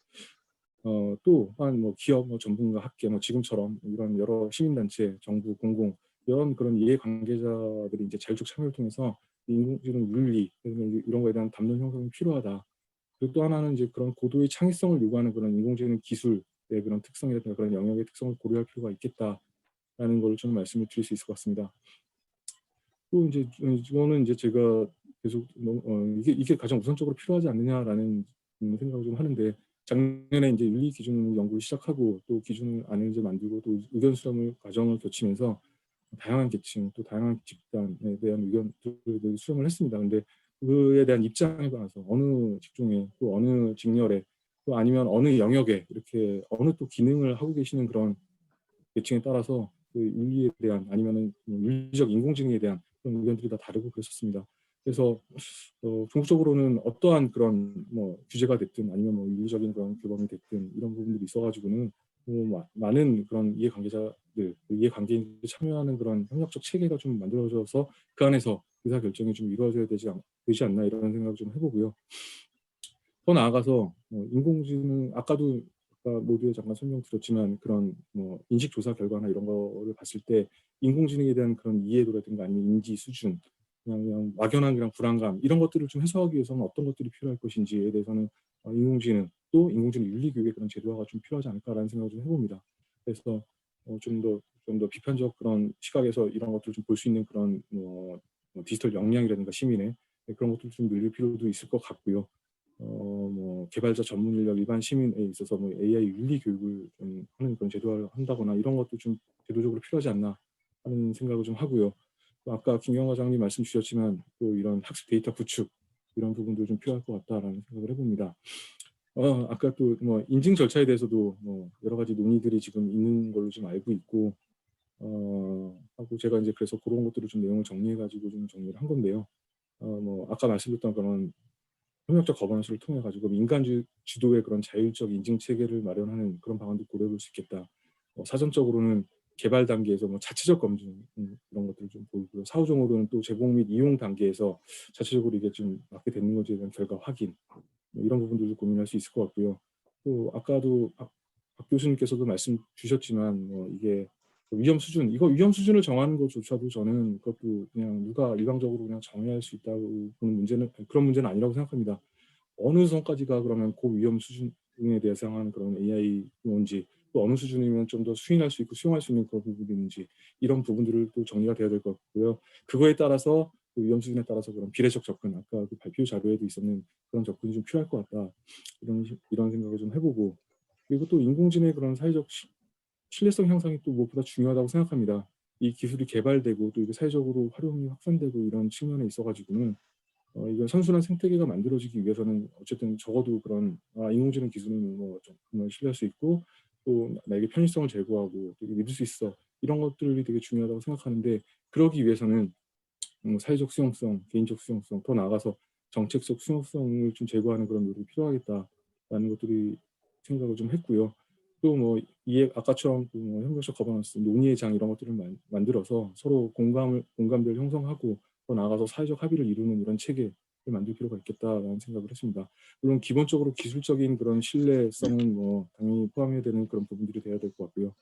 또한 뭐 기업, 뭐 전문가, 학계, 뭐 지금처럼 이런 여러 시민단체, 정부, 공공 이런 그런 이해관계자들이 이제 자율적 참여를 통해서 인공지능 윤리 이런 거에 대한 담론 형성이 필요하다. 그리고 또 하나는 이제 그런 고도의 창의성을 요구하는 그런 인공지능 기술의 그런 특성이라든가 그런 영역의 특성을 고려할 필요가 있겠다라는 걸 좀 말씀을 드릴 수 있을 것 같습니다. 또 이제 이거는 이제 제가 계속 이게 가장 우선적으로 필요하지 않느냐라는 생각을 좀 하는데, 작년에 이제 윤리 기준 연구를 시작하고 또 기준을 안을 이제 만들고 또 의견 수렴을 과정을 거치면서 다양한 계층 또 다양한 집단에 대한 의견들을 수렴을 했습니다. 근데 그에 대한 입장에 관해서 어느 직종에 또 어느 직렬에 또 아니면 어느 영역에 이렇게 어느 또 기능을 하고 계시는 그런 계층에 따라서 그 윤리에 대한 아니면은 윤리적 인공지능에 대한 그런 의견들이 다 다르고 그랬었습니다. 그래서 궁극적으로는 어떠한 그런 뭐 규제가 됐든 아니면 뭐 윤리적인 그런 규범이 됐든 이런 부분들이 있어가지고는 많은 그런 이해관계자들, 이해관계인들이 참여하는 그런 협력적 체계가 좀 만들어져서 그 안에서 의사 결정이 좀 이루어져야 되지 않나 이런 생각을 좀 해보고요. 더 나아가서 인공지능 아까 모두에 잠깐 설명드렸지만 그런 뭐 인식 조사 결과나 이런 거를 봤을 때 인공지능에 대한 그런 이해도라든가 아니면 인지 수준 그냥 막연한 그냥 불안감 이런 것들을 좀 해소하기 위해서는 어떤 것들이 필요할 것인지에 대해서는 인공지능 또 인공지능 윤리 교육의 그런 제도화가 좀 필요하지 않을까라는 생각을 좀 해봅니다. 그래서 좀 더 비판적 그런 시각에서 이런 것들을 좀 볼 수 있는 그런 디지털 역량이라든가 시민의 그런 것들을 좀 늘릴 필요도 있을 것 같고요. 뭐 개발자 전문 인력 일반 시민에 있어서 뭐 AI 윤리 교육을 좀 하는 그런 제도화를 한다거나 이런 것도 좀 제도적으로 필요하지 않나 하는 생각을 좀 하고요. 또 아까 김경 과장님 말씀 주셨지만 또 이런 학습 데이터 구축 이런 부분도 좀 필요할 것 같다라는 생각을 해봅니다. 아까 또 뭐 인증 절차에 대해서도 뭐 여러 가지 논의들이 지금 있는 걸로 좀 알고 있고 하고 제가 이제 그래서 그런 것들을 좀 내용을 정리해가지고 좀 정리를 한 건데요. 뭐 아까 말씀드렸던 그런 협력적 거버넌스를 통해 가지고 민간 주도의 그런 자율적 인증 체계를 마련하는 그런 방안도 고려해 볼 수 있겠다. 사전적으로는 개발 단계에서 뭐 자체적 검증 이런 것들을 좀 보고요. 사후적으로는 또 제공 및 이용 단계에서 자체적으로 이게 좀 맞게 되는 건지에 대한 결과 확인 뭐 이런 부분들도 고민할 수 있을 것 같고요. 또 아까도 박 교수님께서도 말씀 주셨지만 이게 위험 수준 이거 위험 수준을 정하는 것조차도 저는 그것도 그냥 누가 일방적으로 그냥 정해야 할 수 있다고 보는 문제는 그런 문제는 아니라고 생각합니다. 어느 선까지가 그러면 고위험 수준에 대해서 그런 AI인지 또 어느 수준이면 좀 더 수행할 수 있고 수용할 수 있는 그런 부분인지 이런 부분들을 또 정리가 돼야 될 것 같고요. 그거에 따라서 그 위험 수준에 따라서 그런 비례적 접근 아까 그 발표 자료에도 있었는 그런 접근이 좀 필요할 것 같다. 이런 생각을 좀 해보고 그리고 또 인공지능의 그런 사회적 신뢰성 향상이 또 무엇보다 중요하다고 생각합니다. 이 기술이 개발되고 또 이게 사회적으로 활용이 확산되고 이런 측면에 있어가지고는 이건 선순환 생태계가 만들어지기 위해서는 어쨌든 적어도 그런 인공지능 기술은 뭐 정말 신뢰할 수 있고 또 나에게 편의성을 제공하고 되게 믿을 수 있어 이런 것들이 되게 중요하다고 생각하는데 그러기 위해서는 사회적 수용성, 개인적 수용성 더 나아가서 정책적 수용성을 좀 제고하는 그런 노력이 필요하겠다라는 것들이 생각을 좀 했고요. 또 뭐 이해 아까처럼 뭐 협력적 거버넌스, 논의의 장 이런 것들을 만들어서 서로 공감대를 형성하고 더 나아가서 사회적 합의를 이루는 이런 체계를 만들 필요가 있겠다라는 생각을 했습니다. 물론 기본적으로 기술적인 그런 신뢰성은 뭐 당연히 포함해야 되는 그런 부분들이 돼야 될 것 같고요.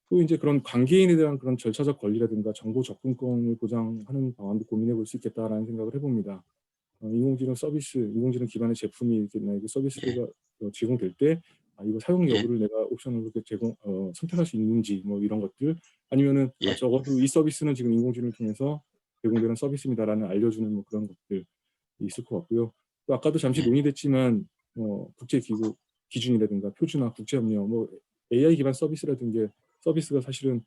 또 이제 그런 관계인에 대한 그런 절차적 권리라든가 정보 접근권을 보장하는 방안도 고민해 볼 수 있겠다라는 생각을 해봅니다. 인공지능 서비스, 인공지능 기반의 제품이 이렇게 나에게 서비스가 제공될 때 이거 사용 여부를 내가 옵션으로 이렇게 선택할 수 있는지 뭐 이런 것들 아니면은 적어도 이 서비스는 지금 인공지능을 통해서 제공되는 서비스입니다라는 알려주는 뭐 그런 것들이 있을 것 같고요. 또 아까도 잠시 논의됐지만 국제기구 기준이라든가 표준화, 국제협력, 뭐 AI 기반 서비스라든가 서비스가 사실은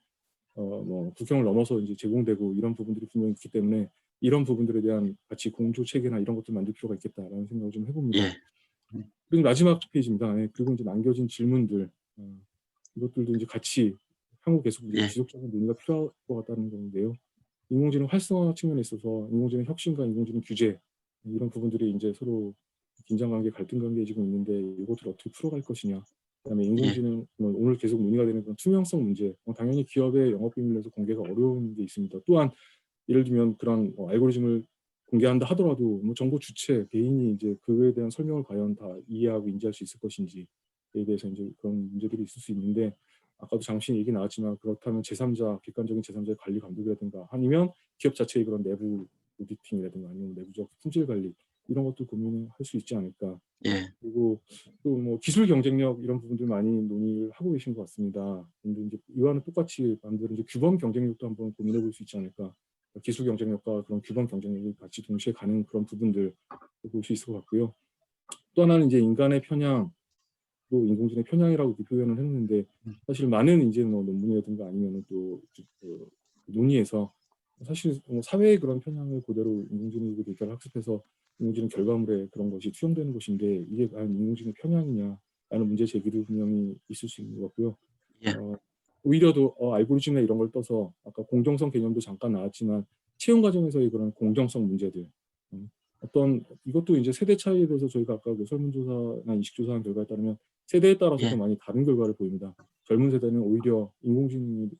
뭐 국경을 넘어서 이제 제공되고 이런 부분들이 분명히 있기 때문에 이런 부분들에 대한 같이 공조 체계나 이런 것들 만들 필요가 있겠다라는 생각을 좀 해봅니다. 그리고 마지막 페이지입니다. 그리고 이제 남겨진 질문들 이것들도 이제 같이 향후 계속 이제 지속적인 논의가 필요할 것 같다는 건데요. 인공지능 활성화 측면에 있어서 인공지능 혁신과 인공지능 규제 이런 부분들이 이제 서로 긴장관계, 갈등관계에 지금 있는데 이것들을 어떻게 풀어갈 것이냐. 그다음에 인공지능 오늘 계속 논의가 되는 그런 투명성 문제. 당연히 기업의 영업비밀에서 공개가 어려운 게 있습니다. 또한 예를 들면 그런 알고리즘을 공개한다 하더라도 뭐 정보 주체 개인이 이제 그에 대한 설명을 과연 다 이해하고 인지할 수 있을 것인지에 대해서 이제 그런 문제들이 있을 수 있는데 아까도 잠시 얘기 나왔지만 그렇다면 제3자 객관적인 제3자의 관리 감독이라든가 아니면 기업 자체의 그런 내부 오디팅이라든가 아니면 내부적 품질 관리 이런 것도 고민할 수 있지 않을까. 그리고 또 뭐 기술 경쟁력 이런 부분들 많이 논의를 하고 계신 것 같습니다. 근데 이제 이와는 똑같이 반대로 이제 규범 경쟁력도 한번 고민해 볼 수 있지 않을까. 기술 경쟁력과 그런 규범 경쟁력이 같이 동시에 가는 그런 부분들 볼 수 있을 것 같고요. 또 하나는 이제 인간의 편향, 또 인공지능의 편향이라고 표현을 했는데 사실 많은 이제 뭐 논문이라든가 아니면은 또 논의에서 사실 사회의 그런 편향을 그대로 인공지능 데이터를 학습해서 인공지능 결과물에 그런 것이 투영되는 것인데 이게 과연 인공지능 편향이냐라는 문제 제기도 분명히 있을 수 있는 것 같고요. 예. 오히려 더 알고리즘이나 이런 걸 떠서 아까 공정성 개념도 잠깐 나왔지만 채용 과정에서의 그런 공정성 문제들 어떤 이것도 이제 세대 차이에 대해서 저희가 아까 그 설문조사나 인식조사한 결과에 따르면 세대에 따라서도 예. 많이 다른 결과를 보입니다. 젊은 세대는 오히려 인공지능이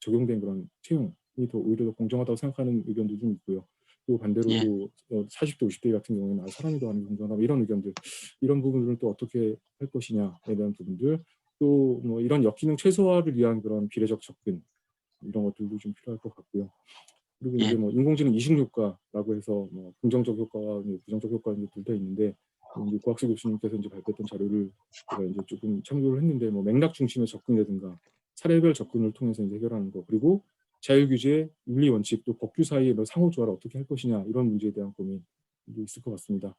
적용된 그런 채용이 오히려 더 공정하다고 생각하는 의견도 좀 있고요. 또 반대로도 40대, 50대 같은 경우에는 사람이 더 하는 공정하다 이런 의견들, 이런 부분들은 또 어떻게 할 것이냐에 대한 부분들, 또 뭐 이런 역기능 최소화를 위한 그런 비례적 접근 이런 것들도 좀 필요할 것 같고요. 그리고 예. 이제 뭐 인공지능 이식 효과라고 해서 뭐 긍정적 효과와 부정적 효과가 이제 둘 다 있는데 이제 고학수 교수님께서 이제 발표했던 자료를 제가 이제 조금 참고를 했는데 뭐 맥락 중심의 접근이라든가 사례별 접근을 통해서 이제 해결하는 거, 그리고 자율 규제, 윤리 원칙, 또 법규 사이의 뭐 상호 조화를 어떻게 할 것이냐 이런 문제에 대한 고민도 있을 것 같습니다.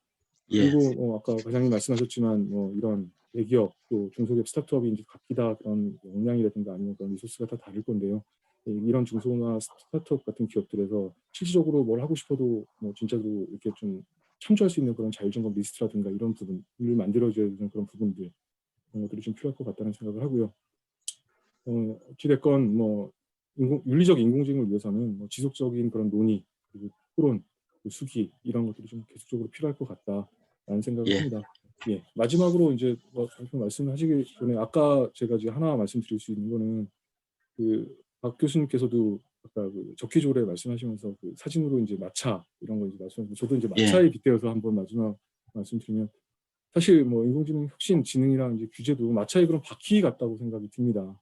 예. 그리고 아까 과장님 말씀하셨지만 뭐 이런 대기업 또 중소기업 스타트업이 이제 각기다 그런 역량이라든가 아니면 그런 리소스가 다 다를 건데요. 이런 중소나 스타트업 같은 기업들에서 실질적으로 뭘 하고 싶어도 뭐 진짜로 이렇게 좀 참조할 수 있는 그런 자율점검 리스트라든가 이런 부분을 만들어줘야 되는 그런 부분들, 그런 것들이 좀 필요할 것 같다는 생각을 하고요. 어찌됐건 뭐 윤리적 인공지능을 위해서는 뭐 지속적인 그런 논의, 그리고 토론, 수기 이런 것들이 좀 계속적으로 필요할 것 같다라는 생각을 예. 합니다. 예, 마지막으로 이제 발표 말씀하시기 전에 아까 제가 지금 하나 말씀드릴 수 있는 거는 박 교수님께서도 아까 적기조례 말씀하시면서 사진으로 이제 마차 이런 거 이제 말씀하시고 저도 이제 마차에 빗대어서 한번 마지막 말씀드리면 사실 뭐 인공지능 혁신 지능이랑 이제 규제도 마차의 그런 바퀴 같다고 생각이 듭니다.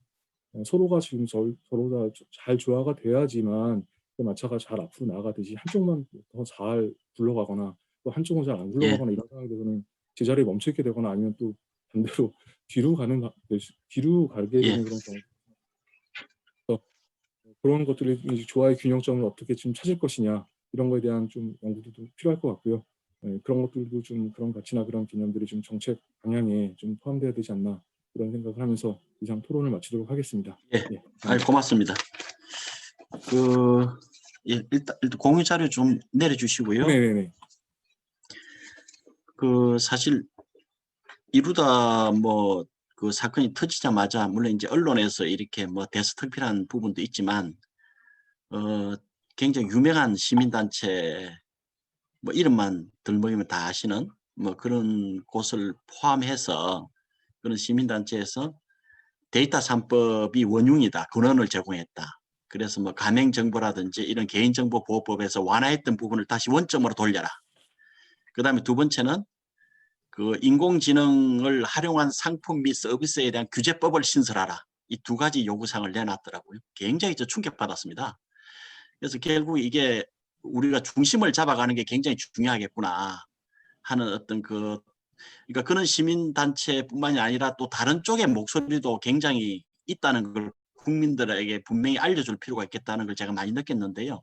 서로가 지금 서로 다 잘 조화가 돼야지만 그 마차가 잘 앞으로 나아가듯이 한쪽만 더 잘 굴러가거나 또 한쪽은 잘 안 굴러가거나 이런 상황이 돼서는 제자리에 멈춰 있게 되거나 아니면 또 반대로 뒤로 가게 되는 그런 경우. 그런 것들이 이제 조화의 균형점을 어떻게 좀 찾을 것이냐 이런 거에 대한 좀 연구도 좀 필요할 것 같고요. 그런 것들도 좀 그런 가치나 그런 개념들이 좀 정책 방향에 좀 포함돼야 되지 않나 그런 생각을 하면서 이상 토론을 마치도록 하겠습니다. 예. 예, 고맙습니다. 일단 공유 자료 좀 내려주시고요. 네네네. 사실 이루다 뭐 그 사건이 터지자마자 물론 이제 언론에서 이렇게 뭐 대스특필한 부분도 있지만 굉장히 유명한 시민단체 뭐 이름만 들먹이면 다 아시는 뭐 그런 곳을 포함해서 그런 시민단체에서 데이터 3법이 원흉이다, 근원을 제공했다. 그래서 뭐 가맹정보라든지 이런 개인정보보호법에서 완화했던 부분을 다시 원점으로 돌려라. 그다음에 두 번째는 인공지능을 활용한 상품 및 서비스에 대한 규제법을 신설하라. 이 두 가지 요구사항을 내놨더라고요. 굉장히 충격받았습니다. 그래서 결국 이게 우리가 중심을 잡아가는 게 굉장히 중요하겠구나 하는 어떤 그러니까 그런 시민단체뿐만이 아니라 또 다른 쪽의 목소리도 굉장히 있다는 걸 국민들에게 분명히 알려줄 필요가 있겠다는 걸 제가 많이 느꼈는데요.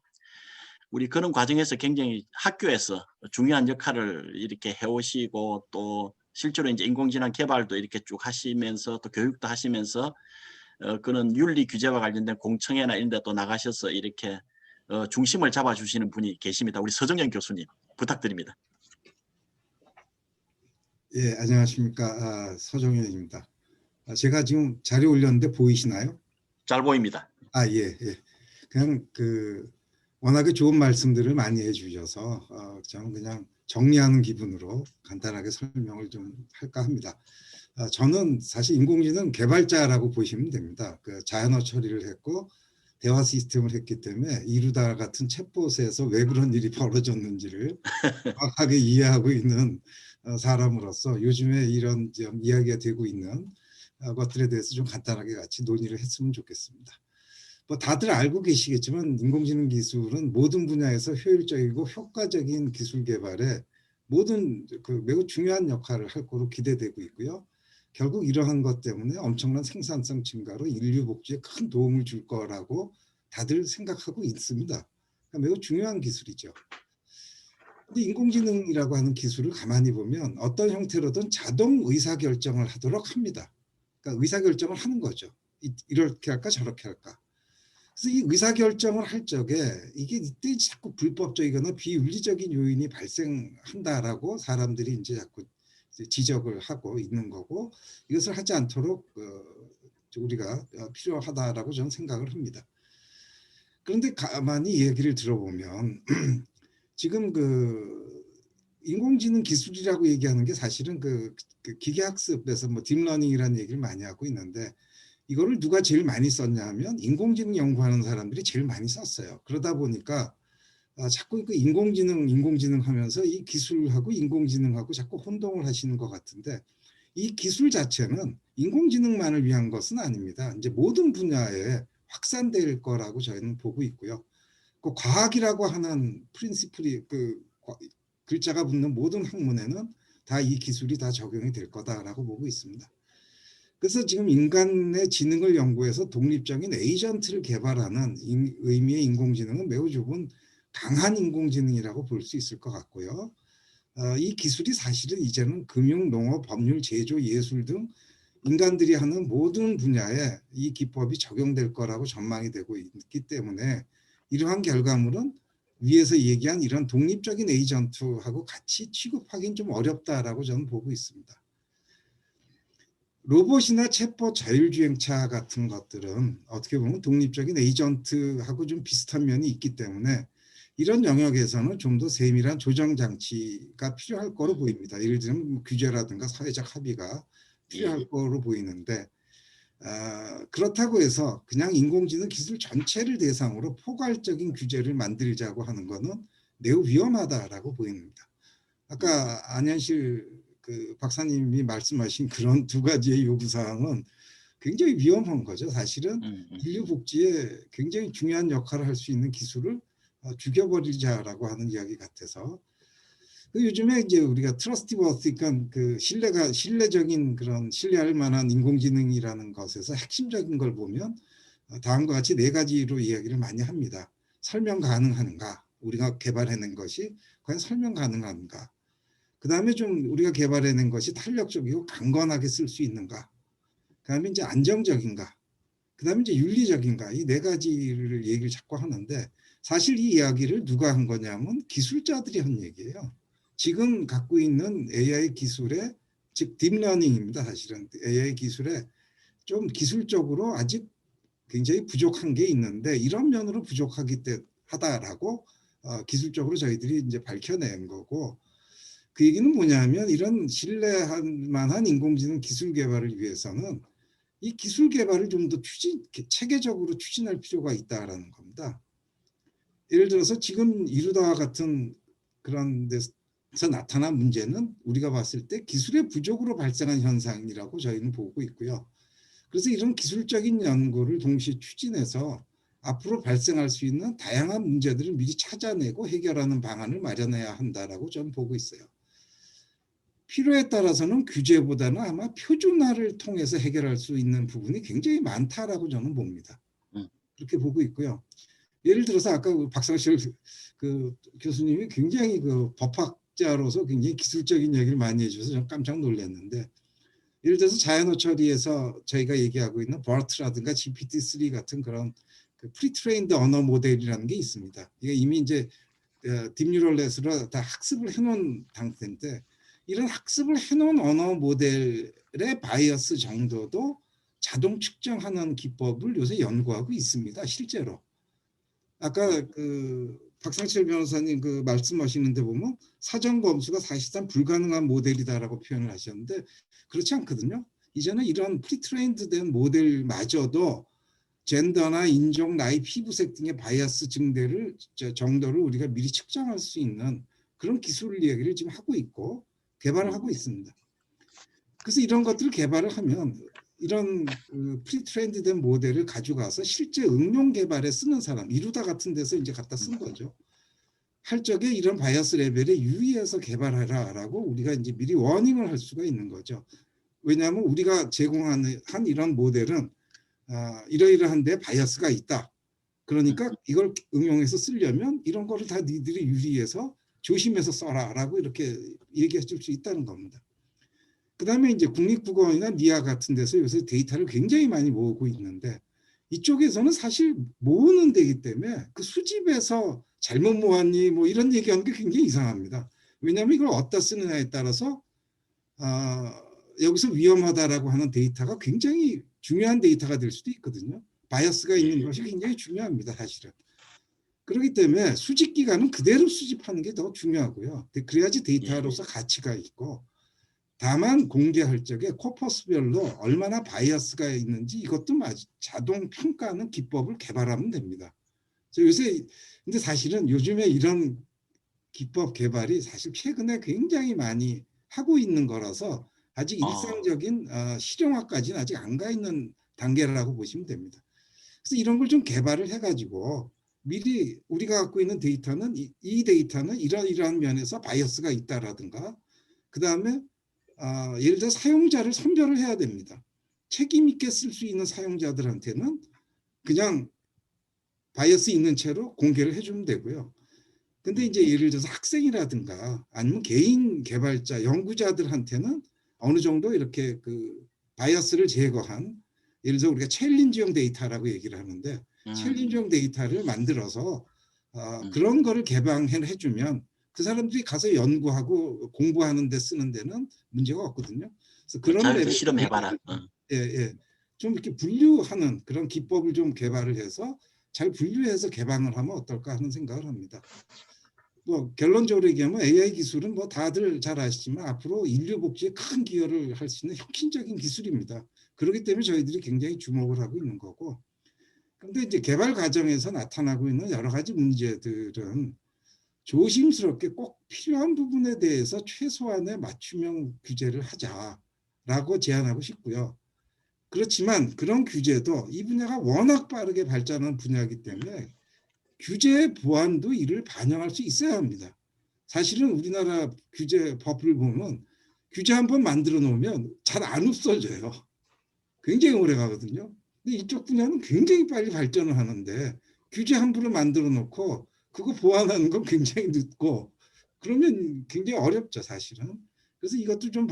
우리 그런 과정에서 굉장히 학교에서 중요한 역할을 이렇게 해오시고 또 실제로 이제 인공지능 개발도 이렇게 쭉 하시면서 또 교육도 하시면서 그런 윤리 규제와 관련된 공청회나 이런 데 또 나가셔서 이렇게 중심을 잡아주시는 분이 계십니다. 우리 서정현 교수님 부탁드립니다. 예, 안녕하십니까. 서정현입니다. 제가 지금 자료 올렸는데 보이시나요? 잘 보입니다. 예, 예. 그냥 워낙에 좋은 말씀들을 많이 해주셔서 저는 그냥 정리하는 기분으로 간단하게 설명을 좀 할까 합니다. 저는 사실 인공지능 개발자라고 보시면 됩니다. 자연어 처리를 했고 대화 시스템을 했기 때문에 이루다 같은 챗봇에서 왜 그런 일이 벌어졌는지를 정확하게 이해하고 있는 사람으로서 요즘에 이런 좀 이야기가 되고 있는 것들에 대해서 좀 간단하게 같이 논의를 했으면 좋겠습니다. 뭐 다들 알고 계시겠지만 인공지능 기술은 모든 분야에서 효율적이고 효과적인 기술 개발에 모든 매우 중요한 역할을 할 거로 기대되고 있고요. 결국 이러한 것 때문에 엄청난 생산성 증가로 인류 복지에 큰 도움을 줄 거라고 다들 생각하고 있습니다. 그러니까 매우 중요한 기술이죠. 근데 인공지능이라고 하는 기술을 가만히 보면 어떤 형태로든 자동 의사결정을 하도록 합니다. 그러니까 의사결정을 하는 거죠. 이렇게 할까 저렇게 할까. 그래서 이 의사결정을 할 적에 이게 이때 자꾸 불법적이거나 비윤리적인 요인이 발생한다라고 사람들이 이제 자꾸 지적을 하고 있는 거고, 이것을 하지 않도록 우리가 필요하다라고 저는 생각을 합니다. 그런데 가만히 얘기를 들어보면 지금 인공지능 기술이라고 얘기하는 게 사실은 기계학습에서 뭐 딥러닝이라는 얘기를 많이 하고 있는데, 이거를 누가 제일 많이 썼냐 하면 인공지능 연구하는 사람들이 제일 많이 썼어요. 그러다 보니까 자꾸 인공지능 하면서 이 기술하고 인공지능하고 자꾸 혼동을 하시는 것 같은데, 이 기술 자체는 인공지능만을 위한 것은 아닙니다. 이제 모든 분야에 확산될 거라고 저희는 보고 있고요. 그 과학이라고 하는 프린시플이 글자가 붙는 모든 학문에는 다 이 기술이 다 적용이 될 거다라고 보고 있습니다. 그래서 지금 인간의 지능을 연구해서 독립적인 에이전트를 개발하는 의미의 인공지능은 매우 좁은 강한 인공지능이라고 볼 수 있을 것 같고요. 이 기술이 사실은 이제는 금융, 농업, 법률, 제조, 예술 등 인간들이 하는 모든 분야에 이 기법이 적용될 거라고 전망이 되고 있기 때문에, 이러한 결과물은 위에서 얘기한 이런 독립적인 에이전트하고 같이 취급하기는 좀 어렵다라고 저는 보고 있습니다. 로봇이나 챗봇, 자율주행차 같은 것들은 어떻게 보면 독립적인 에이전트하고 좀 비슷한 면이 있기 때문에 이런 영역에서는 좀 더 세밀한 조정 장치가 필요할 거로 보입니다. 예를 들면 규제라든가 사회적 합의가 필요할 거로 보이는데, 그렇다고 해서 그냥 인공지능 기술 전체를 대상으로 포괄적인 규제를 만들자고 하는 것은 매우 위험하다라고 보입니다. 아까 안현실 박사님이 말씀하신 그런 두 가지의 요구사항은 굉장히 위험한 거죠. 사실은 인류 복지에 굉장히 중요한 역할을 할 수 있는 기술을 죽여버리자라고 하는 이야기 같아서, 요즘에 이제 우리가 트러스티워스, 그러니까 신뢰적인 그런 신뢰할 만한 인공지능이라는 것에서 핵심적인 걸 보면 다음과 같이 4가지로 이야기를 많이 합니다. 설명 가능한가? 우리가 개발해낸 것이 과연 설명 가능한가? 그 다음에 좀 우리가 개발해낸 것이 탄력적이고 강건하게 쓸 수 있는가? 그 다음에 이제 안정적인가? 그 다음에 이제 윤리적인가? 이 4가지를 얘기를 자꾸 하는데, 사실 이 이야기를 누가 한 거냐면 기술자들이 한 얘기예요. 지금 갖고 있는 AI 기술의, 즉 딥러닝입니다. 사실은 AI 기술에 좀 기술적으로 아직 굉장히 부족한 게 있는데, 이런 면으로 부족하다라고 기술적으로 저희들이 이제 밝혀낸 거고, 그 얘기는 뭐냐면 이런 신뢰할 만한 인공지능 기술 개발을 위해서는 이 기술 개발을 좀 더 체계적으로 추진할 필요가 있다라는 겁니다. 예를 들어서 지금 이루다와 같은 그런 데서 나타난 문제는 우리가 봤을 때 기술의 부족으로 발생한 현상이라고 저희는 보고 있고요. 그래서 이런 기술적인 연구를 동시에 추진해서 앞으로 발생할 수 있는 다양한 문제들을 미리 찾아내고 해결하는 방안을 마련해야 한다라고 저는 보고 있어요. 필요에 따라서는 규제보다는 아마 표준화를 통해서 해결할 수 있는 부분이 굉장히 많다라고 저는 봅니다. 그렇게 보고 있고요. 예를 들어서 아까 박상실 교수님이 굉장히 법학자로서 굉장히 기술적인 얘기를 많이 해주셔서 좀 깜짝 놀랐는데, 예를 들어서 자연어 처리에서 저희가 얘기하고 있는 버트라든가 GPT-3 같은 그런 프리트레인드 언어 모델이라는 게 있습니다. 이게 이미 이제 딥뉴럴넷으로 다 학습을 해놓은 상태인데, 이런 학습을 해놓은 언어 모델의 바이어스 정도도 자동 측정하는 기법을 요새 연구하고 있습니다. 실제로. 아까 박상철 변호사님 말씀하시는데 보면 사전 검수가 사실상 불가능한 모델이다라고 표현을 하셨는데, 그렇지 않거든요. 이제는 이런 프리트레인드된 모델마저도 젠더나 인종, 나이, 피부색 등의 바이어스 정도를 우리가 미리 측정할 수 있는 그런 기술 이야기를 지금 하고 있고 개발을 하고 있습니다. 그래서 이런 것들을 개발을 하면 이런 프리트레인드된 모델을 가져가서 실제 응용 개발에 쓰는 사람, 이루다 같은 데서 이제 갖다 쓴 거죠. 할 적에 이런 바이어스 레벨에 유의해서 개발하라라고 우리가 이제 미리 워닝을 할 수가 있는 거죠. 왜냐하면 우리가 제공하는 이런 모델은 이러이러한 데 바이어스가 있다. 그러니까 이걸 응용해서 쓰려면 이런 거를 다 니들이 유의해서 조심해서 써라라고 이렇게 얘기해 줄 수 있다는 겁니다. 그다음에 이제 국립국어원이나 니아 같은 데서 요새 데이터를 굉장히 많이 모으고 있는데 이쪽에서는 사실 모으는 데이기 때문에 그 수집에서 잘못 모았니 뭐 이런 얘기하는 게 굉장히 이상합니다. 왜냐하면 이걸 어디다 쓰느냐에 따라서 여기서 위험하다라고 하는 데이터가 굉장히 중요한 데이터가 될 수도 있거든요. 바이어스가 있는 것이 굉장히 중요합니다, 사실은. 그렇기 때문에 수집 기간은 그대로 수집하는 게 더 중요하고요. 그래야지 데이터로서 가치가 있고, 다만 공개할 적에 코퍼스별로 얼마나 바이어스가 있는지 이것도 자동 평가하는 기법을 개발하면 됩니다. 요새 근데 사실은 요즘에 이런 기법 개발이 사실 최근에 굉장히 많이 하고 있는 거라서 아직 일상적인 실용화까지는 아직 안 가 있는 단계라고 보시면 됩니다. 그래서 이런 걸 좀 개발을 해가지고 미리 우리가 갖고 있는 데이터는 이 데이터는 이러한 면에서 바이어스가 있다라든가 그 다음에 예를 들어 사용자를 선별을 해야 됩니다. 책임 있게 쓸 수 있는 사용자들한테는 그냥 바이어스 있는 채로 공개를 해주면 되고요. 근데 이제 예를 들어서 학생이라든가 아니면 개인 개발자, 연구자들한테는 어느 정도 이렇게 그 바이어스를 제거한 예를 들어 우리가 챌린지형 데이터라고 얘기를 하는데 챌린지형 데이터를 만들어서 그런 거를 개방해 주면 그 사람들이 가서 연구하고 공부하는 데 쓰는 데는 문제가 없거든요. 그래서 그런 자기도 실험해봐라. 예. 좀 이렇게 분류하는 그런 기법을 좀 개발을 해서 잘 분류해서 개방을 하면 어떨까 하는 생각을 합니다. 뭐 결론적으로 얘기하면 AI 기술은 뭐 다들 잘 아시지만 앞으로 인류 복지에 큰 기여를 할 수 있는 혁신적인 기술입니다. 그렇기 때문에 저희들이 굉장히 주목을 하고 있는 거고. 그런데 이제 개발 과정에서 나타나고 있는 여러 가지 문제들은 조심스럽게 꼭 필요한 부분에 대해서 최소한의 맞춤형 규제를 하자라고 제안하고 싶고요. 그렇지만 그런 규제도 이 분야가 워낙 빠르게 발전한 분야이기 때문에 규제 보완도 이를 반영할 수 있어야 합니다. 사실은 우리나라 규제 법을 보면 규제 한번 만들어 놓으면 잘 안 없어져요. 굉장히 오래 가거든요. 근데 이쪽 분야는 굉장히 빨리 발전을 하는데 규제 함부로 만들어 놓고 그거 보완하는 건 굉장히 늦고 그러면 굉장히 어렵죠, 사실은. 그래서 이것도 좀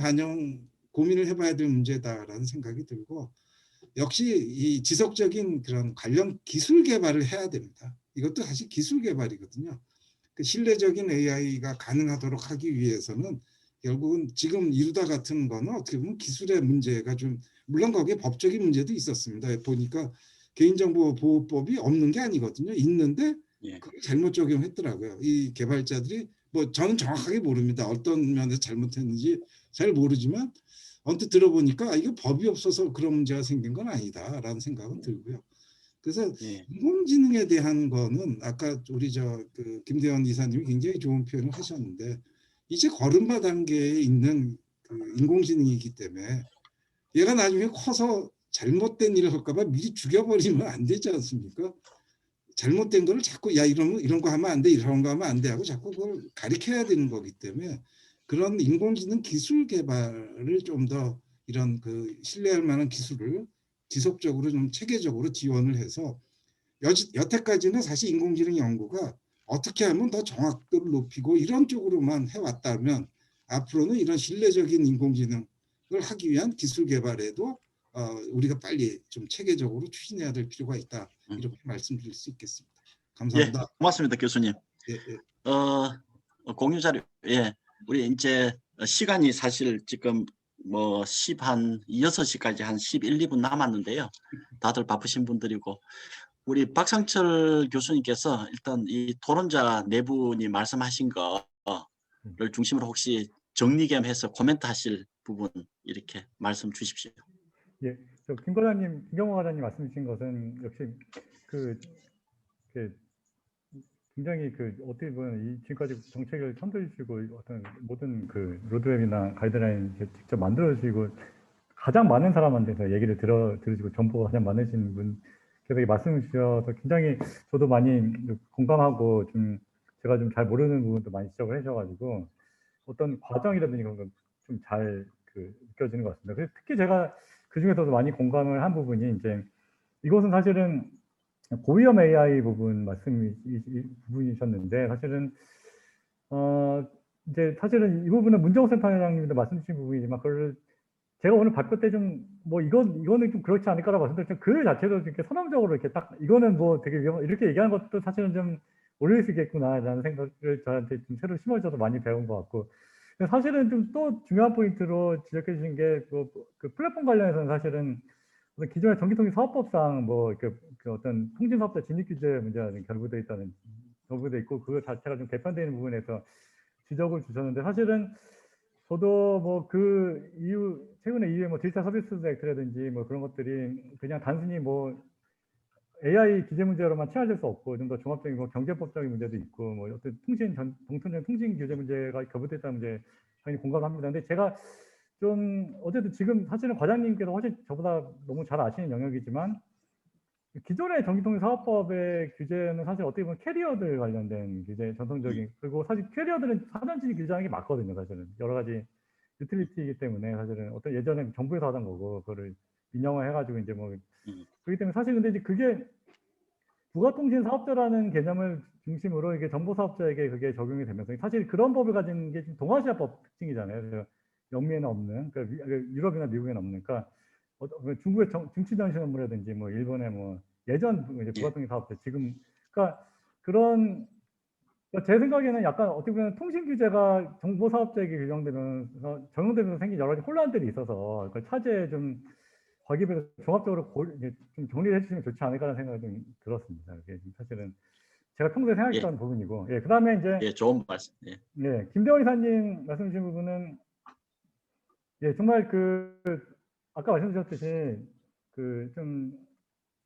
고민을 해봐야 될 문제다라는 생각이 들고 역시 이 지속적인 그런 관련 기술 개발을 해야 됩니다. 이것도 사실 기술 개발이거든요. 그 신뢰적인 AI가 가능하도록 하기 위해서는 결국은 지금 이루다 같은 거는 어떻게 보면 기술의 문제가 좀 물론 거기에 법적인 문제도 있었습니다. 보니까 개인정보보호법이 없는 게 아니거든요. 있는데 그걸 잘못 적용했더라고요. 이 개발자들이 뭐 저는 정확하게 모릅니다. 어떤 면에서 잘못했는지 잘 모르지만 언뜻 들어보니까 이거 법이 없어서 그런 문제가 생긴 건 아니다라는 생각은 들고요. 그래서 인공지능에 대한 거는 아까 우리 그 김대원 이사님이 굉장히 좋은 표현을 하셨는데 이제 걸음마 단계에 있는 그 인공지능이기 때문에 얘가 나중에 커서 잘못된 일을 할까 봐 미리 죽여버리면 안 되지 않습니까? 잘못된 거를 자꾸 야 이런 거 하면 안 돼, 이런 거 하면 안 돼 하고 자꾸 그걸 가르쳐야 되는 거기 때문에 그런 인공지능 기술 개발을 좀 더 이런 그 신뢰할 만한 기술을 지속적으로 좀 체계적으로 지원을 해서 여태까지는 사실 인공지능 연구가 어떻게 하면 더 정확도를 높이고 이런 쪽으로만 해왔다면 앞으로는 이런 신뢰적인 인공지능을 하기 위한 기술 개발에도 우리가 빨리 좀 체계적으로 추진해야 될 필요가 있다. 이렇게 말씀드릴 수 있겠습니다. 감사합니다. 예, 고맙습니다, 교수님. 예. 공유 자료, 우리 이제 시간이 사실 지금 뭐 6시까지 한 11, 2분 남았는데요. 다들 바쁘신 분들이고 우리 박상철 교수님께서 일단 이 토론자 네 분이 말씀하신 거를 중심으로 혹시 정리 겸 해서 코멘트 하실 부분 이렇게 말씀 주십시오. 예, 김경호 과장님 말씀하신 것은 역시 굉장히 어떻게 보면 지금까지 정책을 선도해주시고 어떤 모든 그 로드맵이나 가이드라인 직접 만들어주시고 가장 많은 사람한테서 얘기를 들으시고 정보가 가장 많으신 분께서 말씀을 주셔서 굉장히 저도 많이 공감하고 제가 좀 잘 모르는 부분도 많이 지적을 해주셔가지고 어떤 과정이라든지 그런 건 좀 잘 느껴지는 것 같습니다. 그래서 특히 제가 그 중에서도 많이 공감을 한 부분이 이제 이것은 사실은 고위험 AI 부분이셨는데 사실은 이제 사실은 이 부분은 문정호 센터장님도 말씀 주신 부분이지만 그걸 제가 오늘 발표 때 좀 뭐 이거는 좀 그렇지 않을까라고 말씀드렸지만 글 자체도 이렇게 선언적으로 이렇게 딱 이거는 뭐 되게 위험 이렇게 얘기하는 것도 사실은 좀 올릴 수 있겠구나라는 생각을 저한테 좀 새로 심어져서 많이 배운 것 같고 근데 사실은 좀 또 중요한 포인트로 지적해 주신 게 그 플랫폼 관련해서는 사실은 기존의 전기통신 사업법상 뭐 그 어떤 통신 사업자 진입 규제 문제가 좀 결부돼 있고 그거 자체가 좀 개편되는 부분에서 지적을 주셨는데 사실은 저도 뭐 그 이후 최근에 이후에 뭐 디지털 서비스 액트라든지 뭐 그런 것들이 그냥 단순히 뭐 AI 규제 문제로만 치환될 수 없고 좀 더 종합적인 뭐 경제법적인 문제도 있고 뭐 어떤 공통된 통신 규제 문제가 결부됐다는 문제 당연히 공감합니다. 근데 제가 좀 어쨌든 지금 사실은 과장님께서 훨씬 저보다 너무 잘 아시는 영역이지만 기존의 전기통신 사업법의 규제는 사실 어떻게 보면 캐리어들 관련된 규제 전통적인 그리고 사실 캐리어들은 사전 진입 규제하는 게 맞거든요. 사실은 여러 가지 유틸리티이기 때문에 사실은 어떤 예전에 정부에서 하던 거고 그거를 민영화해가지고 이제 뭐 그렇기 때문에 사실 근데 이제 그게 부가통신 사업자라는 개념을 중심으로 이게 정보 사업자에게 그게 적용이 되면서 사실 그런 법을 가진 게 동아시아법 특징이잖아요. 그래서 영미에는 없는 그러니까 유럽이나 미국에는 없는 그러니까 중국의 정치 전신 업무라든지 뭐 일본의 뭐 예전 이제 부가통신 사업자 지금 그러니까 그런 그러니까 제 생각에는 약간 어떻게 보면 통신 규제가 정보 사업자에게 규정되면서 적용되면서 생긴 여러 가지 혼란들이 있어서 그 차제에 좀 거기에 종합적으로 좀 정리를 해주시면 좋지 않을까라는 생각이 좀 들었습니다. 그게 사실은 제가 평소에 생각했던 부분이고, 예, 그다음에 이제 예, 좋은 말씀. 예. 네, 김대원 이사님 말씀 주신 부분은 예, 정말 아까 말씀드렸듯이 좀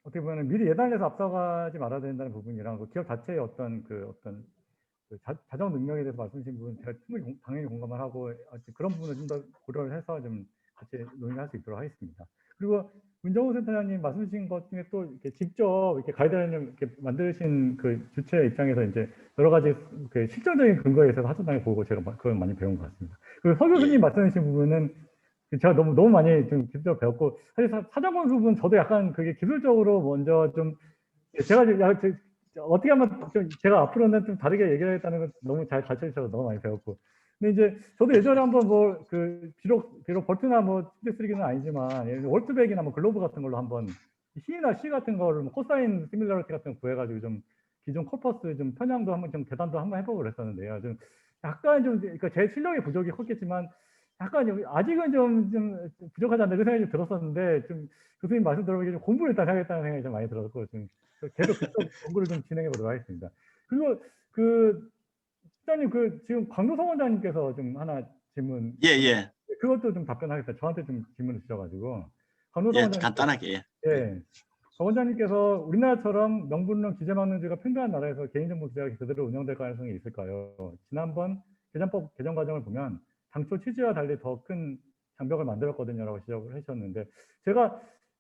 어떻게 보면 미리 예단해서 앞서가지 말아야 된다는 부분이랑 그 기업 자체의 어떤 자정 능력에 대해서 말씀 주신 부분 제가 충분히 당연히 공감을 하고 그런 부분을 좀 더 고려를 해서 좀 같이 논의할 수 있도록 하겠습니다. 그리고 문정호 센터장님 말씀 주신 것 중에 또 이렇게 직접 이렇게 가이드라인을 이렇게 만드신 그 주체 입장에서 이제 여러 가지 실질적인 근거에 있어서 하셨다는 걸 보고 제가 그걸 많이 배운 것 같습니다. 그리고 서 교수님 말씀 주신 부분은 제가 너무 많이 좀 기술적으로 배웠고 사실 사정권 부분 저도 약간 그게 기술적으로 먼저 좀 제가 어떻게 하면 좀 제가 앞으로는 좀 다르게 얘기를 하겠다는 걸 너무 잘 가르쳐 주셔서 너무 많이 배웠고 근데 이제 저도 예전에 한번 뭐 비록 볼트나 뭐 TS3기는 아니지만 월트백이나 뭐 글로브 같은 걸로 한번 C나 C 같은 거를 뭐 코사인 시뮬러리티 같은 거 구해가지고 좀 기존 코퍼스 좀 편향도 한번 좀 계산도 한번 해보고 그랬었는데요. 좀 약간 그러니까 제 실력의 부족이 컸겠지만 약간 아직은 좀 부족하지 않나 이런 생각이 좀 들었었는데 좀 교수님 말씀 들어보니까 좀 공부를 일단 해야겠다는 생각이 좀 많이 들었고 좀 계속 그쪽 공부를 좀 진행해 보도록 하겠습니다. 그리고 시장님 지금 강도성 원장님께서 좀 하나 질문 그것도 좀 답변하겠습니다. 저한테 좀 질문을 주셔가지고 강도성 원장님 간단하게 강 원장님께서 우리나라처럼 명분론 규제 막는주의가 팽배한 나라에서 개인정보 규제가 제대로 운영될 가능성이 있을까요? 지난번 개정법 개정 과정을 보면 당초 취지와 달리 더 큰 장벽을 만들었거든요라고 지적을 하셨는데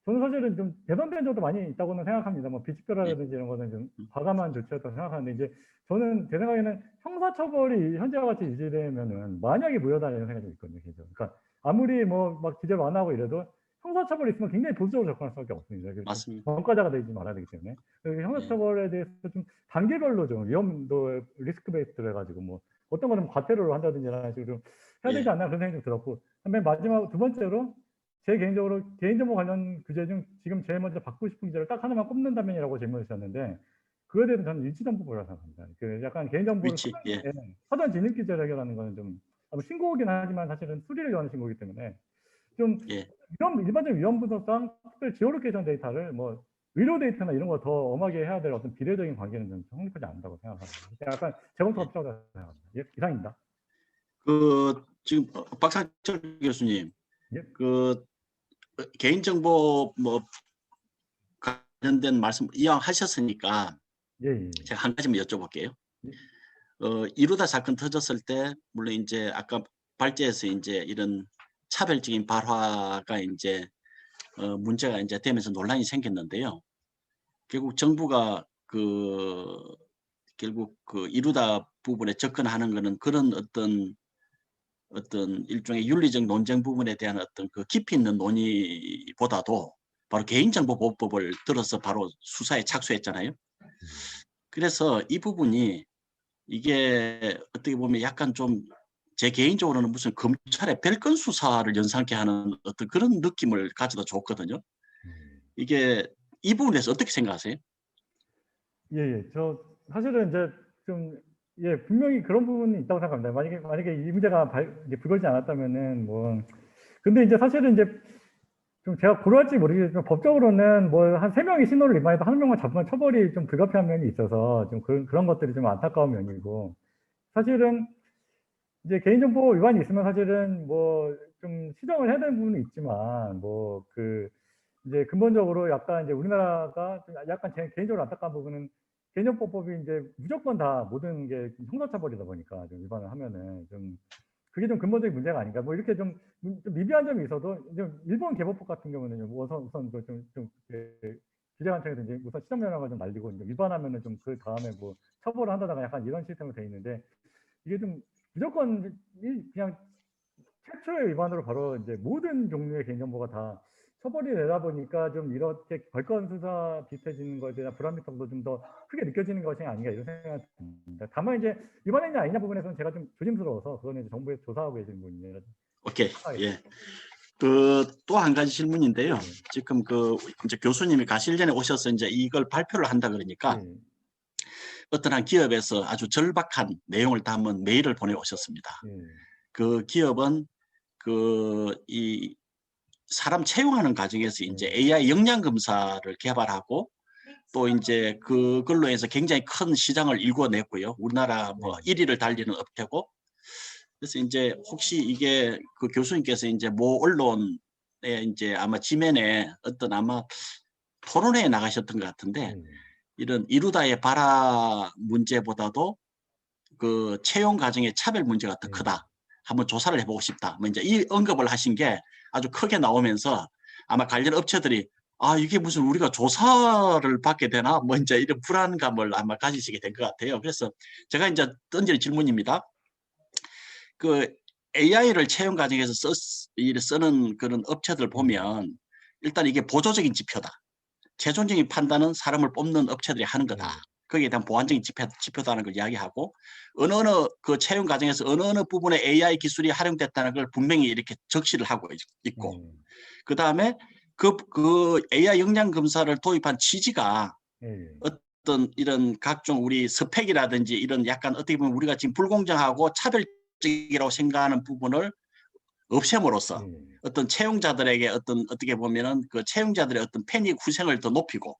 저는 사실은 좀 개선된 점도 많이 있다고는 생각합니다. 뭐 비집결라든지 이런 거는 좀 과감한 조치였다고 생각하는데 이제 저는 제 생각에는 형사처벌이 현재와 같이 유지되면은 만약에 무효다 이런 생각이 좀 있거든요. 그러니까 아무리 뭐 막 규제를 완화하고 이래도 형사처벌이 있으면 굉장히 보수적으로 접근할 수밖에 없습니다. 맞습니다. 전과자가 되지 말아야 되기 때문에 형사처벌에 대해서 좀 단계별로 좀 위험도 리스크 베이스로 해가지고 뭐 어떤 거는 과태료로 한다든지 이런 식으로 좀 해야 되지 않나 그런 생각이 좀 들었고 맨 마지막 두 번째로 제 개인적으로 개인정보 관련 규제 중 지금 제일 먼저 바꾸고 싶은 규제를 딱 하나만 꼽는다면이라고 질문을 주셨는데 그거에 대해서 저는 위치정보보라고 생각합니다. 약간 개인정보를 사전 진입 규제를 해결하는 거는 좀 신고이긴 하지만 사실은 수리를 위한 신고이기 때문에 좀 일반적인 위험 분석상 특별 지오로케이션 데이터를 뭐 의료 데이터나 이런 거 더 엄하게 해야 될 어떤 비례적인 관계는 좀 성립하지 않는다고 생각합니다. 약간 재검토가 필요하다고 생각합니다. 예, 이상입니다. 지금 박상철 교수님, 예? 개인정보 뭐 관련된 말씀 이왕하셨으니까 제가 한 가지만 여쭤볼게요. 이루다 사건 터졌을 때 물론 이제 아까 발제에서 이제 이런 차별적인 발화가 이제 문제가 이제 되면서 논란이 생겼는데요. 결국 정부가 결국 이루다 부분에 접근하는 것은 그런 어떤 일종의 윤리적 논쟁 부분에 대한 어떤 깊이 있는 논의보다도 바로 개인정보보호법을 들어서 바로 수사에 착수했잖아요. 그래서 이 부분이 이게 어떻게 보면 약간 좀 제 개인적으로는 무슨 검찰의 별건 수사를 연상케 하는 어떤 그런 느낌을 가져다 줬거든요. 이게 이 부분에서 어떻게 생각하세요? 예, 예. 저 사실은 이제 좀 예, 분명히 그런 부분이 있다고 생각합니다. 만약에 이 문제가 이제 불거지지 않았다면은 뭐 근데 이제 사실은 이제 좀 제가 고려할지 모르겠지만 법적으로는 뭐 한 3명이 신호를 위반해도 1명만 잡으면 처벌이 좀 불가피한 면이 있어서 좀 그런 것들이 좀 안타까운 면이고 사실은 이제 개인정보 위반이 있으면 사실은 뭐 좀 시정을 해야 되는 부분은 있지만 뭐 이제 근본적으로 약간 이제 우리나라가 좀 약간 제 개인적으로 안타까운 부분은 개인정보법이 이제 무조건 다 모든 게 형사처벌이다 보니까 좀 위반을 하면은 좀 그게 좀 근본적인 문제가 아닌가. 뭐 이렇게 좀 미비한 점이 있어도 좀 일본 개보법 같은 경우는 우선 좀 기재관청에서 이제 우선 시정명령을 좀 날리고 이제 위반하면은 좀 그 다음에 뭐 처벌을 한다다가 약간 이런 시스템으로 돼 있는데 이게 좀 무조건 그냥 최초의 위반으로 바로 이제 모든 종류의 개인정보가 다 처벌이 되다 보니까 좀 이렇게 벌건 수사 비슷해지는 것에 대한 불합리성도 좀 더 크게 느껴지는 것이 아닌가 이런 생각이 듭니다. 다만 이제 위반했냐 아니냐 부분에서는 제가 좀 조심스러워서 그거는 이제 정부에서 조사하고 계시는 부분이라. 오케이. 예. 그 또 한 가지 질문인데요. 네. 지금 그 이제 교수님이 가실 전에 오셔서 이제 이걸 발표를 한다 그러니까 예. 어떤 한 기업에서 아주 절박한 내용을 담은 메일을 보내오셨습니다. 예. 그 기업은 이 사람 채용하는 과정에서 이제 AI 역량 검사를 개발하고 또 이제 그걸로 해서 굉장히 큰 시장을 일궈냈고요. 우리나라 뭐 1위를 달리는 업체고. 그래서 이제 혹시 이게 그 교수님께서 이제 모 언론에 이제 아마 지면에 어떤 아마 토론회에 나가셨던 것 같은데 이런 이루다의 바라 문제보다도 그 채용 과정의 차별 문제가 더 크다. 한번 조사를 해보고 싶다. 뭐 이제 이 언급을 하신 게 아주 크게 나오면서 아마 관련 업체들이 아 이게 무슨 우리가 조사를 받게 되나 뭐 이제 이런 불안감을 아마 가지시게 된 것 같아요. 그래서 제가 이제 던질 질문입니다. 그 AI를 채용 과정에서 쓰는 그런 업체들 보면 일단 이게 보조적인 지표다. 최종적인 판단은 사람을 뽑는 업체들이 하는 거다. 거기에 대한 보완적인 지표다는 걸 이야기하고 어느 그 채용 과정에서 어느 부분에 AI 기술이 활용됐다는 걸 분명히 이렇게 적시를 하고 있고 그다음에 그 AI 역량 검사를 도입한 취지가 어떤 이런 각종 우리 스펙이라든지 이런 약간 어떻게 보면 우리가 지금 불공정하고 차별적이라고 생각하는 부분을 없앰으로써 어떤 채용자들에게 어떤 어떻게 보면은 그 채용자들의 어떤 편익 후생을 더 높이고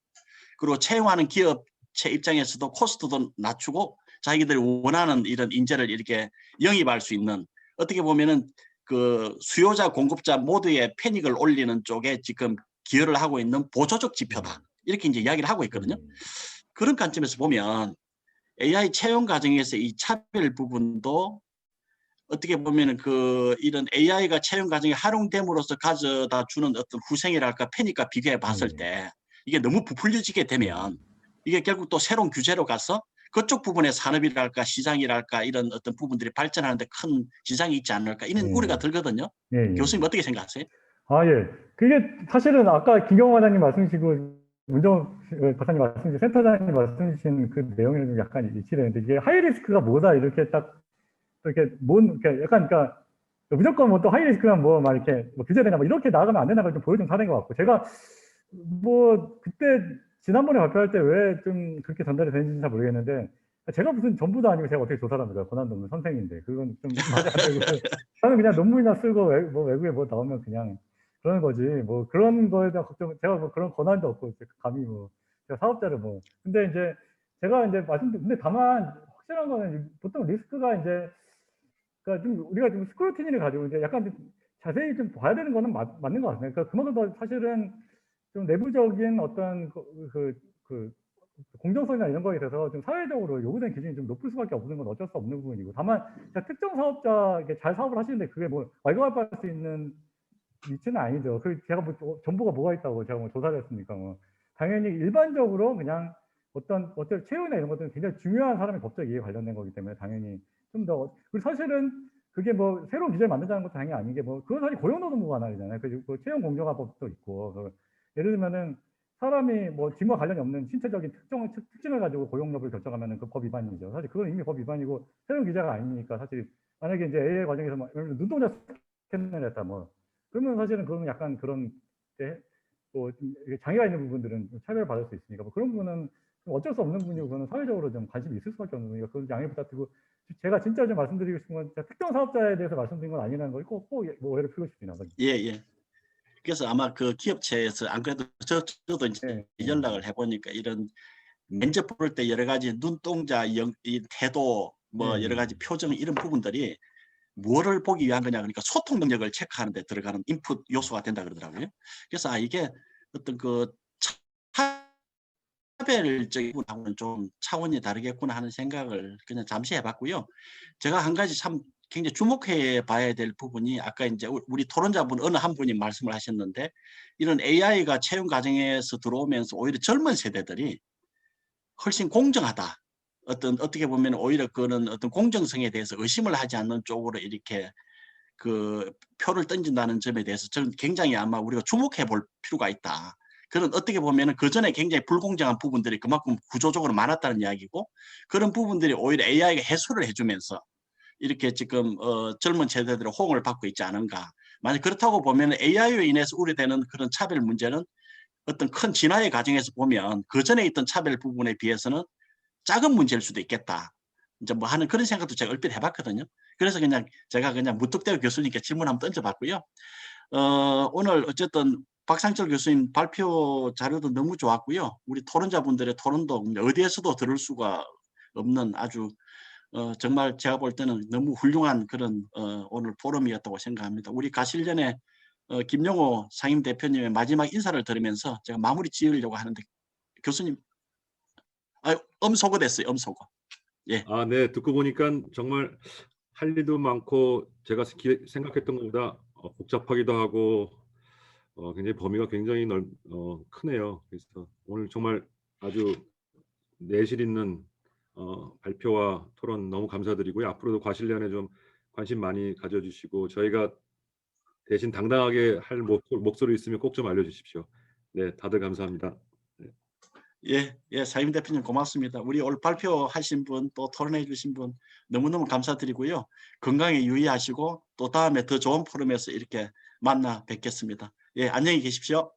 그리고 채용하는 기업체 입장에서도 코스트도 낮추고 자기들이 원하는 이런 인재를 이렇게 영입할 수 있는 어떻게 보면은 그 수요자 공급자 모두의 편익을 올리는 쪽에 지금 기여를 하고 있는 보조적 지표다. 이렇게 이제 이야기를 하고 있거든요. 그런 관점에서 보면 AI 채용 과정에서 이 차별 부분도 어떻게 보면은 이런 AI가 채용 과정에 활용됨으로써 가져다 주는 어떤 후생이랄까 편익과 비교해 봤을 때 이게 너무 부풀려지게 되면 이게 결국 또 새로운 규제로 가서 그쪽 부분의 산업이랄까 시장이랄까 이런 어떤 부분들이 발전하는데 큰 지장이 있지 않을까 이런 우려가 들거든요. 교수님 어떻게 생각하세요? 아, 예. 그게 사실은 아까 김경호 과장님 말씀하시고 문정 박사님 말씀하신 센터장님 말씀하신 그 내용이랑 좀 약간 일치되는데 이게 하이리스크가 뭐다 이렇게 딱 이렇게 약간 그러니까 무조건 뭐 또 하이리스크면 뭐 막 이렇게 뭐 규제되나 뭐 이렇게 나가면 안 되나 걸 좀 보여준 사례인 것 같고 제가 뭐 그때 지난번에 발표할 때 왜 좀 그렇게 전달이 되는지 잘 모르겠는데 제가 무슨 전부도 아니고 제가 어떻게 조사를 합니까? 권한 논문 선생인데 그건 좀 말이 안 되고 저는 그냥 논문이나 쓰고 외국에 뭐 나오면 그냥 그러는 거지 뭐 그런 거에 대한 걱정 제가 뭐 그런 권한도 없고 감히 뭐 제가 사업자를 뭐 근데 이제 제가 이제 근데 다만 확실한 거는 보통 리스크가 이제 그러니까 좀 우리가 좀 스크루티니를 가지고 이제 약간 좀 자세히 좀 봐야 되는 거는 맞는 것 같습니다. 그러니까 그만큼 더 사실은 좀 내부적인 어떤 공정성이나 이런 거에 대해서 좀 사회적으로 요구되는 기준이 좀 높을 수밖에 없는 건 어쩔 수 없는 부분이고 다만 특정 사업자 잘 사업을 하시는데 그게 뭐 왈가왈부할 수 있는 위치는 아니죠. 제가 뭐 정보가 뭐가 있다고 제가 뭐 조사를 했습니까? 뭐 당연히 일반적으로 그냥 어떤 채용이나 이런 것들은 굉장히 중요한 사람의 법적 이해에 관련된 거기 때문에 당연히 좀 더 그리고 사실은 그게 뭐 새로운 규제를 만들자는 것도 당연히 아닌 게 뭐 그건 사실 고용노동부 관할이잖아요. 그 채용 공정화법도 있고 예를 들면은 사람이 뭐 직무와 관련이 없는 신체적인 특징을 가지고 고용 여부를 결정하면은 그 법 위반이죠. 사실 그건 이미 법 위반이고 새로운 규제가 아니니까 사실 만약에 이제 AI 과정에서 뭐 눈동자 스캔을 했다 뭐 그러면 사실은 그건 약간 그런 뭐 장애가 있는 부분들은 차별받을 수 있으니까 뭐 그런 부분은 어쩔 수 없는 부분이고 그거는 사회적으로 좀 관심이 있을 수밖에 없는 거니까 그건 양해 부탁드리고 제가 진짜 좀 말씀드리고 싶은 건 특정 사업자에 대해서 말씀드린 건 아니라는 걸 꼭 오해를 풀고 싶습니다. 예, 예. 그래서 아마 그 기업체에서 안 그래도 저도 이제 연락을 해보니까 이런 면접 볼 때 여러 가지 눈동자, 이 태도, 뭐 여러 가지 표정 이런 부분들이 뭐를 보기 위한 거냐 그러니까 소통 능력을 체크하는 데 들어가는 인풋 요소가 된다 그러더라고요. 그래서 이게 어떤 그 차별적인 부분하고는 좀 차원이 다르겠구나 하는 생각을 그냥 잠시 해봤고요. 제가 한 가지 참 굉장히 주목해 봐야 될 부분이 아까 이제 우리 토론자분 어느 한 분이 말씀을 하셨는데 이런 AI가 채용 과정에서 들어오면서 오히려 젊은 세대들이 훨씬 공정하다. 어떻게 보면 오히려 그거는 어떤 공정성에 대해서 의심을 하지 않는 쪽으로 이렇게 그 표를 던진다는 점에 대해서 저는 굉장히 아마 우리가 주목해 볼 필요가 있다. 그런 어떻게 보면은 그전에 굉장히 불공정한 부분들이 그만큼 구조적으로 많았다는 이야기고 그런 부분들이 오히려 AI가 해소를 해주면서 이렇게 지금 젊은 세대들의 호응을 받고 있지 않은가. 만약 그렇다고 보면 AI로 인해서 우려되는 그런 차별 문제는 어떤 큰 진화의 과정에서 보면 그전에 있던 차별 부분에 비해서는 작은 문제일 수도 있겠다. 이제 뭐 하는 그런 생각도 제가 얼핏 해봤거든요. 그래서 그냥 제가 그냥 무턱대고 교수님께 질문 한번 던져봤고요. 오늘 어쨌든 박상철 교수님 발표 자료도 너무 좋았고요. 우리 토론자분들의 토론도 어디에서도 들을 수가 없는 아주 정말 제가 볼 때는 너무 훌륭한 그런 오늘 포럼이었다고 생각합니다. 우리 가실 전에 김영호 상임대표님의 마지막 인사를 들으면서 제가 마무리 지으려고 하는데 교수님 엄소거 됐어요. 엄소거. 예. 아, 네. 듣고 보니까 정말 할 일도 많고 제가 생각했던 것보다 복잡하기도 하고 굉장히 범위가 굉장히 크네요. 그래서 오늘 정말 아주 내실 있는 발표와 토론 너무 감사드리고요. 앞으로도 과실련에 좀 관심 많이 가져주시고 저희가 대신 당당하게 할 목소리 있으면 꼭 좀 알려주십시오. 네, 다들 감사합니다. 예, 예, 사임 대표님 고맙습니다. 우리 오늘 발표하신 분 또 토론해 주신 분 너무너무 감사드리고요. 건강에 유의하시고 또 다음에 더 좋은 포럼에서 이렇게 만나 뵙겠습니다. 예, 안녕히 계십시오.